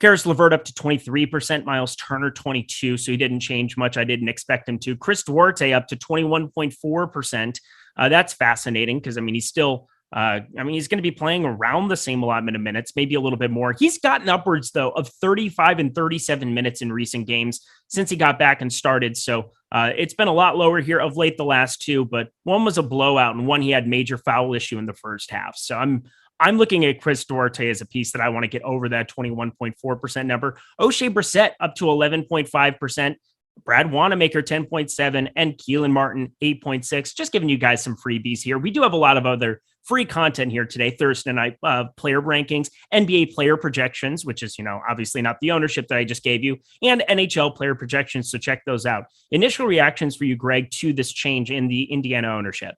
Speaker 5: Karis LeVert up to 23%, Miles Turner 22%, so he didn't change much. I didn't expect him to. Chris Duarte up to 21.4%. That's fascinating because, he's still, he's going to be playing around the same allotment of minutes, maybe a little bit more. He's gotten upwards, though, of 35 and 37 minutes in recent games since he got back and started. So it's been a lot lower here of late, the last two, but one was a blowout and one he had major foul issue in the first half. So I'm looking at Chris Duarte as a piece that I want to get over that 21.4% number. O'Shea Brissett up to 11.5%. Brad Wanamaker 10.7% and Keelan Martin 8.6%. Just giving you guys some freebies here. We do have a lot of other free content here today. Thursday night player rankings, NBA player projections, which is, obviously not the ownership that I just gave you, and NHL player projections. So check those out. Initial reactions for you, Greg, to this change in the Indiana ownership.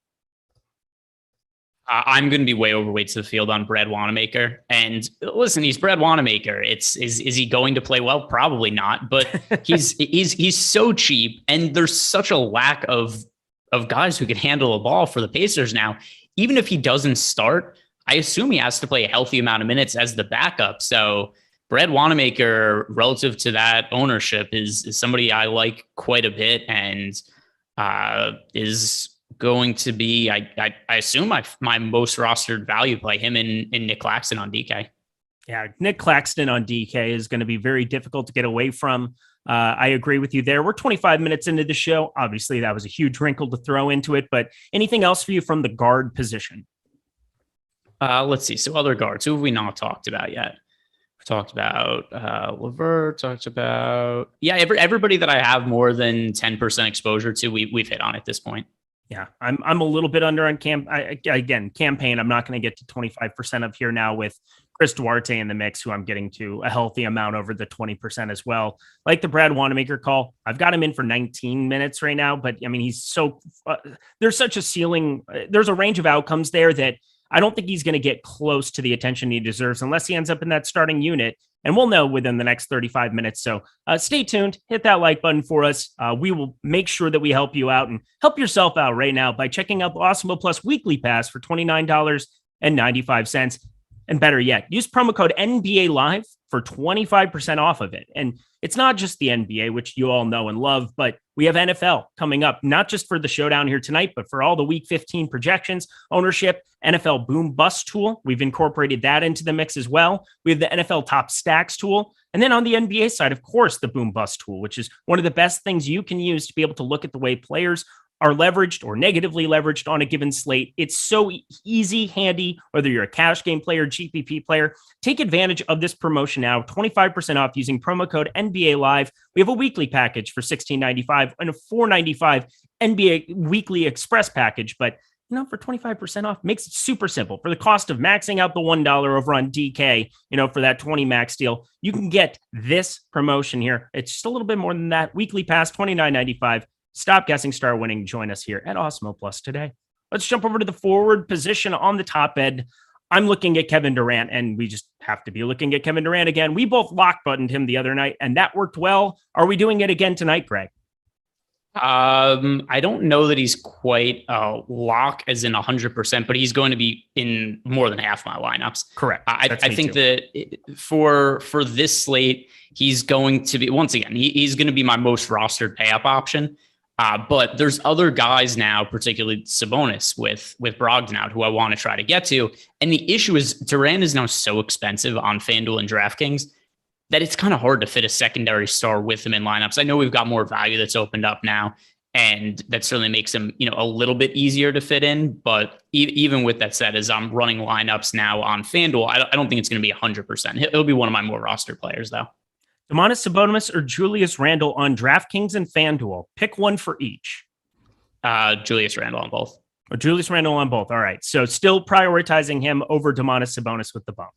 Speaker 6: I'm going to be way overweight to the field on Brad Wanamaker. And listen, he's Brad Wanamaker. Is he going to play well? Probably not. But he's so cheap, and there's such a lack of guys who can handle a ball for the Pacers now. Even if he doesn't start, I assume he has to play a healthy amount of minutes as the backup. So Brad Wanamaker, relative to that ownership, is somebody I like quite a bit, and is going to be, I assume, my most rostered value play, him and Nick Claxton on DK.
Speaker 5: Yeah, Nick Claxton on DK is going to be very difficult to get away from. I agree with you there. We're 25 minutes into the show. Obviously, that was a huge wrinkle to throw into it, but anything else for you from the guard position?
Speaker 6: Let's see. So other guards, who have we not talked about yet? We talked about LeVert, talked about, everybody that I have more than 10% exposure to, we've hit on at this point.
Speaker 5: Yeah, I'm a little bit under on campaign. I'm not going to get to 25% of here now with Chris Duarte in the mix, who I'm getting to a healthy amount over the 20% as well. Like the Brad Wanamaker call, I've got him in for 19 minutes right now, but he's so there's such a ceiling. There's a range of outcomes there that I don't think he's going to get close to the attention he deserves unless he ends up in that starting unit. And we'll know within the next 35 minutes. So stay tuned, hit that like button for us. We will make sure that we help you out, and help yourself out right now by checking out the Awesemo Plus weekly pass for $29.95. And better yet, use promo code NBA Live for 25% off of it. And it's not just the NBA, which you all know and love, but we have NFL coming up, not just for the showdown here tonight, but for all the week 15 projections, ownership, NFL boom bust tool. We've incorporated that into the mix as well. We have the NFL top stacks tool. And then on the NBA side, of course, the boom bust tool, which is one of the best things you can use to be able to look at the way players are leveraged or negatively leveraged on a given slate. It's so easy, handy, whether you're a cash game player, GPP player. Take advantage of this promotion now, 25% off using promo code NBA Live. We have a weekly package for $16.95 and a $4.95 NBA weekly express package, but for 25% off, makes it super simple. For the cost of maxing out the $1 over on DK, for that 20 max deal, you can get this promotion here. It's just a little bit more than that. Weekly pass, $29.95. Stop guessing, start winning. Join us here at Awesemo Plus today. Let's jump over to the forward position on the top end. I'm looking at Kevin Durant, and we just have to be looking at Kevin Durant again. We both lock buttoned him the other night, and that worked well. Are we doing it again tonight, Greg?
Speaker 6: I don't know that he's quite lock as in 100%, but he's going to be in more than half my lineups.
Speaker 5: Correct.
Speaker 6: I think that for this slate, he's going to be, once again, he's going to be my most rostered pay up option. But there's other guys now, particularly Sabonis with Brogdon out, who I want to try to get to. And the issue is Durant is now so expensive on FanDuel and DraftKings that it's kind of hard to fit a secondary star with him in lineups. I know we've got more value that's opened up now, And that certainly makes him, a little bit easier to fit in. But even with that said, as I'm running lineups now on FanDuel, I don't think it's going to be 100%. He'll be one of my more roster players, though.
Speaker 5: Domantas Sabonis or Julius Randle on DraftKings and FanDuel? Pick one for each.
Speaker 6: Julius Randle on both.
Speaker 5: Or Julius Randle on both. All right. So still prioritizing him over Domantas Sabonis with the bump.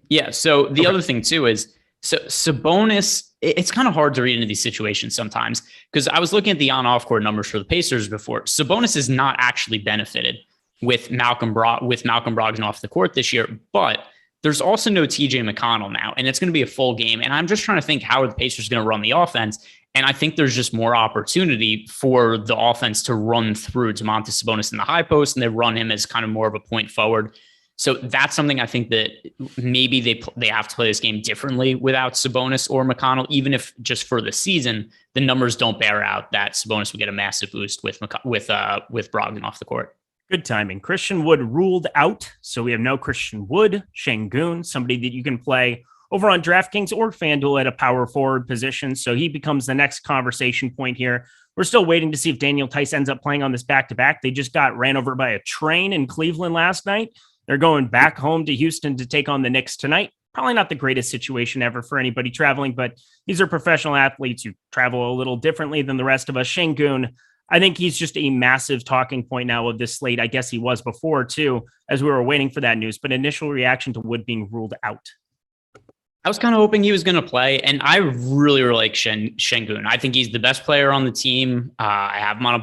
Speaker 6: Yeah. So the other thing too is, so Sabonis, it's kind of hard to read into these situations sometimes, because I was looking at the on-off court numbers for the Pacers before. Sabonis is not actually benefited with Malcolm Brogdon off the court this year, but there's also no TJ McConnell now, and it's going to be a full game. And I'm just trying to think, how are the Pacers going to run the offense? And I think there's just more opportunity for the offense to run through Domantas Sabonis in the high post, and they run him as kind of more of a point forward. So that's something I think that maybe they have to play this game differently without Sabonis or McConnell, even if just for the season, the numbers don't bear out that Sabonis would get a massive boost with Brogdon off the court.
Speaker 5: Good timing. Christian Wood ruled out. So we have no Christian Wood. Şengün, somebody that you can play over on DraftKings or FanDuel at a power forward position. So he becomes the next conversation point here. We're still waiting to see if Daniel Theis ends up playing on this back-to-back. They just got ran over by a train in Cleveland last night. They're going back home to Houston to take on the Knicks tonight. Probably not the greatest situation ever for anybody traveling, but these are professional athletes who travel a little differently than the rest of us. Şengün, I think he's just a massive talking point now of this slate. I guess he was before too, as we were waiting for that news, but initial reaction to Wood being ruled out.
Speaker 6: I was kind of hoping he was going to play, and I really like Şengün. I think he's the best player on the team. I have him on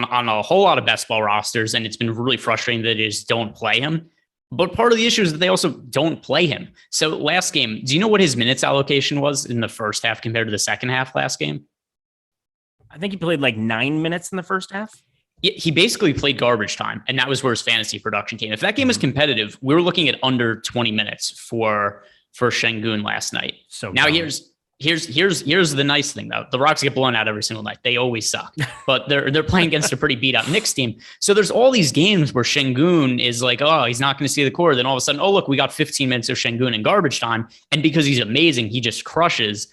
Speaker 6: on a whole lot of best ball rosters, and it's been really frustrating that they just don't play him. But part of the issue is that they also don't play him. So last game, do you know what his minutes allocation was in the first half compared to the second half last game?
Speaker 5: I think he played like 9 minutes in the first half.
Speaker 6: Yeah, he basically played garbage time, and that was where his fantasy production came. If that game was competitive, we were looking at under 20 minutes for Şengün last night.
Speaker 5: So
Speaker 6: now here's the nice thing though. The Rocks get blown out every single night. They always suck, but they're playing against a pretty beat up Knicks team. So there's all these games where Şengün is like, oh, he's not going to see the court. Then all of a sudden, oh, look, we got 15 minutes of Şengün in garbage time. And because he's amazing, he just crushes.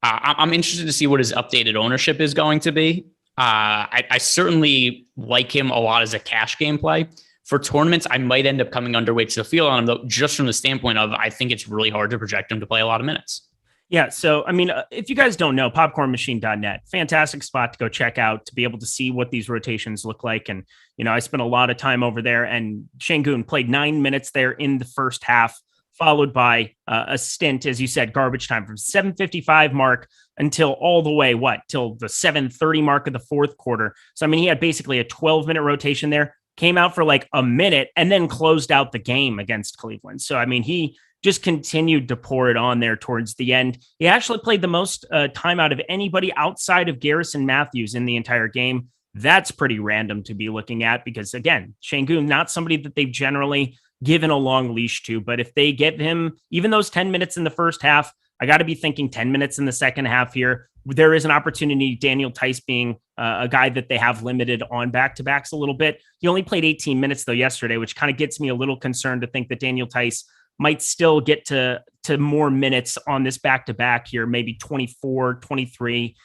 Speaker 6: I'm interested to see what his updated ownership is going to be. I certainly like him a lot as a cash game play. For tournaments, I might end up coming underweight to the field on him, though, just from the standpoint of I think it's really hard to project him to play a lot of minutes.
Speaker 5: Yeah. So, I mean, if you guys don't know, popcornmachine.net, fantastic spot to go check out to be able to see what these rotations look like. And, I spent a lot of time over there, and Şengün played 9 minutes there in the first half, followed by a stint, as you said, garbage time from 7:55 mark until all the way, till the 7:30 mark of the fourth quarter. So, I mean, he had basically a 12-minute rotation there. Came out for like a minute and then closed out the game against Cleveland. So, I mean, he just continued to pour it on there towards the end. He actually played the most time out of anybody outside of Garrison Matthews in the entire game. That's pretty random to be looking at because, again, Şengün, not somebody that they've generally given a long leash to. But if they give him even those 10 minutes in the first half, I got to be thinking 10 minutes in the second half here. There is an opportunity, Daniel Theis being a guy that they have limited on back-to-backs a little bit. He only played 18 minutes, though, yesterday, which kind of gets me a little concerned to think that Daniel Theis might still get to more minutes on this back-to-back here, maybe 24, 23.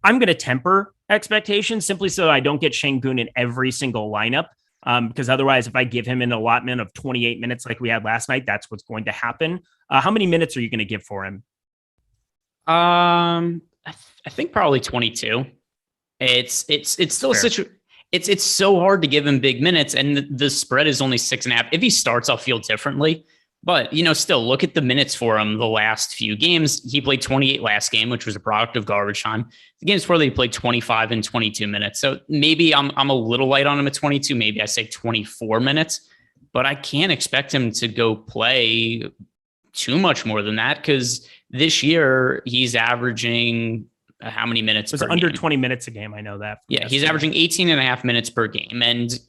Speaker 5: I'm going to temper expectations simply so I don't get Şengün in every single lineup, because otherwise, if I give him an allotment of 28 minutes like we had last night, that's what's going to happen. How many minutes are you going to give for him?
Speaker 6: I think probably 22. It's still
Speaker 5: Fair.
Speaker 6: a situation. It's so hard to give him big minutes, and the spread is only 6.5. If he starts, I'll feel differently. But still look at the minutes for him the last few games. He played 28 last game, which was a product of garbage time. The games before, they played 25 and 22 minutes. So maybe I'm a little light on him at 22. Maybe I say 24 minutes, but I can't expect him to go play too much more than that because this year he's averaging how many minutes?
Speaker 5: It was under 20 minutes a game. I know that.
Speaker 6: Yeah, he's averaging 18 and a half minutes per game. And,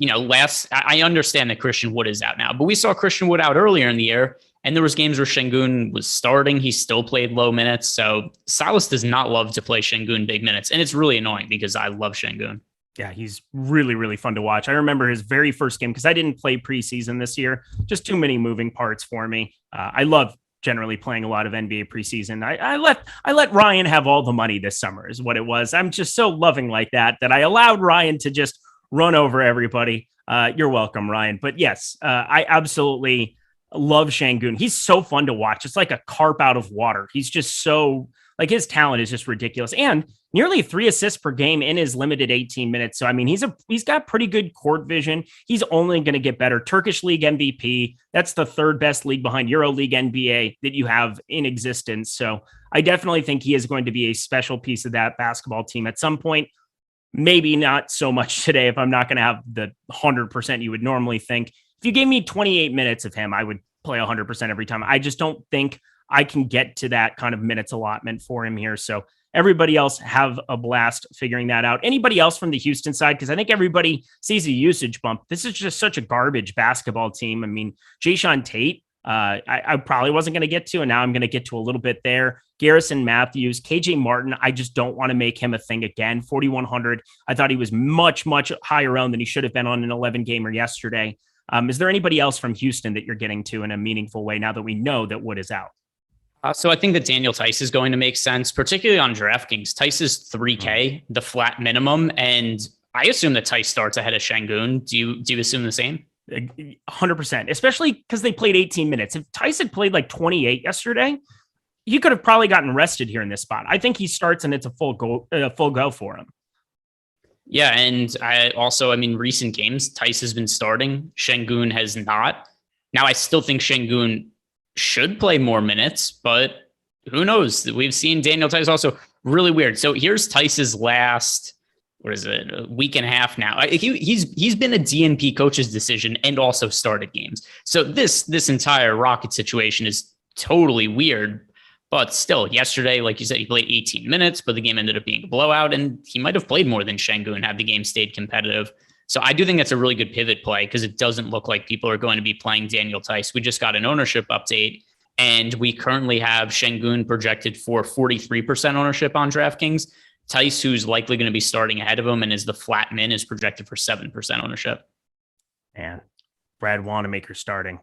Speaker 6: I understand that Christian Wood is out now, but we saw Christian Wood out earlier in the year, and there was games where Şengün was starting. He still played low minutes. So Silas does not love to play Şengün big minutes. And it's really annoying because I love Şengün.
Speaker 5: Yeah, he's really, really fun to watch. I remember his very first game because I didn't play preseason this year. Just too many moving parts for me. I love generally playing a lot of NBA preseason. I let Ryan have all the money this summer is what it was. I'm just so loving like that I allowed Ryan to just run over everybody. You're welcome, Ryan. But yes, I absolutely love Şengün. He's so fun to watch. It's like a carp out of water. He's just so like his talent is just ridiculous. And nearly 3 assists per game in his limited 18 minutes. So, I mean, he's got pretty good court vision. He's only going to get better. Turkish League MVP. That's the 3rd best league behind EuroLeague NBA that you have in existence. So I definitely think he is going to be a special piece of that basketball team at some point. Maybe not so much today if I'm not going to have the 100% you would normally think. If you gave me 28 minutes of him, I would play 100% every time. I just don't think I can get to that kind of minutes allotment for him here. So everybody else have a blast figuring that out. Anybody else from the Houston side? Because I think everybody sees a usage bump. This is just such a garbage basketball team. I mean, Jae'Sean Tate, I probably wasn't going to get to, and now I'm going to get to a little bit there. Garrison Matthews, KJ Martin, I just don't want to make him a thing again. 4,100. I thought he was much, much higher owned than he should have been on an 11 gamer yesterday. Is there anybody else from Houston that you're getting to in a meaningful way now that we know that Wood is out?
Speaker 6: So I think that Daniel Theis is going to make sense, particularly on DraftKings. Theis is 3K, the flat minimum, and I assume that Theis starts ahead of Şengün. Do you assume the same?
Speaker 5: 100%, especially because they played 18 minutes. If Theis had played like 28 yesterday, he could have probably gotten rested here in this spot. I think he starts and it's a full go for him.
Speaker 6: Yeah, and I mean, recent games, Theis has been starting. Şengün has not. Now, I still think Şengün should play more minutes, but who knows? We've seen Daniel Theis also really weird. So here's Theis's last, a week and a half now. He's been a DNP coach's decision and also started games. So this entire Rocket situation is totally weird. But still, yesterday, like you said, he played 18 minutes, but the game ended up being a blowout, and he might have played more than Şengün had the game stayed competitive. So I do think that's a really good pivot play because it doesn't look like people are going to be playing Daniel Theis. We just got an ownership update, and we currently have Şengün projected for 43% ownership on DraftKings. Theis, who's likely going to be starting ahead of him and is the flat min, is projected for 7% ownership.
Speaker 5: And Brad Wanamaker starting.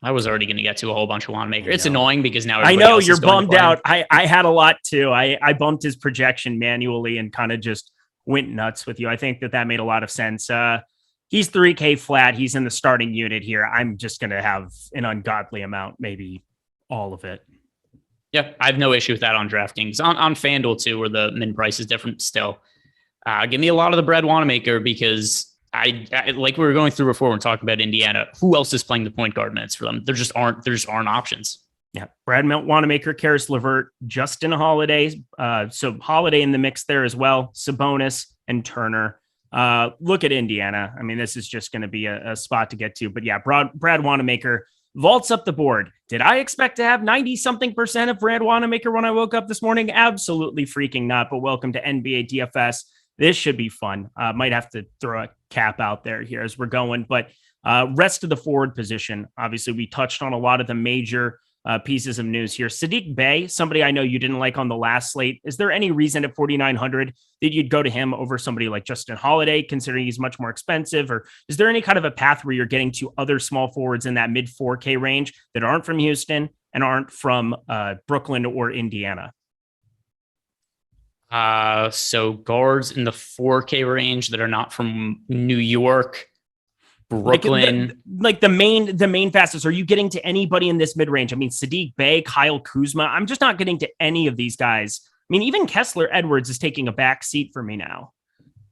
Speaker 6: I was already going to get to a whole bunch of Wanamaker. It's annoying because now
Speaker 5: I know you're bummed out. I had a lot too. I bumped his projection manually and kind of just went nuts with you. I think that made a lot of sense. He's 3K flat. He's in the starting unit here. I'm just going to have an ungodly amount, maybe all of it.
Speaker 6: Yeah, I have no issue with that on DraftKings. On FanDuel too, where the min price is different still. Give me a lot of the Brad Wanamaker because I like we were going through before when talking about Indiana. Who else is playing the point guard minutes for them? There just aren't options.
Speaker 5: Yeah, Brad Wanamaker, Karis LeVert, Justin Holiday. So Holiday in the mix there as well. Sabonis and Turner. Look at Indiana. I mean, this is just going to be a spot to get to. But yeah, Brad Wanamaker vaults up the board. Did I expect to have 90-something% of Brad Wanamaker when I woke up this morning? Absolutely freaking not. But welcome to NBA DFS. This should be fun. Might have to throw a cap out there here as we're going. But rest of the forward position, obviously, we touched on a lot of the major pieces of news here. Saddiq Bey, somebody I know you didn't like on the last slate. Is there any reason at 4,900 that you'd go to him over somebody like Justin Holiday, considering he's much more expensive? Or is there any kind of a path where you're getting to other small forwards in that mid 4K range that aren't from Houston and aren't from Brooklyn or Indiana?
Speaker 6: So guards in the 4K range that are not from New York, Brooklyn,
Speaker 5: like the main fastest. Are you getting to anybody in this mid range? I mean, Saddiq Bey, Kyle Kuzma. I'm just not getting to any of these guys. I mean, even Kessler Edwards is taking a back seat for me now.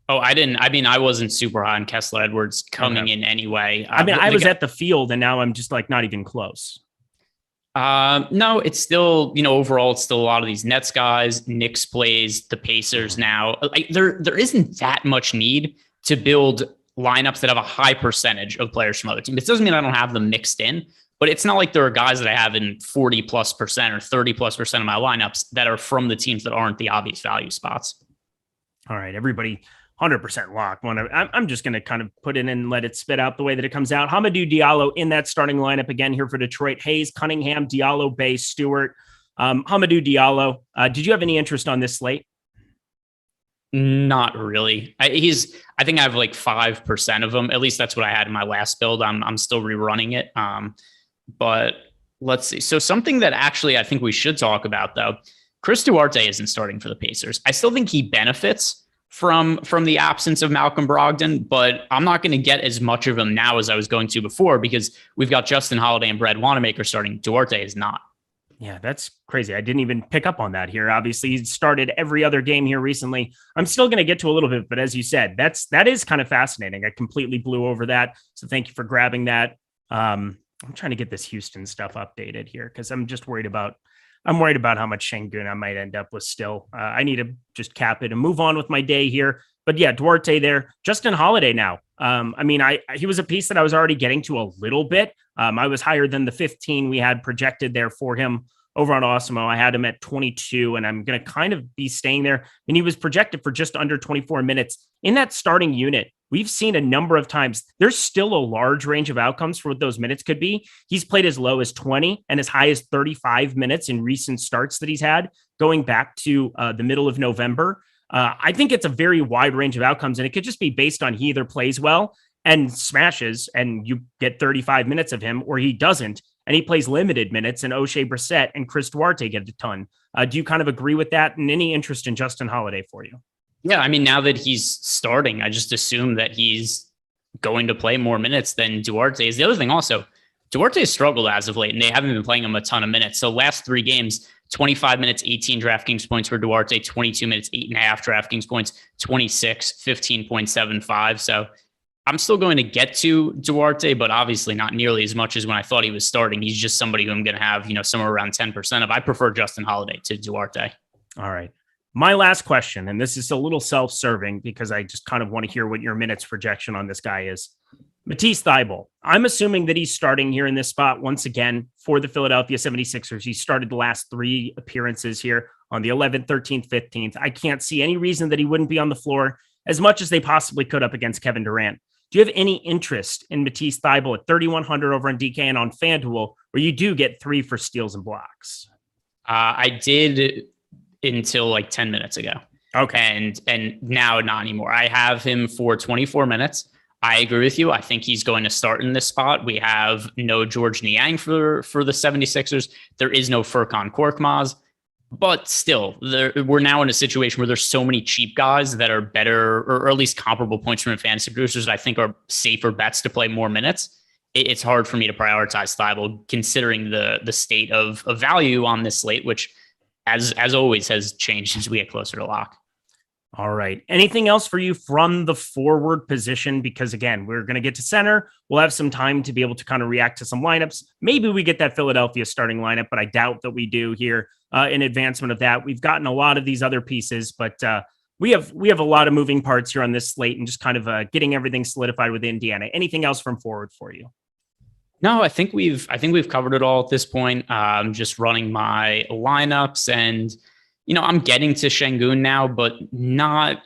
Speaker 6: Oh, I wasn't super high on Kessler Edwards coming in anyway.
Speaker 5: I was at the field and now I'm just like not even close.
Speaker 6: No, it's still, overall, it's still a lot of these Nets guys. Knicks plays the Pacers now. Like there isn't that much need to build lineups that have a high percentage of players from other teams. It doesn't mean I don't have them mixed in, but it's not like there are guys that I have in 40+% or 30+% of my lineups that are from the teams that aren't the obvious value spots.
Speaker 5: All right, everybody. 100% lock. I'm just going to kind of put it in and let it spit out the way that it comes out. Hamidou Diallo in that starting lineup again here for Detroit. Hayes, Cunningham, Diallo, Bey, Stewart. Hamidou Diallo. Did you have any interest on this slate?
Speaker 6: Not really. I think I have like 5% of them. At least that's what I had in my last build. I'm still rerunning it. but let's see. So something that actually I think we should talk about, though, Chris Duarte isn't starting for the Pacers. I still think he benefits from the absence of Malcolm Brogdon, but I'm not going to get as much of him now as I was going to before because we've got Justin Holiday and Brad Wanamaker starting. Duarte is not.
Speaker 5: Yeah, that's crazy. I didn't even pick up on that here. Obviously, he started every other game here recently. I'm still going to get to a little bit, but as you said, that is kind of fascinating. I completely blew over that. So thank you for grabbing that. I'm trying to get this Houston stuff updated here because I'm worried about how much Şengün I might end up with still. I need to just cap it and move on with my day here. But yeah, Duarte there. Justin Holiday now. He was a piece that I was already getting to a little bit. I was higher than the 15 we had projected there for him over on Awesemo. I had him at 22, and I'm going to kind of be staying there. And he was projected for just under 24 minutes in that starting unit. We've seen a number of times. There's still a large range of outcomes for what those minutes could be. He's played as low as 20 and as high as 35 minutes in recent starts that he's had going back to the middle of November. I think it's a very wide range of outcomes, and it could just be based on he either plays well and smashes and you get 35 minutes of him, or he doesn't and he plays limited minutes and O'Shea Brissett and Chris Duarte get a ton. Do you kind of agree with that, and any interest in Justin Holiday for you?
Speaker 6: Yeah, I mean, now that he's starting, I just assume that he's going to play more minutes than Duarte is. The other thing also, Duarte has struggled as of late, and they haven't been playing him a ton of minutes. So last 3 games, 25 minutes, 18 DraftKings points for Duarte, 22 minutes, 8.5 DraftKings points, 26, 15.75. So I'm still going to get to Duarte, but obviously not nearly as much as when I thought he was starting. He's just somebody who I'm going to have, somewhere around 10% of. I prefer Justin Holiday to Duarte.
Speaker 5: All right. My last question, and this is a little self-serving because I just kind of want to hear what your minutes projection on this guy is. Matisse Thybulle. I'm assuming that he's starting here in this spot once again for the Philadelphia 76ers. He started the last 3 appearances here on the 11th, 13th, 15th. I can't see any reason that he wouldn't be on the floor as much as they possibly could up against Kevin Durant. Do you have any interest in Matisse Thybulle at 3,100 over on DK and on FanDuel, where you do get 3 for steals and blocks?
Speaker 6: I did until like 10 minutes ago. Okay. And now not anymore. I have him for 24 minutes. I agree with you. I think he's going to start in this spot. We have no George Niang for the 76ers. There is no Furkan Korkmaz. But still, we're now in a situation where there's so many cheap guys that are better, or at least comparable points from fantasy producers that I think are safer bets to play more minutes. It's hard for me to prioritize Thybulle considering the state of value on this slate, which as always has changed as we get closer to lock.
Speaker 5: All right. Anything else for you from the forward position? Because again, we're going to get to center. We'll have some time to be able to kind of react to some lineups. Maybe we get that Philadelphia starting lineup, but I doubt that we do here in advancement of that. We've gotten a lot of these other pieces, but we have a lot of moving parts here on this slate and just kind of getting everything solidified with Indiana. Anything else from forward for you?
Speaker 6: No, I think we've covered it all at this point. Just running my lineups, and I'm getting to Şengün now, but not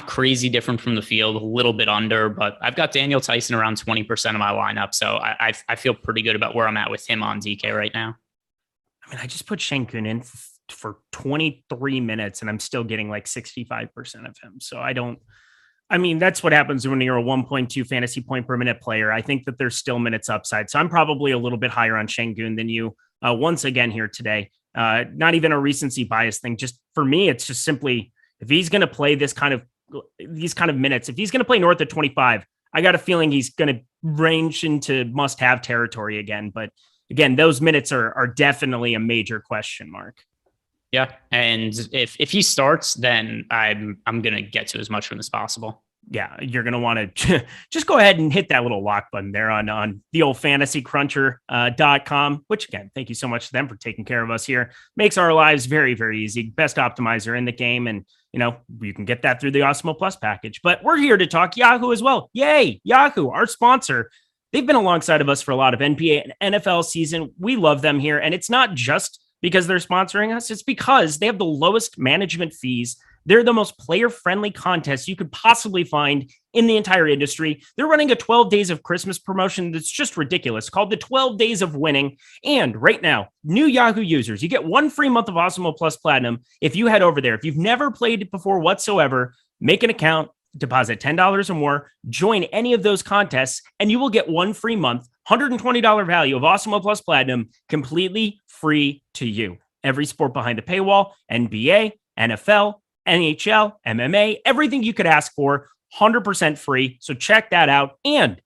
Speaker 6: crazy different from the field, a little bit under. But I've got Daniel Tyson around 20% of my lineup, so I feel pretty good about where I'm at with him on DK right now.
Speaker 5: I mean, I just put Şengün in for 23 minutes, and I'm still getting like 65% of him. So that's what happens when you're a 1.2 fantasy point per minute player. I think that there's still minutes upside. So I'm probably a little bit higher on Şengün than you once again here today. Not even a recency bias thing. Just for me, it's just simply, if he's going to play these kind of minutes, if he's going to play north of 25, I got a feeling he's going to range into must-have territory again. But again, those minutes are definitely a major question mark.
Speaker 6: Yeah, and if he starts, then I'm going to get to as much from as possible.
Speaker 5: Yeah, you're going to want to just go ahead and hit that little lock button there on the old fantasycruncher.com, which again, thank you so much to them for taking care of us here. Makes our lives very, very easy. Best optimizer in the game. And, you can get that through the Awesemo Plus package. But we're here to talk Yahoo as well. Yay, Yahoo, our sponsor. They've been alongside of us for a lot of NBA and NFL season. We love them here. And it's not just because they're sponsoring us. It's because they have the lowest management fees. They're the most player-friendly contest you could possibly find in the entire industry. They're running a 12 Days of Christmas promotion that's just ridiculous, called the 12 Days of Winning. And right now, new Yahoo users, you get 1 free month of Awesemo Plus Platinum if you head over there. If you've never played it before whatsoever, make an account, deposit $10 or more, join any of those contests, and you will get 1 free month $120 value of Awesemo Plus Platinum, completely free to you. Every sport behind a paywall, NBA, NFL, NHL, MMA, everything you could ask for, 100% free. So check that out. And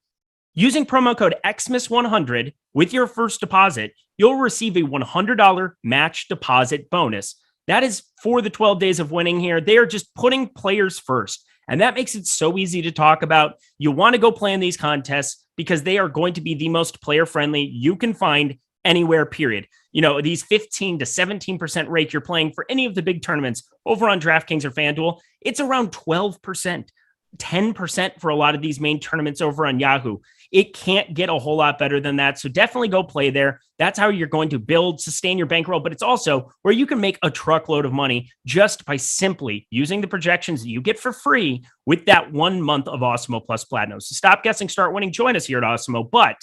Speaker 5: using promo code XMIS100 with your first deposit, you'll receive a $100 match deposit bonus. That is for the 12 days of winning here. They are just putting players first. And that makes it so easy to talk about. You want to go play in these contests because they are going to be the most player friendly you can find anywhere, period. You know, these 15 to 17% rate you're playing for any of the big tournaments over on DraftKings or FanDuel, it's around 12%, 10% for a lot of these main tournaments over on Yahoo. It can't get a whole lot better than that. So definitely go play there. That's how you're going to build, sustain your bankroll, but it's also where you can make a truckload of money just by simply using the projections that you get for free with that 1 month of Awesemo Plus Platinum. So stop guessing, start winning. Join us here at Awesemo, but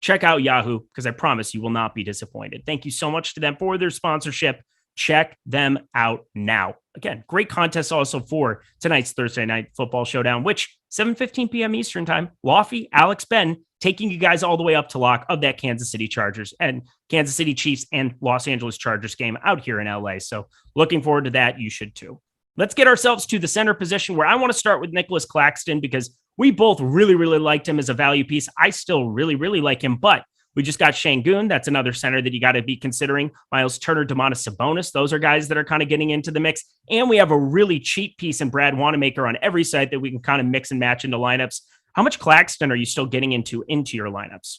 Speaker 5: check out Yahoo because I promise you will not be disappointed. Thank you so much to them for their sponsorship. Check them out now. Again, great contest also for tonight's Thursday Night Football Showdown, which 7:15 p.m. Eastern time, Lofty, Alex, Ben, taking you guys all the way up to lock of that Kansas City Chargers and Kansas City Chiefs and Los Angeles Chargers game out here in LA. So looking forward to that. You should too. Let's get ourselves to the center position where I want to start with Nicholas Claxton because we both really, really liked him as a value piece. I still really, really like him, but we just got Şengün. That's another center that you got to be considering. Miles Turner, Domantas Sabonis. Those are guys that are kind of getting into the mix. And we have a really cheap piece in Brad Wanamaker on every site that we can kind of mix and match into lineups. How much Claxton are you still getting into your lineups?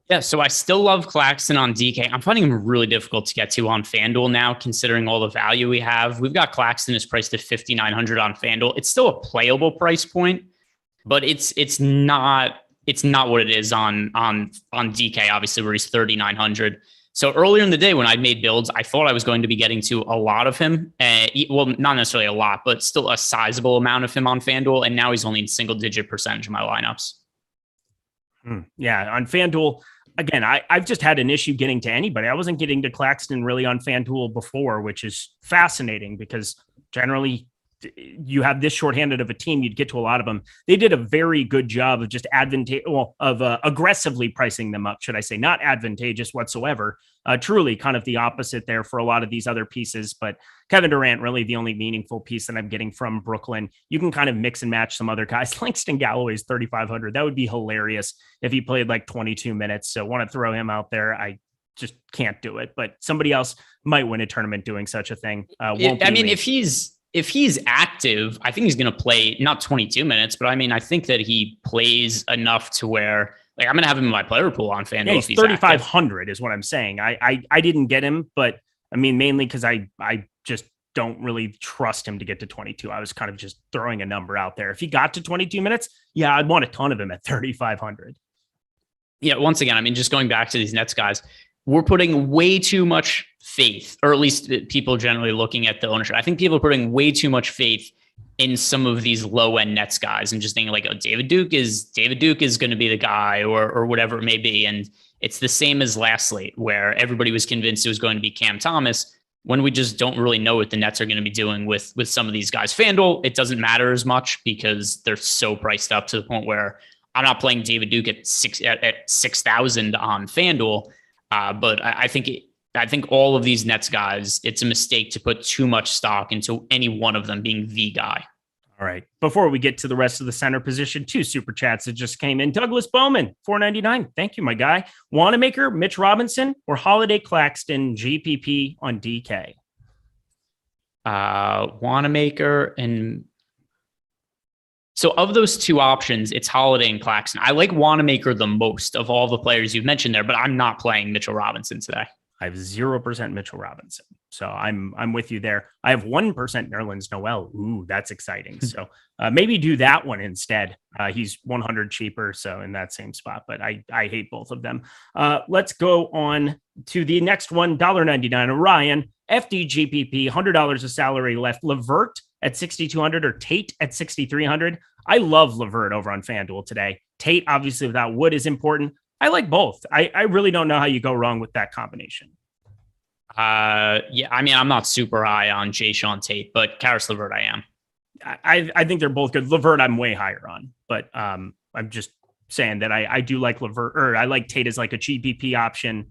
Speaker 6: Yeah, so I still love Claxton on DK. I'm finding him really difficult to get to on FanDuel now, considering all the value we have. We've got Claxton is priced at $5,900 on FanDuel. It's still a playable price point, but it's not what it is on DK, obviously, where he's $3,900. So earlier in the day when I made builds, I thought I was going to be getting to a lot of him. Well, not necessarily a lot, but still a sizable amount of him on FanDuel. And now he's only in single-digit percentage of my lineups.
Speaker 5: Yeah, on FanDuel, again, I've just had an issue getting to anybody. I wasn't getting to Claxton really on FanDuel before, which is fascinating because generally you have this shorthanded of a team, you'd get to a lot of them. They did a very good job of just aggressively pricing them up, should I say, not advantageous whatsoever. Truly kind of the opposite there for a lot of these other pieces. But Kevin Durant, really the only meaningful piece that I'm getting from Brooklyn. You can kind of mix and match some other guys. Langston Galloway's 3,500. That would be hilarious if he played like 22 minutes. So want to throw him out there. I just can't do it, but somebody else might win a tournament doing such a thing.
Speaker 6: If he's active, I think he's going to play not 22 minutes, but I mean, I think that he plays enough to where like I'm going to have him in my player pool on FanDuel.
Speaker 5: Yeah, he's 3,500 is what I'm saying. I didn't get him, but I mean, mainly because I just don't really trust him to get to 22. I was kind of just throwing a number out there. If he got to 22 minutes, yeah, I'd want a ton of him at 3,500.
Speaker 6: Yeah, once again, I mean, just going back to these Nets guys, we're putting way too much faith, or at least people generally looking at the ownership. I think people are putting way too much faith in some of these low end Nets guys and just thinking like, oh, David Duke is going to be the guy or whatever it may be. And it's the same as last slate where everybody was convinced it was going to be Cam Thomas when we just don't really know what the Nets are going to be doing with some of these guys. FanDuel, it doesn't matter as much because they're so priced up to the point where I'm not playing David Duke at 6,000 on FanDuel. But I think all of these Nets guys, it's a mistake to put too much stock into any one of them being the guy.
Speaker 5: All right. Before we get to the rest of the center position, 2 super chats that just came in. Douglas Bowman, $4.99. Thank you, my guy. Wanamaker, Mitch Robinson, or Holiday Claxton, GPP on DK?
Speaker 6: Wanamaker and... So of those 2 options, it's Holiday and Claxton. I like Wanamaker the most of all the players you've mentioned there, but I'm not playing Mitchell Robinson today.
Speaker 5: I have 0% Mitchell Robinson. So I'm with you there. I have 1% Nerlens Noel. Ooh, that's exciting. So maybe do that one instead. He's 100 cheaper. So in that same spot, but I hate both of them. Let's go on to the next one. $1.99. Orion, FDGPP, $100 of salary left. Levert at 6,200 or Tate at 6,300. I love Levert over on FanDuel today. Tate, obviously, without Wood is important. I like both. I really don't know how you go wrong with that combination.
Speaker 6: Yeah, I mean, I'm not super high on Jae'Sean Tate, but Karis LeVert I am.
Speaker 5: I think they're both good. LeVert I'm way higher on, but I'm just saying that I do like Levert, or I like Tate as like a GPP option.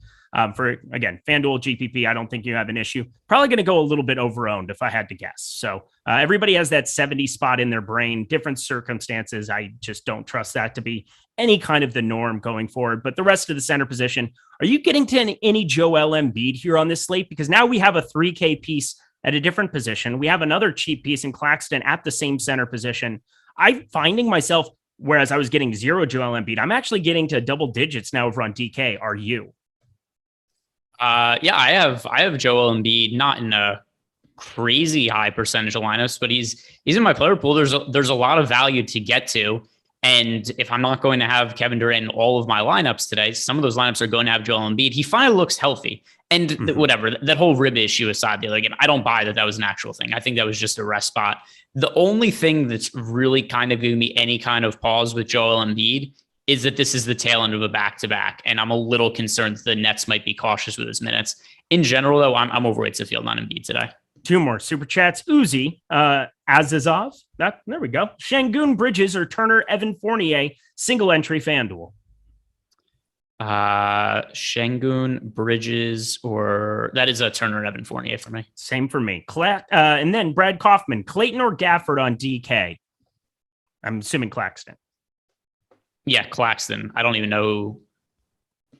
Speaker 5: For again, FanDuel GPP, I don't think you have an issue. Probably going to go a little bit over-owned if I had to guess. So everybody has that 70 spot in their brain, different circumstances. I just don't trust that to be any kind of the norm going forward. But the rest of the center position, are you getting to any Joel Embiid here on this slate? Because now we have a 3K piece at a different position. We have another cheap piece in Claxton at the same center position. I'm finding myself, whereas I was getting 0 Joel Embiid, I'm actually getting to double digits now over on DK. Are you?
Speaker 6: Yeah, I have Joel Embiid, not in a crazy high percentage of lineups, but he's in my player pool. There's a lot of value to get to. And if I'm not going to have Kevin Durant in all of my lineups today, some of those lineups are going to have Joel Embiid. He finally looks healthy. And whatever, that whole rib issue aside, the other game, I don't buy that was an actual thing. I think that was just a rest spot. The only thing that's really kind of giving me any kind of pause with Joel Embiid is that this is the tail end of a back-to-back, and I'm a little concerned that the Nets might be cautious with his minutes. In general, though, I'm overweight to field on Embiid today.
Speaker 5: 2 more super chats. Uzi, Azizov. There we go. Şengün, Bridges, or Turner, Evan Fournier, single entry FanDuel.
Speaker 6: Şengün, Bridges, or that is a Turner, Evan Fournier for me.
Speaker 5: Same for me. And then Brad Kaufman, Clayton or Gafford on DK. I'm assuming Claxton.
Speaker 6: Yeah, Claxton. I don't even know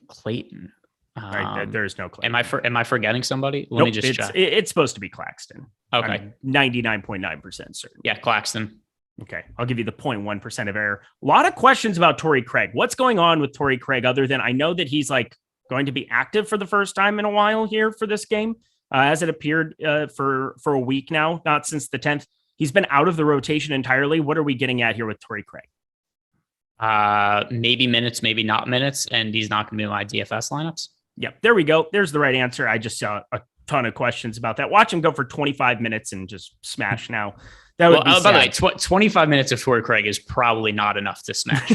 Speaker 6: Clayton.
Speaker 5: Right, there's no Clayton.
Speaker 6: Am I forgetting somebody? Let me just check.
Speaker 5: It's supposed to be Claxton.
Speaker 6: Okay.
Speaker 5: I'm 99.9% certain.
Speaker 6: Yeah, Claxton.
Speaker 5: Okay. I'll give you the 0.1% of error. A lot of questions about Torrey Craig. What's going on with Torrey Craig other than I know that he's like going to be active for the first time in a while here for this game, as it appeared for a week now, not since the 10th. He's been out of the rotation entirely. What are we getting at here with Torrey Craig?
Speaker 6: Maybe minutes, maybe not minutes, and he's not going to be in my DFS lineups.
Speaker 5: Yep, there we go. There's the right answer. I just saw a ton of questions about that. Watch him go for 25 minutes and just smash now. That would be
Speaker 6: by the way, 25 minutes of Torrey Craig is probably not enough to smash.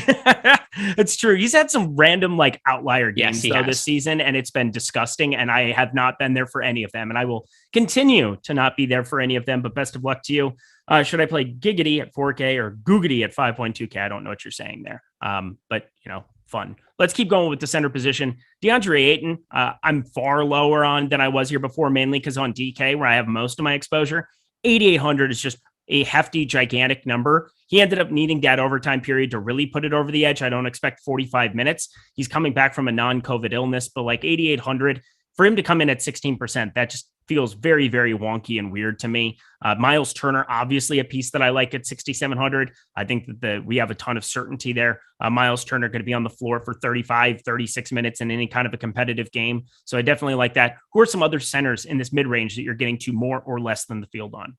Speaker 5: It's true. He's had some random like outlier games
Speaker 6: yes,
Speaker 5: this season, and it's been disgusting. And I have not been there for any of them, and I will continue to not be there for any of them. But best of luck to you. Should I play Giggity at 4K or Googity at 5.2K? I don't know what you're saying there. But fun. Let's keep going with the center position. DeAndre Ayton, I'm far lower on than I was here before, mainly because on DK, where I have most of my exposure, 8,800 is just a hefty, gigantic number. He ended up needing that overtime period to really put it over the edge. I don't expect 45 minutes. He's coming back from a non-COVID illness, but like 8,800 for him to come in at 16%, that just feels very, very wonky and weird to me. Miles Turner, obviously a piece that I like at 6,700. I think that we have a ton of certainty there. Miles Turner going to be on the floor for 35, 36 minutes in any kind of a competitive game. So I definitely like that. Who are some other centers in this mid-range that you're getting to more or less than the field on?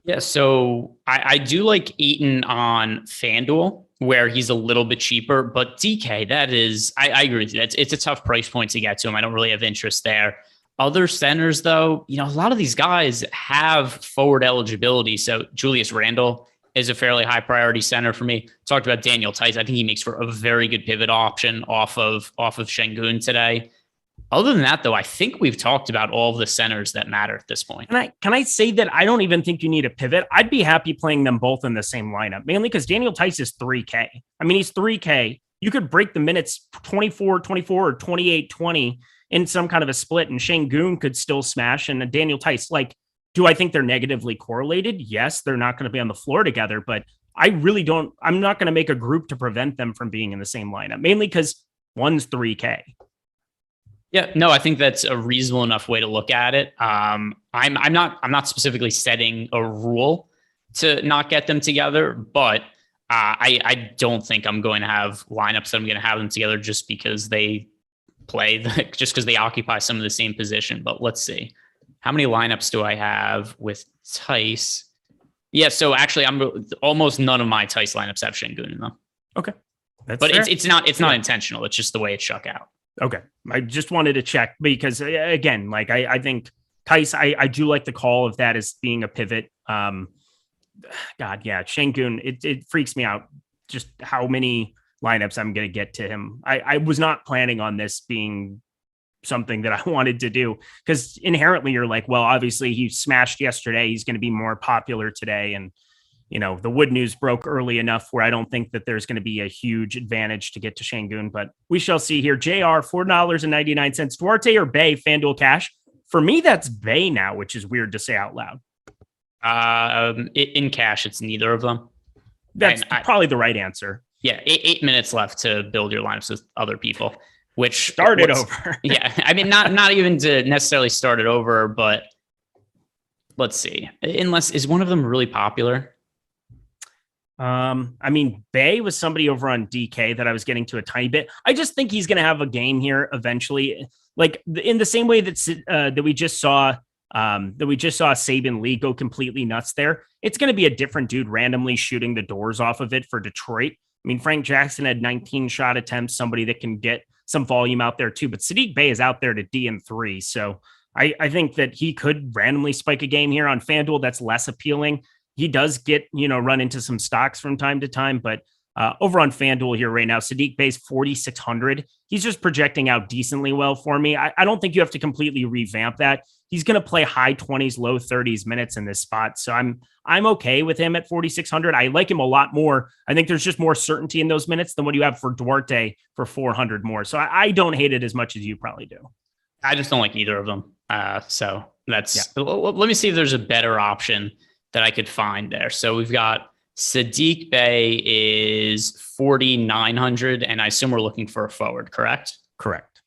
Speaker 6: Yeah, so I do like Ayton on FanDuel, where he's a little bit cheaper, but DK, that is, I agree with you. It's a tough price point to get to him. I don't really have interest there. Other centers, though, a lot of these guys have forward eligibility. So Julius Randle is a fairly high priority center for me. Talked about Daniel Theis. I think he makes for a very good pivot option off of Şengün today. Other than that, though, I think we've talked about all of the centers that matter at this point.
Speaker 5: Can I say that I don't even think you need a pivot? I'd be happy playing them both in the same lineup, mainly because Daniel Theis is 3K. I mean, he's 3K. You could break the minutes 24-24 or 28-20 in some kind of a split, and Şengün could still smash. And Daniel Theis, do I think they're negatively correlated? Yes, they're not going to be on the floor together, but I really don't. I'm not going to make a group to prevent them from being in the same lineup, mainly because one's 3K.
Speaker 6: Yeah, no, I think that's a reasonable enough way to look at it. I'm not specifically setting a rule to not get them together, but I don't think I'm going to have lineups that I'm going to have them together just because they just because they occupy some of the same position. But let's see, how many lineups do I have with Theis? Yeah, so actually, I'm almost none of my Theis lineups have Şengün in them.
Speaker 5: Okay,
Speaker 6: but fair. it's not intentional. It's just the way it shook out.
Speaker 5: Okay. I just wanted to check because again, I think Theis, I do like the call of that as being a pivot. God, yeah. Şengün, it freaks me out just how many lineups I'm going to get to him. I was not planning on this being something that I wanted to do because inherently you're like, well, obviously he smashed yesterday. He's going to be more popular today. And the Wood news broke early enough where I don't think that there's going to be a huge advantage to get to Şengün, but we shall see here. JR, $4.99. Duarte or Bay, FanDuel Cash. For me, that's Bay now, which is weird to say out loud.
Speaker 6: In cash, it's neither of them.
Speaker 5: That's probably the right answer.
Speaker 6: Yeah, 8 minutes left to build your lineups with other people, which
Speaker 5: start it over.
Speaker 6: Yeah, I mean, not even to necessarily start it over, but let's see. Unless, is one of them really popular?
Speaker 5: I mean, Bay was somebody over on DK that I was getting to a tiny bit. I just think he's going to have a game here eventually, like in the same way that we just saw Saban Lee go completely nuts there. It's going to be a different dude randomly shooting the doors off of it for Detroit. I mean, Frank Jackson had 19 shot attempts, somebody that can get some volume out there too, but Saddiq Bey is out there to D&3. So I think that he could randomly spike a game here on FanDuel. That's less appealing. He does get, run into some stocks from time to time, but over on FanDuel here right now, Saddiq Bey's 4,600. He's just projecting out decently well for me. I don't think you have to completely revamp that. He's going to play high 20s, low 30s minutes in this spot. So I'm okay with him at 4,600. I like him a lot more. I think there's just more certainty in those minutes than what you have for Duarte for 400 more. So I don't hate it as much as you probably do.
Speaker 6: I just don't like either of them. So that's, let me see if there's a better option that I could find there. So we've got Saddiq Bey is 4,900, and I assume we're looking for a forward, correct?
Speaker 5: Correct.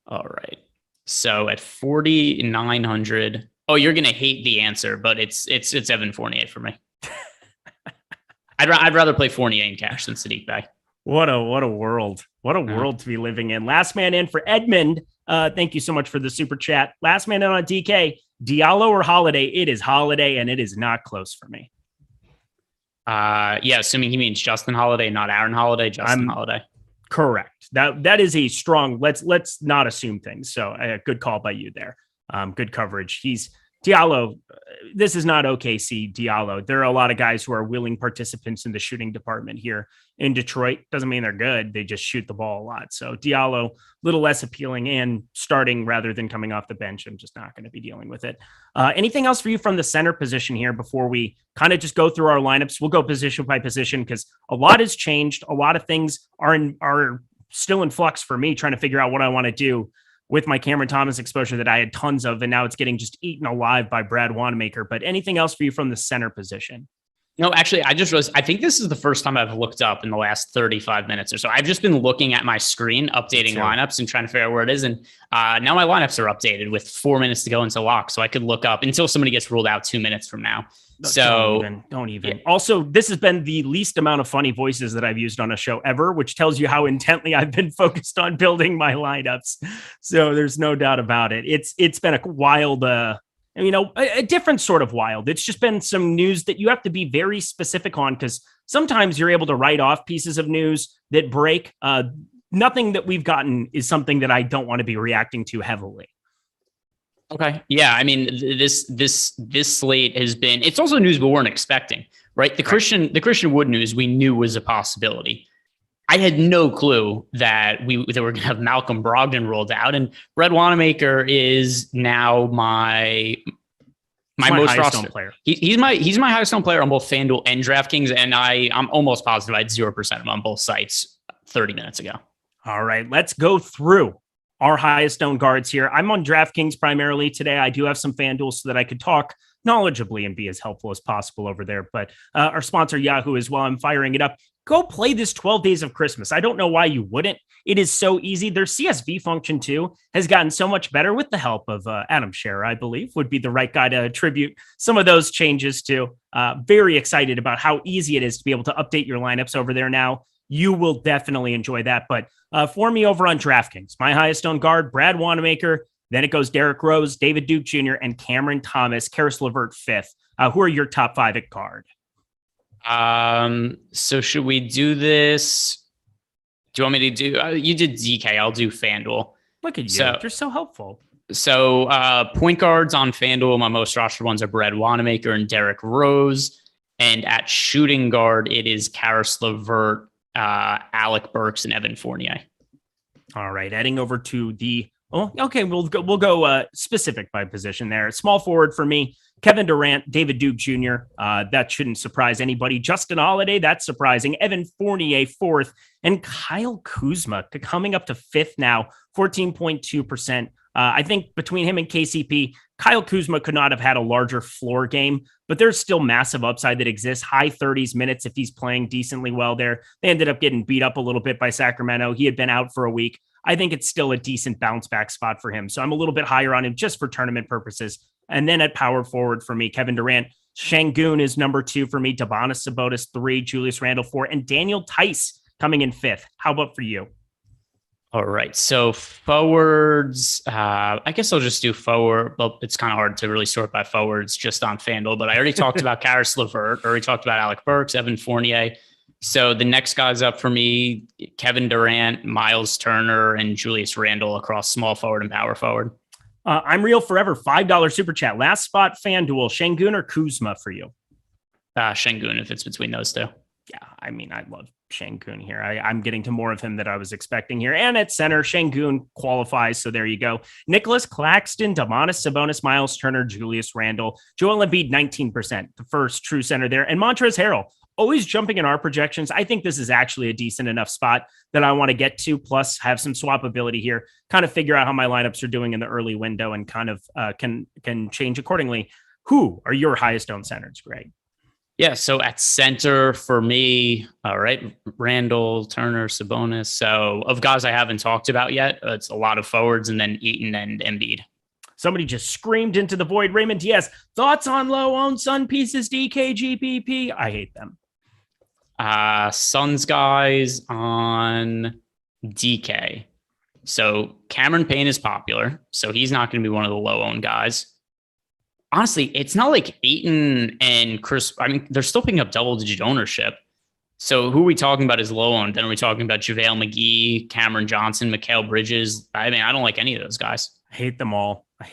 Speaker 6: All right. So at 4,900, you're gonna hate the answer, but it's Evan Fournier for me. I'd rather play Fournier in cash than Saddiq Bey.
Speaker 5: What a world. What a world to be living in. Last man in for Edmund. Thank you so much for the super chat. Last man in on DK. Diallo or Holiday? It is Holiday, and it is not close for me.
Speaker 6: Assuming he means Justin Holiday, not Aaron Holiday. Holiday.
Speaker 5: Correct. That is a strong. Let's not assume things. So good call by you there. Good coverage. He's Diallo. This is not OKC Diallo. There are a lot of guys who are willing participants in the shooting department here in Detroit. Doesn't mean they're good. They just shoot the ball a lot. So Diallo, a little less appealing and starting rather than coming off the bench. I'm just not going to be dealing with it. Anything else for you from the center position here before we kind of just go through our lineups? We'll go position by position because a lot has changed. A lot of things are still in flux for me, trying to figure out what I want to do with my Cameron Thomas exposure that I had tons of, and now it's getting just eaten alive by Brad Wanamaker. But anything else for you from the center position?
Speaker 6: No, actually, I just realized, I think this is the first time I've looked up in the last 35 minutes or so. I've just been looking at my screen, updating lineups and trying to figure out where it is. And now my lineups are updated with 4 minutes to go into lock. So I could look up until somebody gets ruled out 2 minutes from now. So
Speaker 5: don't even.
Speaker 6: Yeah.
Speaker 5: Also, this has been the least amount of funny voices that I've used on a show ever, which tells you how intently I've been focused on building my lineups. So there's no doubt about it. It's been a wild, a different sort of wild. It's just been some news that you have to be very specific on because sometimes you're able to write off pieces of news that break. Nothing that we've gotten is something that I don't want to be reacting to heavily.
Speaker 6: Okay. Yeah. I mean, this slate has been, it's also news we weren't expecting, right? The Christian Wood news we knew was a possibility. I had no clue that we were going to have Malcolm Brogdon rolled out, and Brad Wanamaker is now my most rostered player. He's my highest owned player on both FanDuel and DraftKings, and I'm almost positive I had 0% of him on both sites 30 minutes ago.
Speaker 5: All right, let's go through our highest owned guards here. I'm on DraftKings primarily today. I do have some FanDuel so that I could talk knowledgeably and be as helpful as possible over there. But our sponsor, Yahoo, as well. I'm firing it up. Go play this 12 Days of Christmas. I don't know why you wouldn't. It is so easy. Their CSV function, too, has gotten so much better with the help of Adam Scherer, I believe, would be the right guy to attribute some of those changes to. Very excited about how easy it is to be able to update your lineups over there now. You will definitely enjoy that. But for me over on DraftKings, my highest owned guard, Brad Wanamaker. Then it goes Derrick Rose, David Duke Jr., and Cameron Thomas, Karis LeVert fifth. Who are your top five at guard?
Speaker 6: So should we do this? Do you want me to do? You did DK. I'll do FanDuel.
Speaker 5: Look at you. You're so helpful.
Speaker 6: So point guards on FanDuel, my most rostered ones are Brad Wanamaker and Derrick Rose. And at shooting guard, it is Karis LeVert, Alec Burks, and Evan Fournier.
Speaker 5: All right, heading over to the. Oh, okay. We'll go specific by position there. Small forward for me, Kevin Durant, David Duke Jr., that shouldn't surprise anybody. Justin Holiday, that's surprising. Evan Fournier, 4th. And Kyle Kuzma coming up to 5th now, 14.2%. I think between him and KCP, Kyle Kuzma could not have had a larger floor game, but there's still massive upside that exists. High 30s minutes if he's playing decently well there. They ended up getting beat up a little bit by Sacramento. He had been out for a week. I think it's still a decent bounce back spot for him. So I'm a little bit higher on him just for tournament purposes. And then at power forward for me, Kevin Durant. Şengün is number 2 for me. Domantas Sabonis 3, Julius Randle 4, and Daniel Tice coming in 5th. How about for you?
Speaker 6: All right. So forwards, I guess I'll just do forward. Well, it's kind of hard to really sort by forwards just on FanDuel, but I already talked about Karis LeVert, already talked about Alec Burks, Evan Fournier. So the next guys up for me, Kevin Durant, Miles Turner, and Julius Randle across small forward and power forward.
Speaker 5: I'm real forever. $5 super chat. Last spot, FanDuel, Şengün or Kuzma for you?
Speaker 6: Şengün, if it's between those two.
Speaker 5: Yeah, I mean, I love Şengün here. I'm getting to more of him than I was expecting here. And at center, Şengün qualifies. So there you go. Nicholas Claxton, Domantas Sabonis, Miles Turner, Julius Randle, Joel Embiid, 19%, the first true center there. And Montrezl Harrell, always jumping in our projections. I think this is actually a decent enough spot that I want to get to, plus have some swappability here, kind of figure out how my lineups are doing in the early window and kind of can change accordingly. Who are your highest owned centers, Greg?
Speaker 6: Yeah, so at center for me, all right, Randle, Turner, Sabonis. So of guys I haven't talked about yet, it's a lot of forwards and then Eaton and Embiid.
Speaker 5: Somebody just screamed into the void. Raymond Diaz, thoughts on low-owned Sun pieces, DKGPP? I hate them.
Speaker 6: Suns guys on DK. So Cameron Payne is popular, so he's not going to be one of the low-owned guys. Honestly, it's not like Ayton and Chris. I mean, they're still picking up double-digit ownership. So who are we talking about as low-owned? Then are we talking about JaVale McGee, Cameron Johnson, Mikal Bridges? I mean, I don't like any of those guys.
Speaker 5: I hate them all. I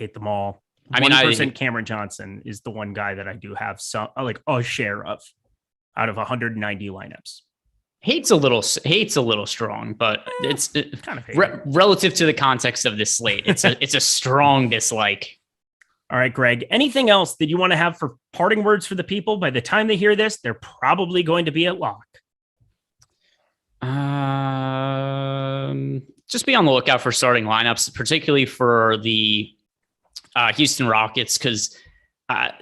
Speaker 5: mean, 1% Cameron Johnson is the one guy that I do have some like a share of out of 190 lineups.
Speaker 6: Hate's a little strong, but it's
Speaker 5: kind of
Speaker 6: relative to the context of this slate. It's a strong dislike.
Speaker 5: All right, Greg, anything else that you want to have for parting words for the people? By the time they hear this, they're probably going to be at lock.
Speaker 6: Just be on the lookout for starting lineups, particularly for the Houston Rockets, because I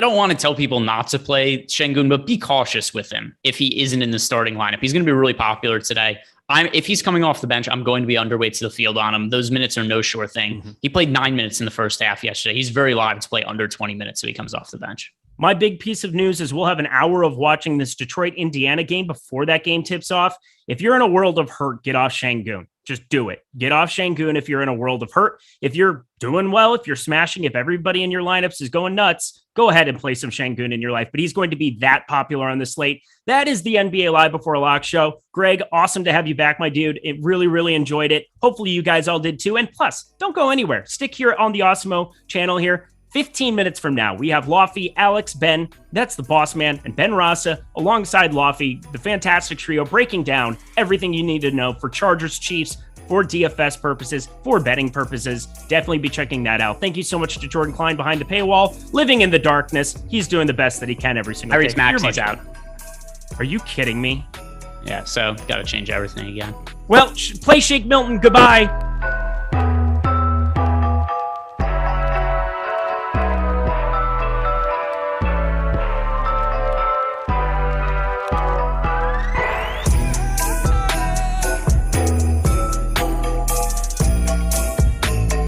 Speaker 6: don't want to tell people not to play Şengün, but be cautious with him if he isn't in the starting lineup. He's going to be really popular today. If he's coming off the bench, I'm going to be underweight to the field on him. Those minutes are no sure thing. Mm-hmm. He played 9 minutes in the first half yesterday. He's very live to play under 20 minutes if he comes off the bench.
Speaker 5: My big piece of news is we'll have an hour of watching this Detroit-Indiana game before that game tips off. If you're in a world of hurt, get off Şengün. Just do it. Get off Şengün if you're in a world of hurt. If you're doing well, if you're smashing, if everybody in your lineups is going nuts, go ahead and play some Şengün in your life. But he's going to be that popular on the slate. That is the NBA Live Before Lock show. Greg, awesome to have you back, my dude. It really, really enjoyed it. Hopefully you guys all did too. And plus, don't go anywhere. Stick here on the Awesemo channel here. 15 minutes from now, we have Lofty, Alex, Ben, that's the boss man, and Ben Rasa alongside Lofty, the fantastic trio, breaking down everything you need to know for Chargers, Chiefs, for DFS purposes, for betting purposes. Definitely be checking that out. Thank you so much to Jordan Klein behind the paywall, living in the darkness. He's doing the best that he can every single day.
Speaker 6: Maxi's out.
Speaker 5: Are you kidding me?
Speaker 6: Yeah, so got to change everything again.
Speaker 5: Well, play Shake Milton. Goodbye.